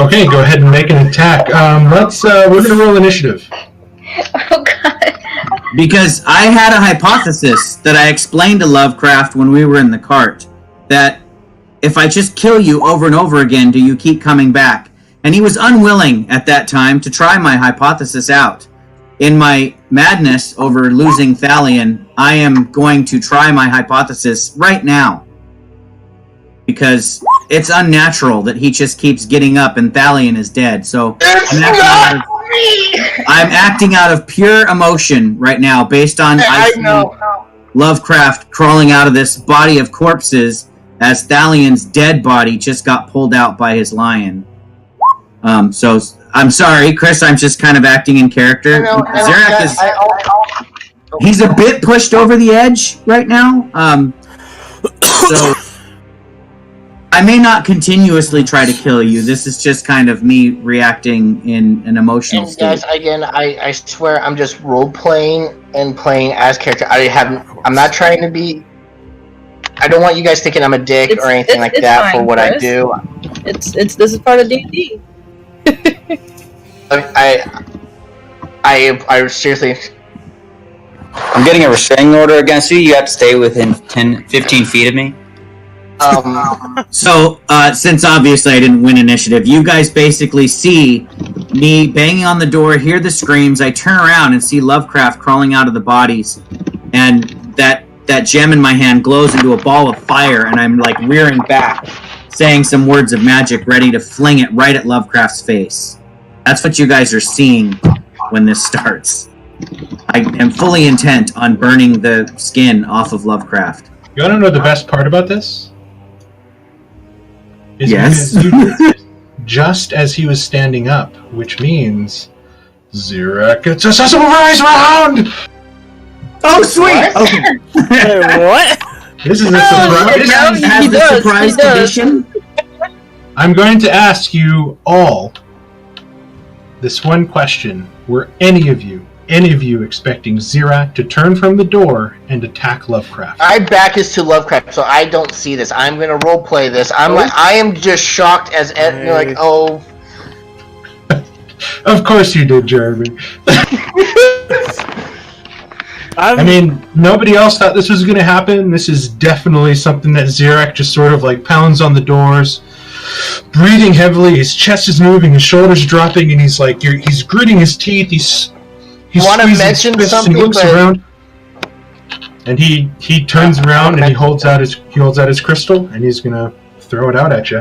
Okay, go ahead and make an attack. We're gonna roll initiative. Oh god. Because I had a hypothesis that I explained to Lovecraft when we were in the cart, that if I just kill you over and over again, do you keep coming back? And he was unwilling at that time to try my hypothesis out. In my madness over losing Thalion, I am going to try my hypothesis right now. Because it's unnatural that he just keeps getting up and Thalion is dead. So I'm acting out of pure emotion right now, based on Lovecraft crawling out of this body of corpses as Thalion's dead body just got pulled out by his lion. So I'm sorry, Chris. I'm just kind of acting in character. He's a bit pushed over the edge right now. So I may not continuously try to kill you. This is just kind of me reacting in an emotional state. Guys, again, I swear I'm just role playing and playing as character. I'm not trying to be. I don't want you guys thinking I'm a dick or anything like that for what I do. This is part of D&D. I seriously, I'm getting a restraining order against you. You have to stay within 15 feet of me. So, since obviously I didn't win initiative, you guys basically see me banging on the door, hear the screams. I turn around and see Lovecraft crawling out of the bodies, and that gem in my hand glows into a ball of fire, and I'm like rearing back, saying some words of magic, ready to fling it right at Lovecraft's face. That's what you guys are seeing when this starts. I am fully intent on burning the skin off of Lovecraft. You want to know the best part about this? Is Yes. because you did it just as he was standing up, which means Zirak gets a surprise round! Oh, sweet! What? Okay. Wait, what? This is a surprise. This no, has he the does, surprise he does. condition. I'm going to ask you all this one question. Were any of you expecting Zirak to turn from the door and attack Lovecraft? I back is to Lovecraft, so I don't see this. I'm gonna roleplay this. I am just shocked as like, oh. Of course you did, Jeremy. I mean, nobody else thought this was going to happen. This is definitely something that Zirak just sort of like pounds on the doors, breathing heavily. His chest is moving, his shoulders dropping, and he's like, he's gritting his teeth. He's Want to squeezing his mention fists, something? and he looks But around, and he turns around and he holds out his crystal, and he's going to throw it out at you.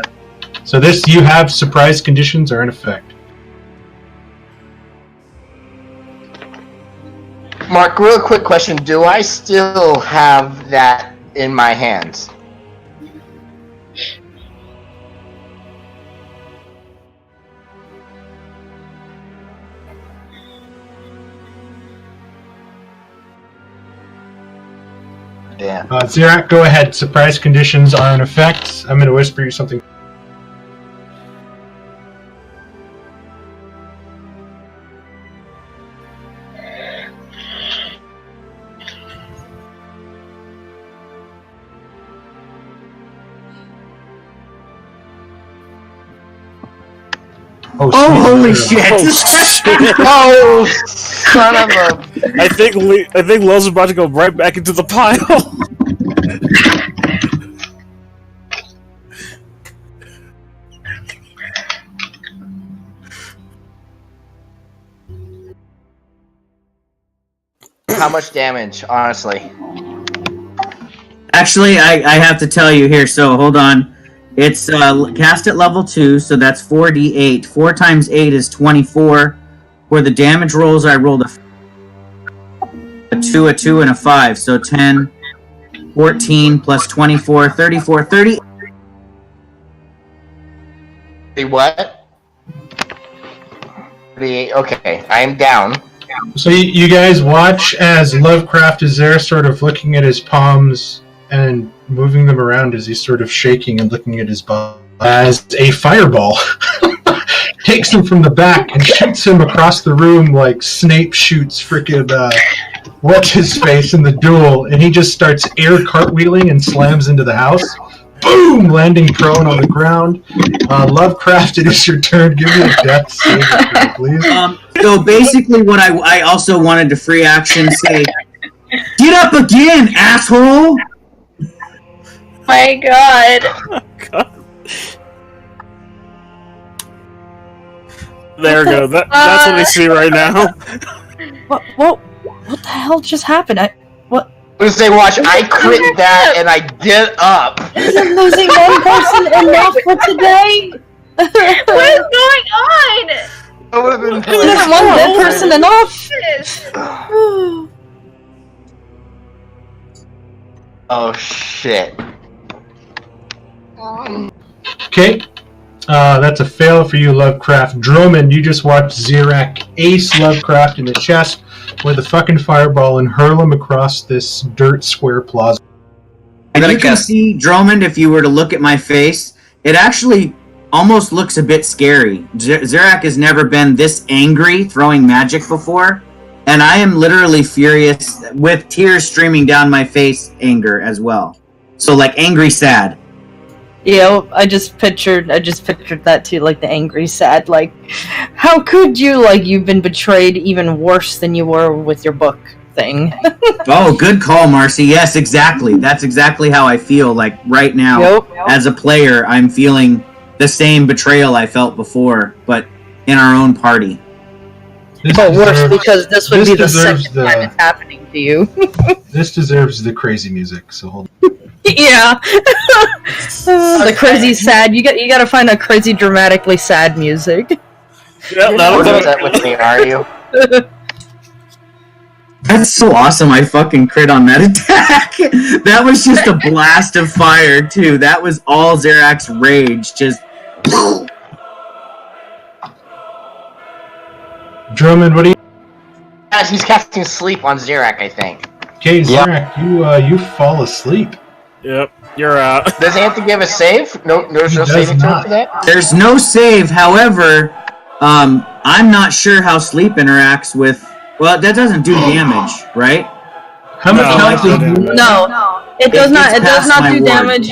So you have surprise conditions are in effect. Mark, real quick question: do I still have that in my hands? Damn. Zirak, go ahead. Surprise conditions are in effect. I'm going to whisper you something. Oh, holy Oh, shit! Oh, son of a! I think Lo's about to go right back into the pile. How much damage, honestly? Actually, I have to tell you here, so hold on. It's cast at level 2, so that's 4d8. 4 times 8 is 24. For the damage rolls, I rolled a 2, a 2, and a 5. So 10, 14, plus 24, 34, 30. What? 38. Okay, I'm down. So you guys watch as Lovecraft is there sort of looking at his palms and moving them around as he's sort of shaking and looking at his body as a fireball takes him from the back and shoots him across the room like Snape shoots frickin' what's his face in the duel, and he just starts air cartwheeling and slams into the house. Boom! Landing prone on the ground. Lovecraft, it is your turn. Give me a death save, please. So basically what I also wanted to free action say, get up again, asshole! My God. There we go. That's what we see right now. What the hell just happened? I was gonna say, watch, I crit that and I get up. Isn't losing one person enough for today? What is going on? That would have been Isn't one dead person enough? Oh shit. Okay. That's a fail for you, Lovecraft. Drummond, you just watched Zirak ace Lovecraft in the chest with a fucking fireball and hurl him across this dirt square plaza. And you can see, Drummond, if you were to look at my face, it actually almost looks a bit scary. Zirak has never been this angry throwing magic before, and I am literally furious with tears streaming down my face, anger as well. So, like, angry sad. Yeah, I just pictured that too, like the angry, sad, like, how could you, like, you've been betrayed even worse than you were with your book. thing. Oh, good call, Marcy. Yes, exactly. That's exactly how I feel. Like right now, Yep. as a player, I'm feeling the same betrayal I felt before, but in our own party. This But worse, deserves- because this would be the deserves second time it's happening to you. This deserves the crazy music. So hold. Yeah. The crazy sad. You gotta find a crazy dramatically sad music. Yeah, You're that'll not do it. upset with me, are you? That's so awesome. I fucking crit on that attack. That was just a blast of fire, too. That was all Zerak's rage. Just. Drummond, what do you? Guys, he's casting sleep on Zirak, I think. Okay, Yeah. Zarak, you fall asleep. Yep, you're out. Does he have to give a save? No, there's He no does saving throw not. for that. There's no save. However, I'm not sure how sleep interacts with. Well, that doesn't do damage, right? How much No, health I does didn't. No, it does It's not. It does past not my do ward. damage.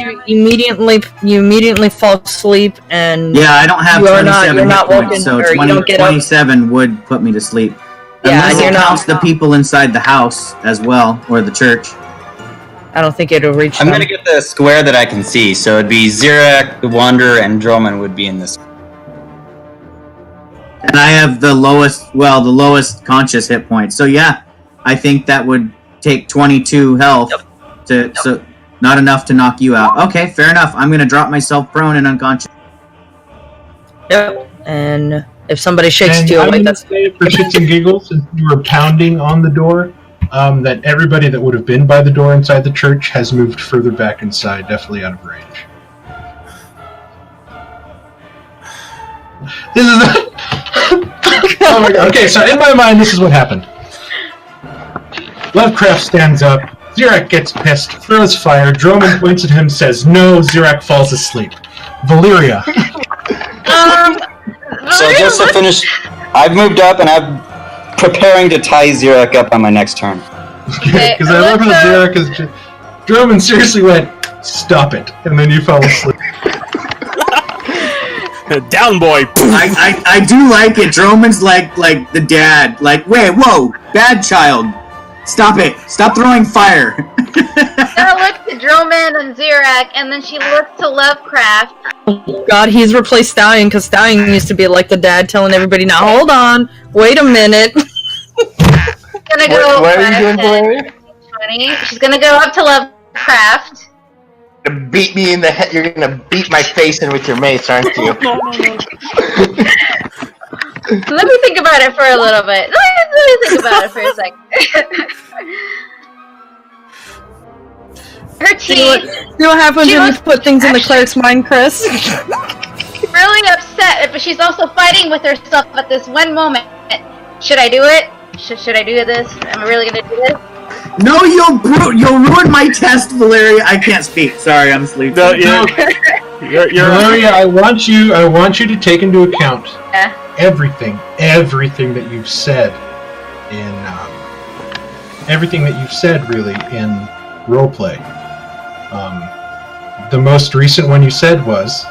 You immediately fall asleep, and Yeah, I don't have You are 27 you're hit not points, woken, so or you 20, don't get up. 27 would put me to sleep. Yeah, Unless and it you're not- counts the people inside the house as well, or the church. I don't think it'll reach I'm them. gonna get the square that I can see. So it'd be Zirak, the Wanderer, and Droman would be in this. And I have the lowest conscious hit point. So yeah, I think that would take 22 health so not enough to knock you out. Okay, fair enough. I'm gonna drop myself prone and unconscious. Yep. And if somebody shakes And you I'm awake, gonna that's say for shits and giggles, since you were pounding on the door, that everybody that would have been by the door inside the church has moved further back inside, definitely out of range. This is. Oh my god. Okay, so in my mind, this is what happened. Lovecraft stands up. Zirak gets pissed, throws fire. Droman points at him, says no. Zirak falls asleep. Valyria. So just to finish, I've moved up and I'm preparing to tie Zirak up on my next turn. Okay, Because I love how Alexa. Zirak is just... Droman seriously went, stop it. And then you fell asleep. Down, boy. I do like it. Droman's like the dad. Like, wait, whoa, bad child. Stop it. Stop throwing fire. Now look to Droman and Zirak, and then she looks to Lovecraft. God, he's replaced Stallion because Stallion used to be like the dad telling everybody, now hold on, wait a minute. Gonna go What are you 5, doing, 10, Valeria? 20. She's gonna go up to Lovecraft. You're gonna beat me in the head. You're gonna beat my face in with your mace, aren't you? Let me think about it for a little bit. Let me think about it for a second. Her See teeth what happens She when you was put things in the cleric's mind, Chris? really upset, but she's also fighting with herself at this one moment. Should I do it? Should I do this? Am I really gonna do this? No, you'll ruin my test, Valeria. I can't speak. Sorry, I'm sleeping. No, you're Valyria, I want you to take into account Yeah. everything that you've said in everything that you've said really in roleplay. The most recent one you said was,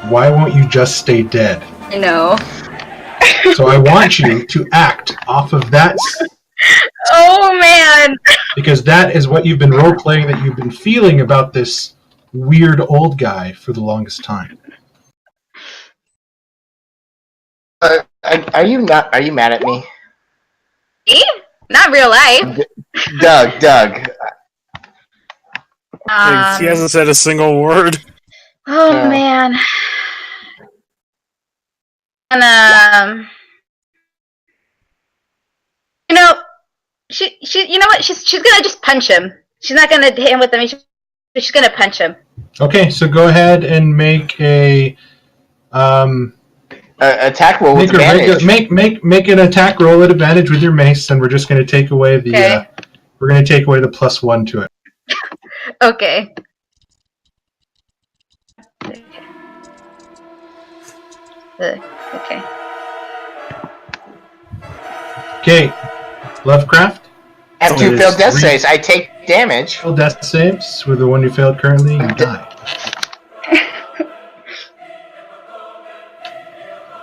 "Why won't you just stay dead?" I know. So I want you to act off of that, Oh man. because that is what you've been roleplaying, that you've been feeling about this weird old guy for the longest time. Are you mad at me, Me? Not real life. Doug? He hasn't said a single word. Oh Yeah. man. And you know, she you know what? She's gonna just punch him. She's not gonna hit him with the she's gonna punch him. Okay, so go ahead and make a Attack roll with make a advantage. make an attack roll at advantage with your mace, and we're just going to take away the Okay. we're going to take away the +1 to it. Okay. Okay. Okay, Lovecraft. After So you it fail is death three- saves, I take damage. Failed death saves with the one you failed currently, you die.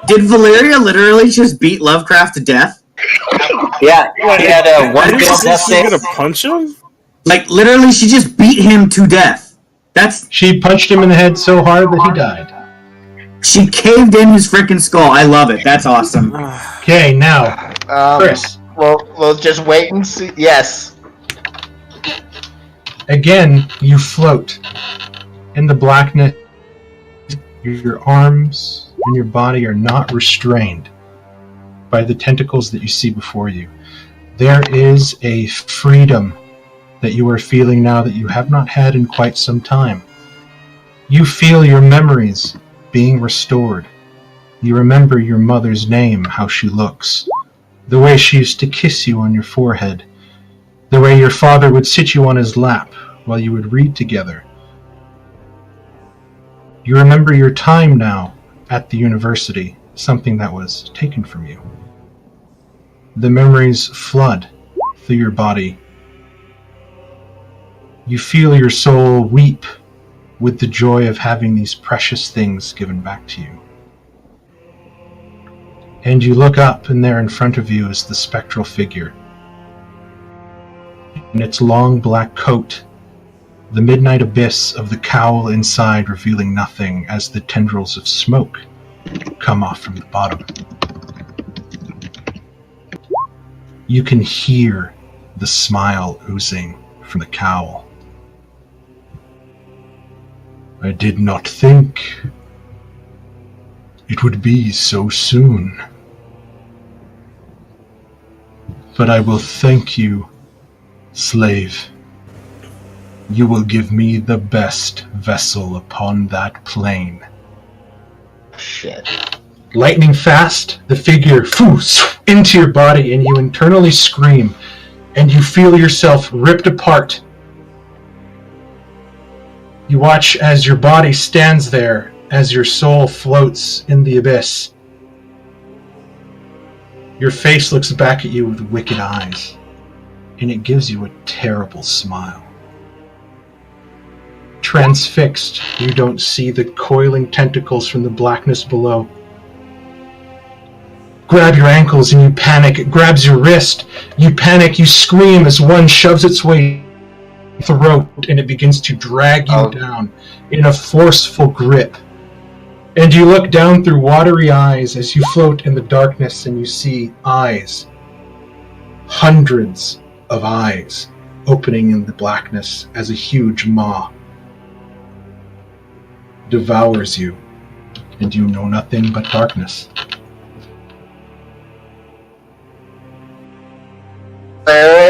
Did Valeria literally just beat Lovecraft to death? Yeah, he had one Didn't failed she death say she's gonna save. punch him? Like literally, she just beat him to death. That's She punched him in the head so hard that he died. she caved in his freaking skull. I love it. That's awesome. Okay, now, Chris. Well, we'll just wait and see. Yes. Again, you float in the blackness. Your arms and your body are not restrained by the tentacles that you see before you. There is a freedom that you are feeling now that you have not had in quite some time. You feel your memories being restored. You remember your mother's name, how she looks, the way she used to kiss you on your forehead, the way your father would sit you on his lap while you would read together. You remember your time now at the university, something that was taken from you. The memories flood through your body. You feel your soul weep with the joy of having these precious things given back to you. And you look up, and there in front of you is the spectral figure. In its long black coat, the midnight abyss of the cowl inside revealing nothing as the tendrils of smoke come off from the bottom. You can hear the smile oozing from the cowl. I did not think it would be so soon. But I will thank you, slave. You will give me the best vessel upon that plane. Shit. Lightning fast, the figure into your body, and you internally scream, and you feel yourself ripped apart. You watch as your body stands there, as your soul floats in the abyss. Your face looks back at you with wicked eyes, and it gives you a terrible smile. Transfixed, you don't see the coiling tentacles from the blackness below. Grab your ankles and you panic. It grabs your wrist. You panic, you scream as one shoves its way throat and it begins to drag you down in a forceful grip. And you look down through watery eyes as you float in the darkness and you see eyes. Hundreds of eyes opening in the blackness as a huge maw devours you, and you know nothing but darkness.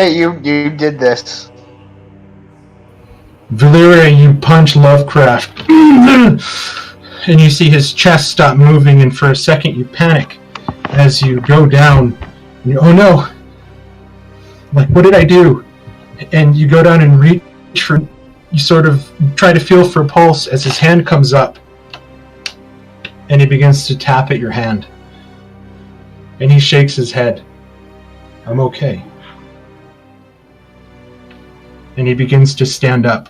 You did this. Valeria, you punch Lovecraft, and you see his chest stop moving, and for a second you panic as you go down. And oh no! Like, what did I do? And you go down and reach for. You sort of try to feel for a pulse as his hand comes up, and he begins to tap at your hand. And he shakes his head. I'm okay. And he begins to stand up.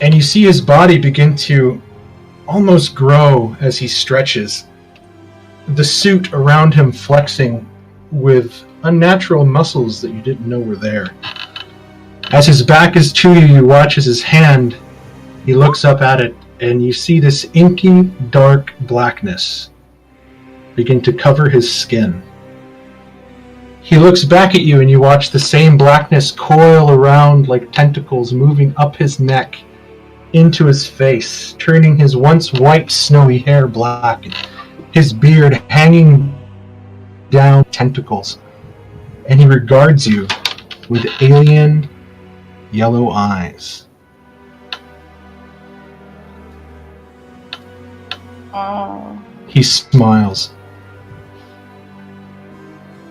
And you see his body begin to almost grow as he stretches. The suit around him flexing with unnatural muscles that you didn't know were there. As his back is to you, you watch as his hand, he looks up at it, and you see this inky, dark blackness begin to cover his skin. He looks back at you, and you watch the same blackness coil around like tentacles moving up his neck into his face, turning his once white, snowy hair black, his beard hanging down tentacles. And he regards you with alien yellow eyes. Oh. He smiles.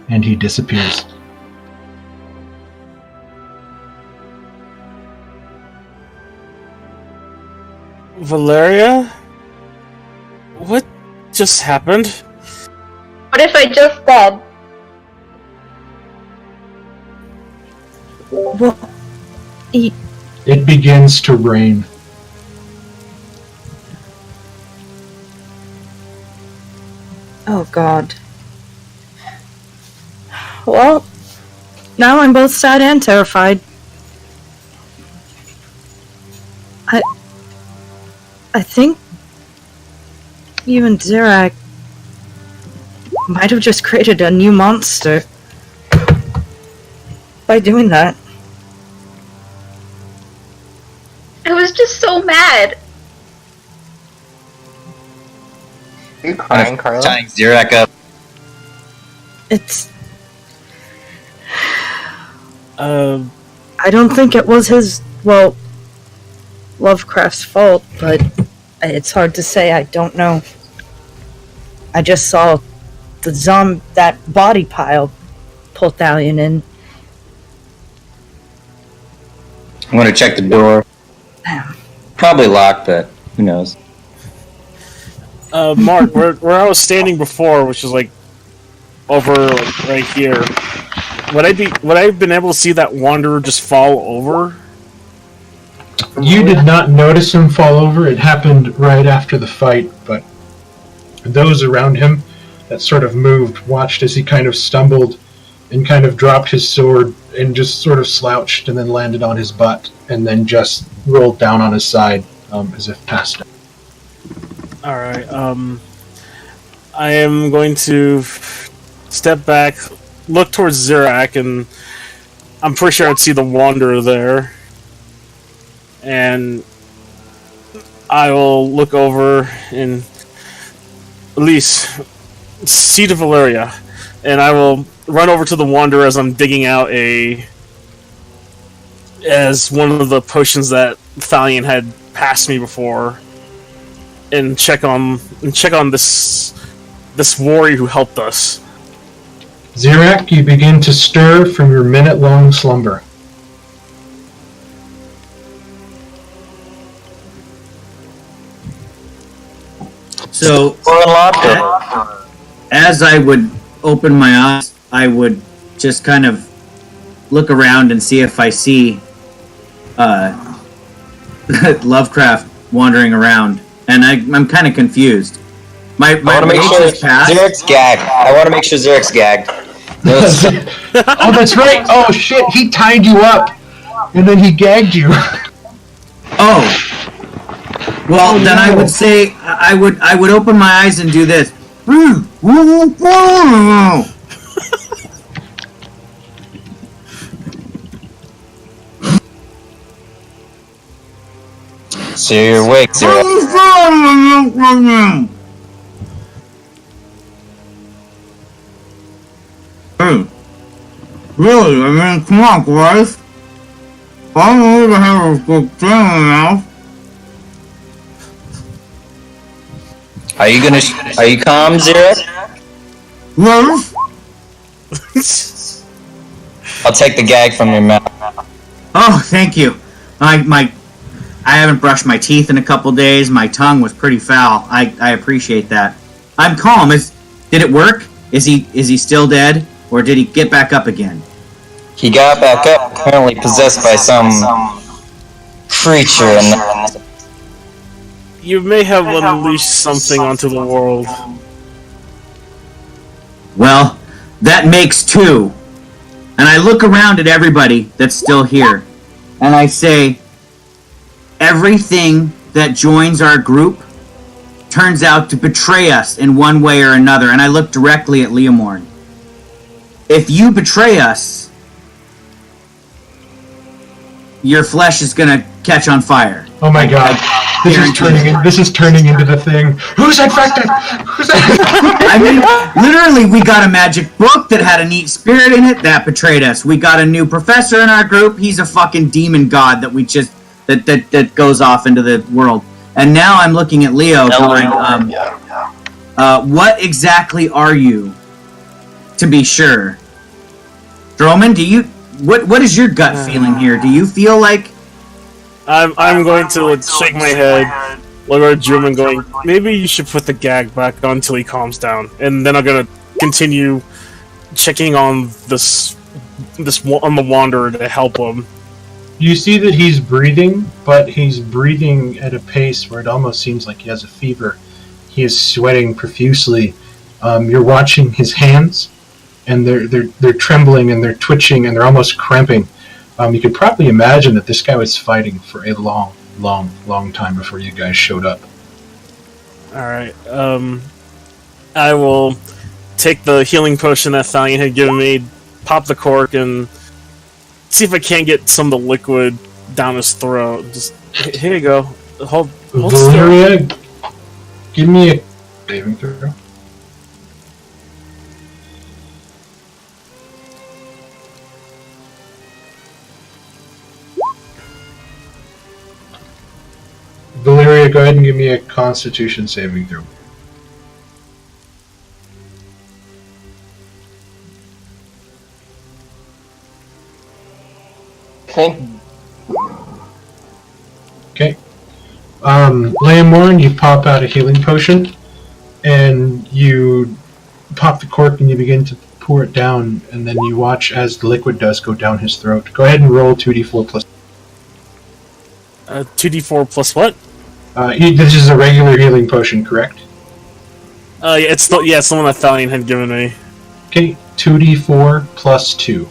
And he disappears. Valeria? What just happened? What if I just said? Well, It begins to rain. Oh God. Well, now I'm both sad and terrified. I think you and Zirak might have just created a new monster by doing that. I was just so mad. Are you crying, Carla? Tying Zirak up. It's. I I don't think it was his, well, Lovecraft's fault, but it's hard to say. I don't know. I just saw that body pile pull Thalion in. I'm gonna check the door. Probably locked, but who knows? Mark, where I was standing before, which is like over like right here, would I have been able to see that wanderer just fall over? You did not notice him fall over. It happened right after the fight, but those around him that sort of moved watched as he kind of stumbled and kind of dropped his sword and just sort of slouched and then landed on his butt and then just rolled down on his side as if passed out. Alright, I am going to step back, look towards Zirak, and I'm pretty sure I'd see the Wanderer there. And I will look over and at least see to Valeria, and I will run over to the Wanderer as I'm digging out as one of the potions that Thalion had passed me before, and check on this warrior who helped us. Zirak, you begin to stir from your minute-long slumber. So, as I would open my eyes, I would just kind of look around and see if I see Lovecraft wandering around, and I'm kind of confused. My I want to make sure Zirak's gagged. I want to make sure Zirak's gagged. Oh, that's right. Oh shit, he tied you up, and then he gagged you. Oh. Well, then I would say I would open my eyes and do this. So you're awake, Zirak. Really? I mean, come on, guys. I don't even have a good dream now. Are you calm, Zirak? Yes? I'll take the gag from your mouth. Oh, thank you. I haven't brushed my teeth in a couple days. My tongue was pretty foul. I appreciate that. I'm calm. Did it work? Is he still dead, or did he get back up again? He got back up, apparently possessed by some creature, and You may have unleashed something onto the world. Well, that makes two. And I look around at everybody that's still here, and I say, everything that joins our group turns out to betray us in one way or another. And I look directly at Leomorn. If you betray us, your flesh is gonna catch on fire. Oh my god. This is turning into the thing. Who's infected? Who's infected? I mean, literally, we got a magic book that had a neat spirit in it that betrayed us. We got a new professor in our group. He's a fucking demon god that we just that goes off into the world. And now I'm looking at Leo, going, what exactly are you? To be sure, Droman, what is your gut feeling here? Do you feel like? I'm going to shake my head, look at Drummond, going, maybe you should put the gag back on until he calms down, and then I'm gonna continue checking on this on the Wanderer to help him. You see that he's breathing, but he's breathing at a pace where it almost seems like he has a fever. He is sweating profusely. You're watching his hands, and they're trembling and they're twitching and they're almost cramping. You could probably imagine that this guy was fighting for a long time before you guys showed up. Alright, I will take the healing potion that Thalion had given me, pop the cork, and see if I can't get some of the liquid down his throat. Just, here you go. Hold Valeria, give me a saving throw. Valeria, go ahead and give me a Constitution saving throw. Thank. Okay. Leomorn, you pop out a healing potion, and you pop the cork and you begin to pour it down, and then you watch as the liquid does go down his throat. Go ahead and roll 2d4 plus. 2d4 plus what? This is a regular healing potion, correct? Yeah, it's the one that Thalion had given me. Okay, 2d4 plus 2.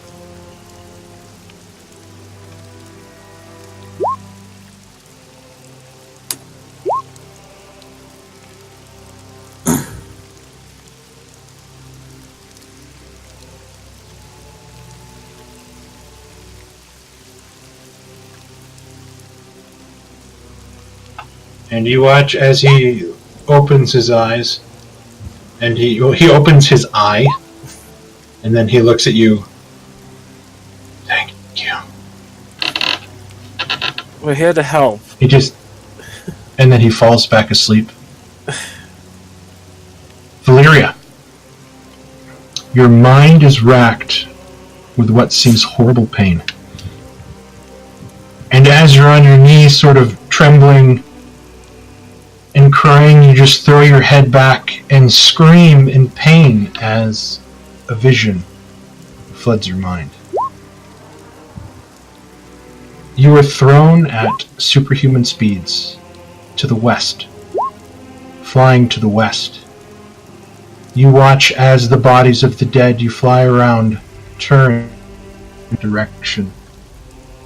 And you watch as he opens his eyes, and he opens his eye, and then he looks at you. Thank you. We're here to help. He just, and then he falls back asleep. Valeria, your mind is racked with what seems horrible pain. And as you're on your knees, sort of trembling and crying, you just throw your head back and scream in pain as a vision floods your mind. You are thrown at superhuman speeds to the west, flying to the west. You watch as the bodies of the dead you fly around turn in direction,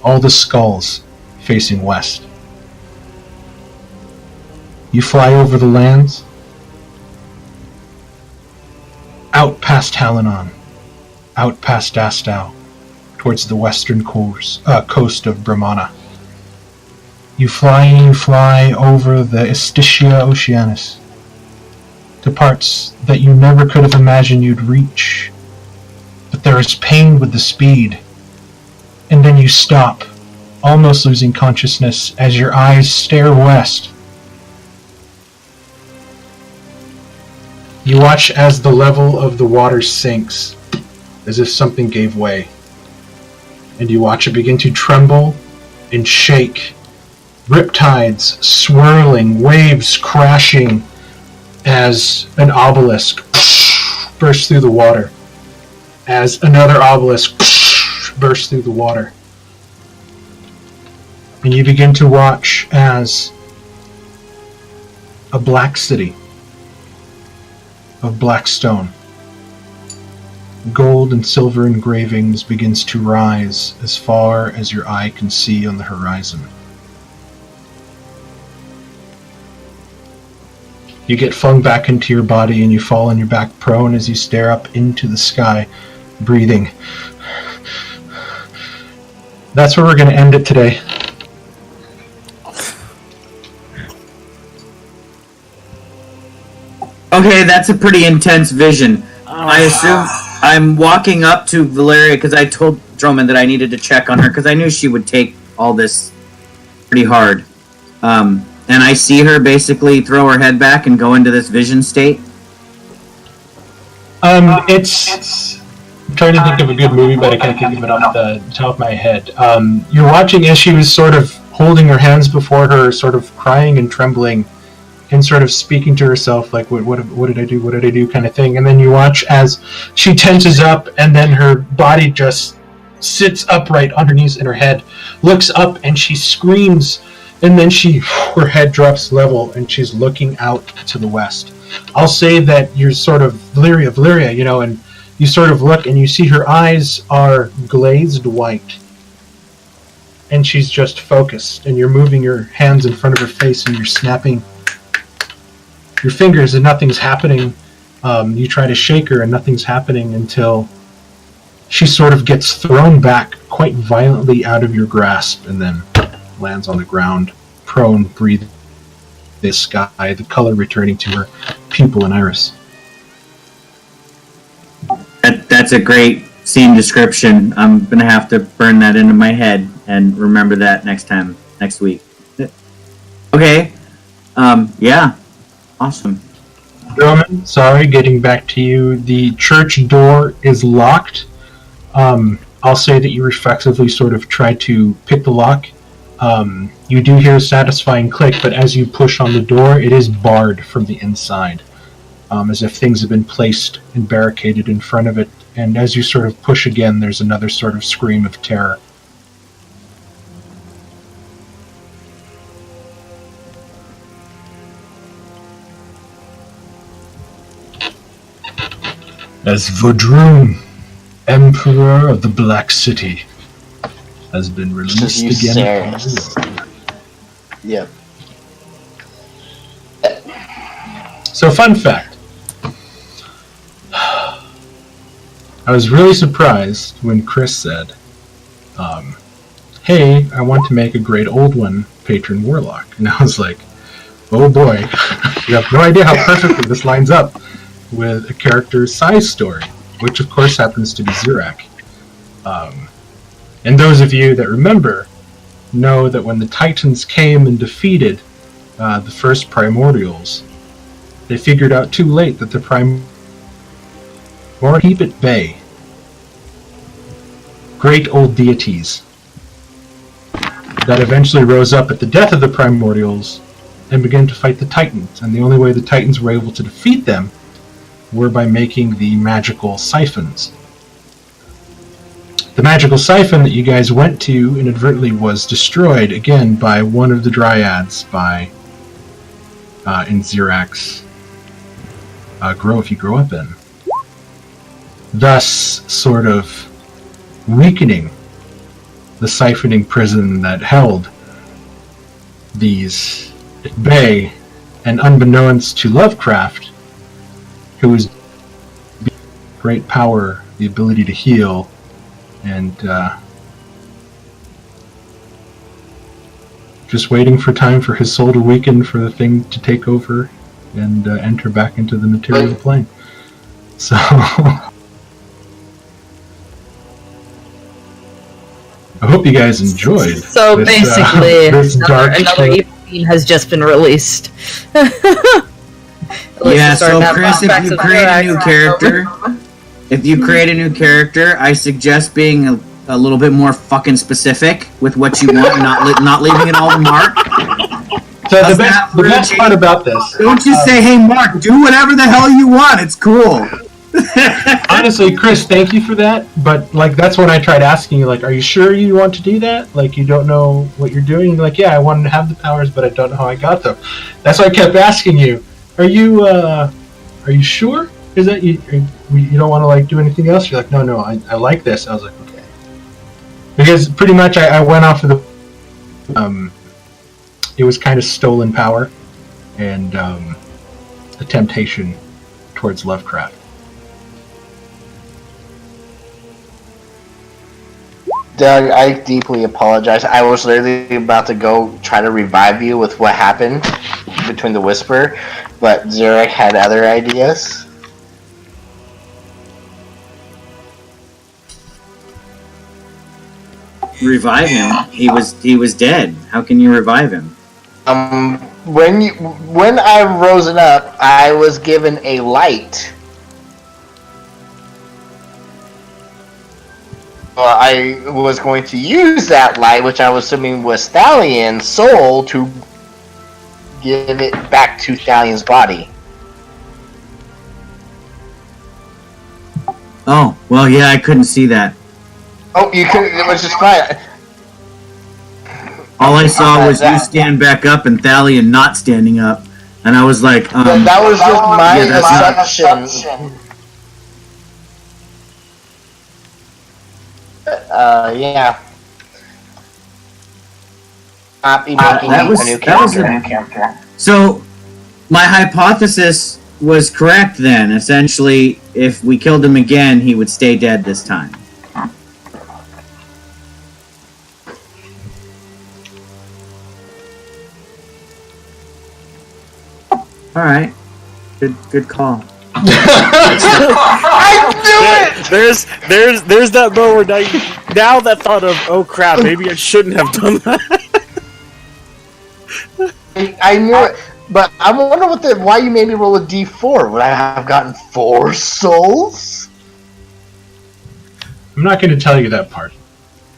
all the skulls facing west. You fly over the lands, out past Halanon, out past Dastau, towards the western coast of Brahmana. You fly over the Estitia Oceanus, to parts that you never could have imagined you'd reach. But there is pain with the speed, and then you stop, almost losing consciousness as your eyes stare west. You watch as the level of the water sinks, as if something gave way. And you watch it begin to tremble and shake. Riptides swirling, waves crashing, as an obelisk bursts through the water. As another obelisk bursts through the water. And you begin to watch as a black city of black stone, gold and silver engravings begins to rise as far as your eye can see on the horizon. You get flung back into your body and you fall on your back prone as you stare up into the sky, breathing. That's where we're going to end it today. Okay, that's a pretty intense vision. I assume I'm walking up to Valeria because I told Droman that I needed to check on her because I knew she would take all this pretty hard. And I see her basically throw her head back and go into this vision state. It's... I'm trying to think of a good movie, but I can't think of it off the top of my head. You're watching as she was sort of holding her hands before her, sort of crying and trembling, and sort of speaking to herself, like, what did I do, kind of thing. And then you watch as she tenses up, and then her body just sits upright on her knees in her head, looks up, and she screams And then her head drops level, and she's looking out to the west. I'll say that you're sort of Valyria, you know, and you sort of look and you see her eyes are glazed white. And she's just focused, and you're moving your hands in front of her face, and you're snapping your fingers, and nothing's happening. You try to shake her, and nothing's happening until she sort of gets thrown back quite violently out of your grasp, and then lands on the ground, prone, breathing the sky, the color returning to her pupil and iris. That's a great scene description. I'm going to have to burn that into my head and remember that next week. Okay. Yeah. Awesome. Roman, sorry, getting back to you. The church door is locked. I'll say that you reflexively sort of try to pick the lock. You do hear a satisfying click, but as you push on the door, it is barred from the inside, as if things have been placed and barricaded in front of it. And as you sort of push again, there's another sort of scream of terror. As Vodrune, Emperor of the Black City, has been released again. Yep. So, fun fact. I was really surprised when Chris said, hey, I want to make a great old one, Patron Warlock. And I was like, oh boy, you have no idea how perfectly this lines up with a character's size story, which of course happens to be Xirak. And those of you that remember know that when the Titans came and defeated the first Primordials, they figured out too late that the Primordials keep at bay. Great old deities that eventually rose up at the death of the Primordials and began to fight the Titans. And the only way the Titans were able to defeat them were by making the magical siphons. The magical siphon that you guys went to inadvertently was destroyed again by one of the Dryads in Xirak's grove he grew up in. Thus, sort of weakening the siphoning prison that held these at bay, and unbeknownst to Lovecraft, who was great power, the ability to heal, and just waiting for time for his soul to weaken for the thing to take over and enter back into the material plane. So I hope you guys enjoyed. So this, basically, this dark another evil fiend has just been released. Yeah, so Chris, if you create a new character, I suggest being a little bit more fucking specific with what you want, not leaving it all to Mark. So the best part about this, Don't just say, hey, Mark, do whatever the hell you want. It's cool. honestly, Chris, thank you for that. But like, that's when I tried asking you, like, are you sure you want to do that? Like, you don't know what you're doing? You're like, yeah, I wanted to have the powers, but I don't know how I got them. That's why I kept asking you. Are you sure? Is that you don't want to like do anything else? You're like, no, I like this. I was like, okay, because pretty much I went off of the it was kind of stolen power and a temptation towards Lovecraft. Doug, I deeply apologize. I was literally about to go try to revive you with what happened between the Whisper, but Xirak had other ideas. Revive him. He was dead. How can you revive him? When I rose it up, I was given a light. Well, I was going to use that light, which I was assuming was Thalion's soul, to give it back to Thalion's body. Oh, well, yeah, I couldn't see that. Oh, you couldn't, which is fine. All I saw was you stand back up and Thalion not standing up, and I was like, that was just my that's not- assumption. Yeah. Not be making that was- a new that was character. So, my hypothesis was correct then. Essentially, if we killed him again, he would stay dead this time. Alright. Good call. I knew it! There's that moment where now that thought of, oh crap, maybe I shouldn't have done that. I knew it, but I wonder why you made me roll a d4. Would I have gotten 4 souls? I'm not going to tell you that part.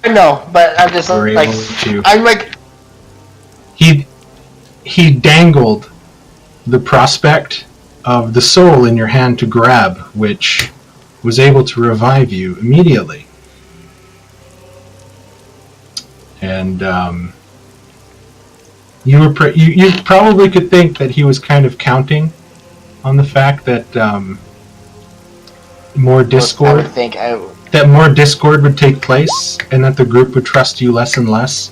I know, but I'm just We're like, able to. I'm like, He dangled the prospect of the soul in your hand to grab, which was able to revive you immediately. And you probably could think that he was kind of counting on the fact that more I discord would think would take place, and that the group would trust you less and less,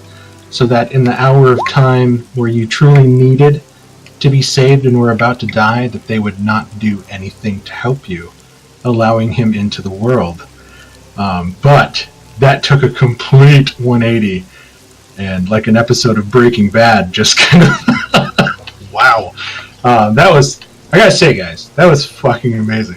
so that in the hour of time where you truly needed to be saved and were about to die, that they would not do anything to help you, allowing him into the world. But that took a complete 180, and like an episode of Breaking Bad, just kind of wow. That was, I gotta say, guys, that was fucking amazing.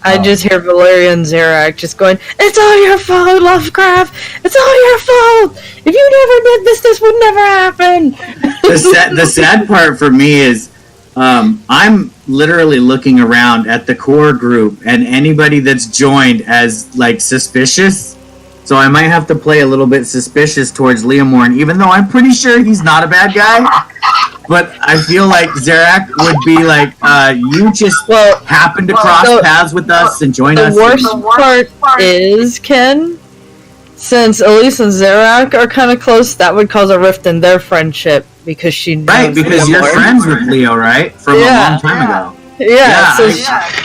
I just hear Valeria and Zarak just going, "It's all your fault, Lovecraft! It's all your fault! If you never did this, this would never happen!" The sad part for me is I'm literally looking around at the core group and anybody that's joined as like suspicious. So I might have to play a little bit suspicious towards Leomorn, even though I'm pretty sure he's not a bad guy. But I feel like Zarak would be like, you just happened to cross paths with us and join us. The worst part is, Ken, since Elise and Zarak are kind of close, that would cause a rift in their friendship because she knows Right, because you're friends with Leo, right? From a long time ago. Yeah, so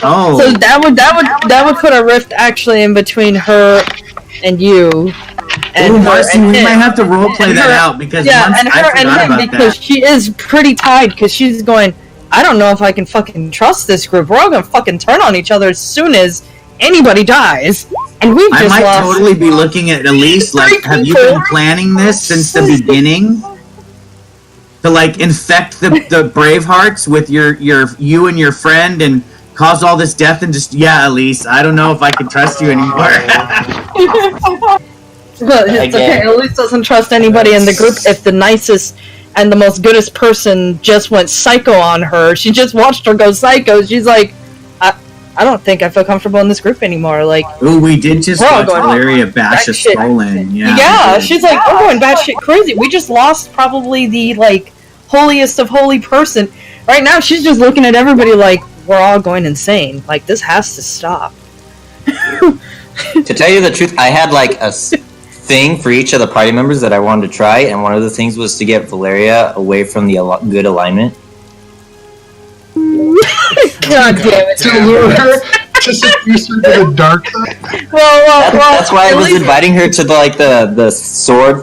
Oh. that would put a rift actually in between her and you. And Ooh, her Marcy, and we him. might have to roleplay that out because once and I her forgot and him about because that. she is pretty tied because she's going, I don't know if I can fucking trust this group. We're all gonna fucking turn on each other as soon as anybody dies. And we've I just might lost totally be looking at Elise like, have you been planning this since the beginning? To like infect the Bravehearts with you and your friend and cause all this death and just Elise, I don't know if I can trust you anymore. But it's okay. Elise doesn't trust anybody in the group if the nicest and the most goodest person just went psycho on her. She just watched her go psycho. She's like, I don't think I feel comfortable in this group anymore. Like, Ooh, we did just we're all watch going Valeria bash a batshit. skull in. Yeah, she's like, we're going batshit crazy. We just lost probably the like holiest of holy person. Right now, she's just looking at everybody like we're all going insane. Like this has to stop. To tell you the truth, I had like a thing for each of the party members that I wanted to try, and one of the things was to get Valeria away from the good alignment. God damn it! To lure her, to seduce her to the dark side. Well, That's why I was Elise- inviting her to the sword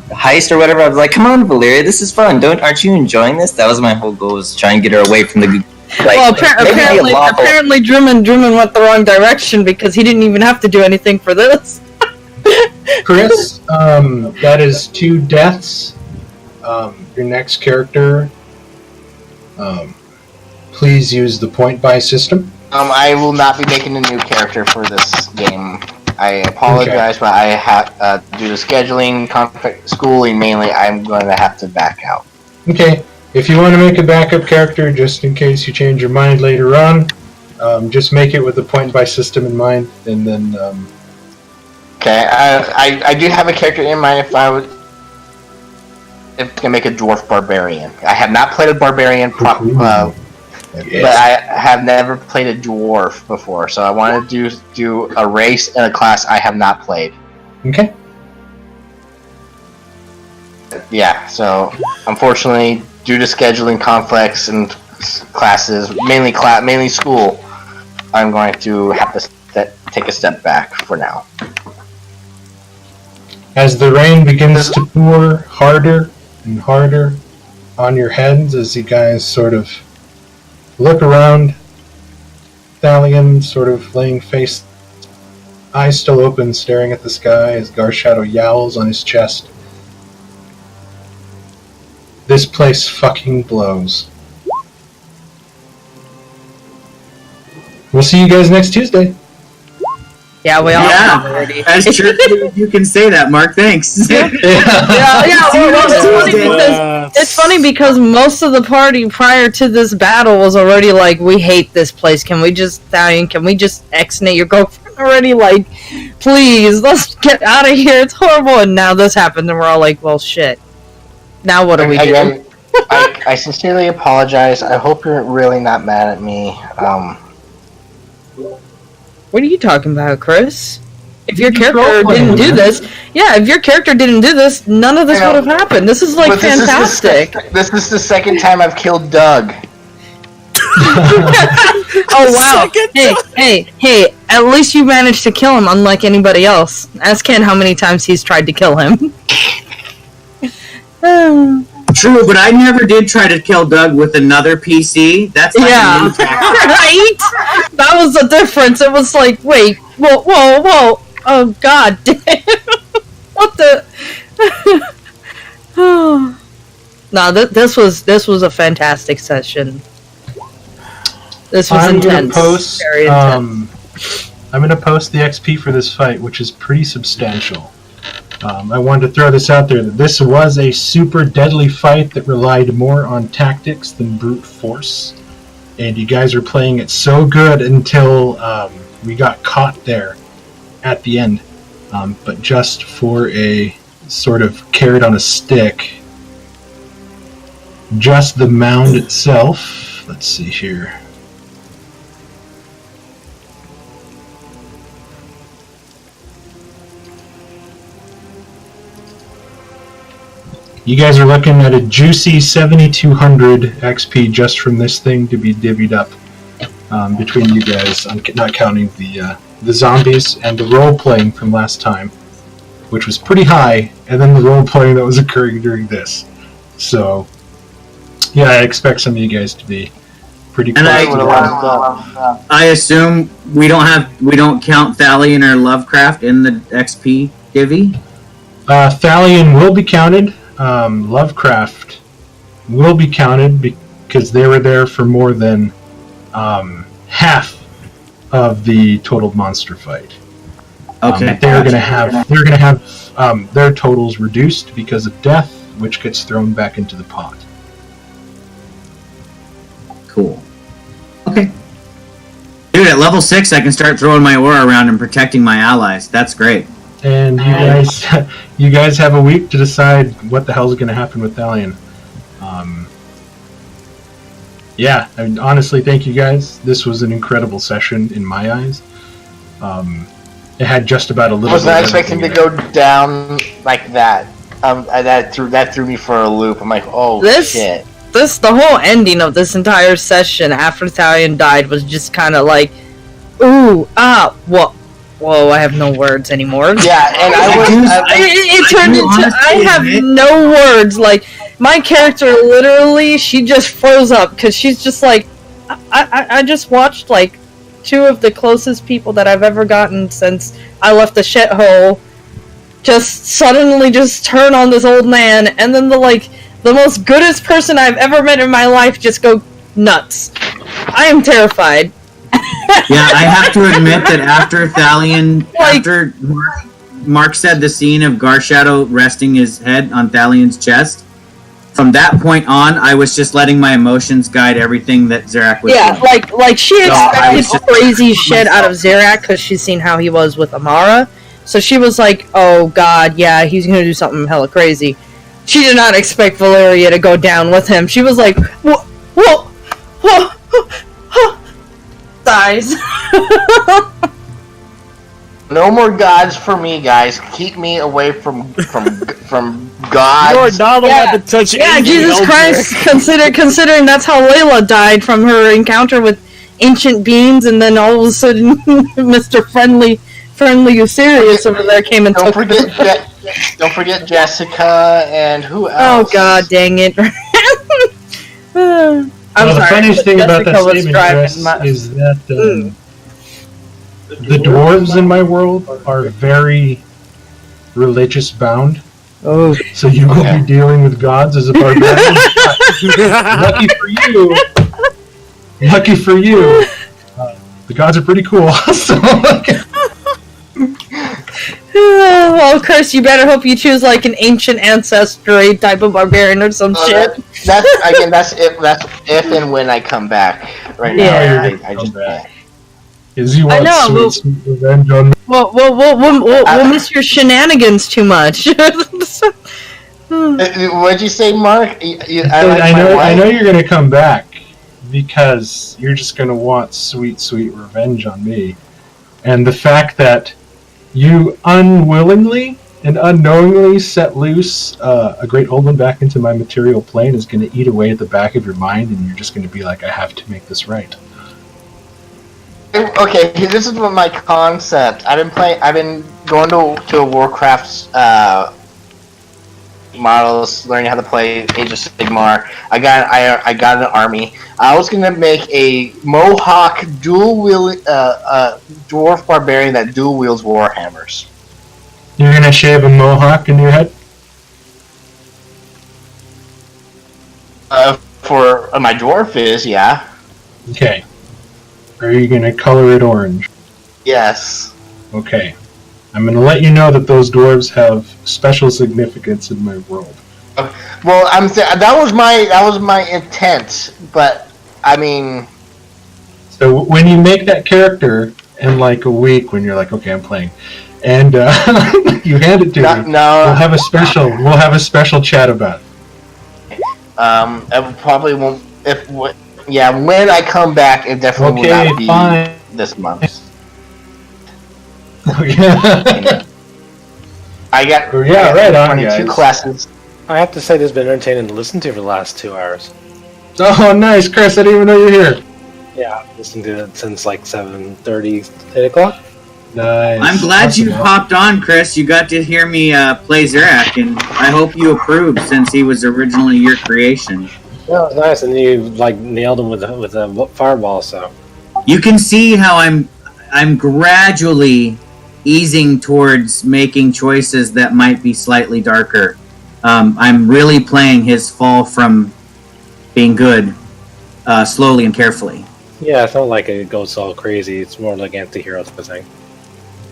heist or whatever. I was like, "Come on, Valeria, this is fun. Aren't you enjoying this?" That was my whole goal, was try and get her away from the. Well, apparently Drummond went the wrong direction because he didn't even have to do anything for this. Chris, that is 2 deaths. Your next character, please use the point buy system. I will not be making a new character for this game. I apologize, but I have due to scheduling, schooling mainly, I'm going to have to back out. Okay, if you want to make a backup character, just in case you change your mind later on, just make it with the point buy system in mind, and then. Okay, I do have a character in mind if I can make a dwarf barbarian. I have not played a barbarian, but I have never played a dwarf before, so I want to do a race and a class I have not played. Okay. yeah, so unfortunately, due to scheduling conflicts and classes, mainly school, I'm going to have to take a step back for now. As the rain begins to pour harder and harder on your heads as you guys sort of look around, Thalion sort of laying face, eyes still open, staring at the sky as Garshadow yowls on his chest. This place fucking blows. We'll see you guys next Tuesday. Yeah, we all Yeah. know already. That's true. You can say that, Mark. Thanks. Yeah, well, it's funny because most of the party prior to this battle was already like, we hate this place. Can we just exnate your girlfriend already? Like, please, let's get out of here. It's horrible. And now this happened, and we're all like, well, shit. Now what do we do? I sincerely apologize. I hope you're really not mad at me. What are you talking about, Chris? If your character didn't do this, none of this would have happened. This is like But fantastic. This is the second time I've killed Doug. Oh wow! Hey! At least you managed to kill him, unlike anybody else. Ask Ken how many times he's tried to kill him. True, but I never did try to kill Doug with another PC. That's like a new tactic. Right? That was the difference. It was like, wait, whoa! Oh god damn! What the? No, this was a fantastic session. This was intense. Very intense. I'm going to post the XP for this fight, which is pretty substantial. I wanted to throw this out there, that this was a super deadly fight that relied more on tactics than brute force. And you guys are playing it so good until we got caught there at the end. But just for a sort of carrot on a stick, just the mound itself, let's see here. You guys are looking at a juicy 7,200 XP just from this thing to be divvied up between you guys, not counting the zombies and the role-playing from last time, which was pretty high, and then the role-playing that was occurring during this. So, yeah, I expect some of you guys to be pretty close to the I assume we don't count Thalion or Lovecraft in the XP divvy? Thalion will be counted. Lovecraft will be counted because they were there for more than half of the total monster fight. Okay. They're gonna have their totals reduced because of death, which gets thrown back into the pot. Cool. Okay. Dude, at level 6 I can start throwing my aura around and protecting my allies. That's great. And you guys have a week to decide what the hell is going to happen with Thalion. Yeah, I mean, honestly, thank you guys. This was an incredible session in my eyes. It had just about a little. I was bit not of expecting to everything go down like that. That threw me for a loop. I'm like, oh shit. The whole ending of this entire session after Thalion died was just kind of like, ooh, whoa, I have no words anymore. Yeah, and it turned into, I have no words. Like, my character literally, she just froze up, because she's just like, I just watched, like, two of the closest people that I've ever gotten since I left the shithole just suddenly just turn on this old man, and then the most goodest person I've ever met in my life just go nuts. I am terrified. Yeah, I have to admit that after Thalion, after Mark said the scene of Garshadow resting his head on Thalion's chest, from that point on, I was just letting my emotions guide everything that Zerak was doing. Like she expected crazy shit out of Zerak because she's seen how he was with Amara. So she was like, oh god, yeah, he's gonna do something hella crazy. She did not expect Valeria to go down with him. She was like, whoa, dies. No more gods for me, guys. Keep me away from gods. You're not allowed to touch Yeah, anything Jesus else Christ! here. Considering that's how Layla died from her encounter with ancient beings, and then all of a sudden, Mr. Friendly Usirius over there came and Don't took her. forget, don't forget Jessica and who Oh else? God, dang it! I'm Well, the sorry, funniest thing about that Jessica was statement, driving Chris, my- is that the dwarves in my world are very religious bound. Oh, So you will Okay. be dealing with gods as a barbarian. Lucky for you. Lucky for you. The gods are pretty cool. So, well, Chris, you better hope you choose like an ancient ancestry type of barbarian or some shit. That's again. That's if and when I come back. Right now, Yeah. I just can't. is you I want know, sweet, well- sweet revenge on me. We'll miss your shenanigans too much. What'd you say, Mark? I know you're gonna come back because you're just gonna want sweet, sweet revenge on me. And the fact that you unwillingly and unknowingly set loose a great old one back into my material plane is gonna eat away at the back of your mind, and you're just gonna be like, I have to make this right. Okay, this is what my concept. I've been going to a Warcraft models, learning how to play Age of Sigmar. I got an army. I was gonna make a Mohawk dwarf barbarian that dual wields warhammers. You're gonna shave a mohawk in your head? For my dwarf is yeah. Okay. Are you gonna color it orange? Yes. Okay. I'm gonna let you know that those dwarves have special significance in my world. Well, that was my intent, but I mean, So when you make that character in like a week, when you're like, okay, I'm playing, and you hand it to me, we'll have a special chat about it. I probably won't. When I come back, it definitely will Okay, not be fine. this month. Yeah, I got right on, 22 guys. classes. I have to say, this has been entertaining to listen to for the last 2 hours. Oh, nice, Chris. I didn't even know you're here. Yeah, I've listened to it since like 7:30, 8 o'clock. Nice. I'm glad Awesome. you hopped on, Chris. You got to hear me play Zerak, and I hope you approved since he was originally your creation. Yeah, it was nice, and you like nailed him with a fireball. So You can see how I'm gradually easing towards making choices that might be slightly darker. I'm really playing his fall from being good slowly and carefully. yeah, it's not like it goes all crazy. It's more like anti-hero type of thing.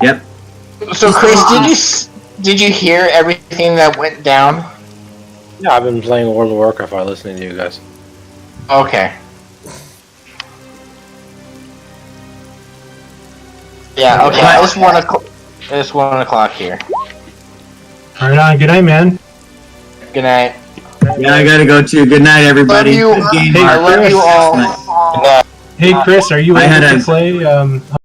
Yep. So, Chris, did you hear everything that went down? Yeah, I've been playing World of Warcraft while listening to you guys. Okay. Yeah. Okay. It's 1 o'clock. It's 1 o'clock here. Right on. Good night, man. Good night. Yeah, I gotta go too. Good night, everybody. Love you. Good game, I Mark. love you all. Hey, Chris, are you I able had to a- play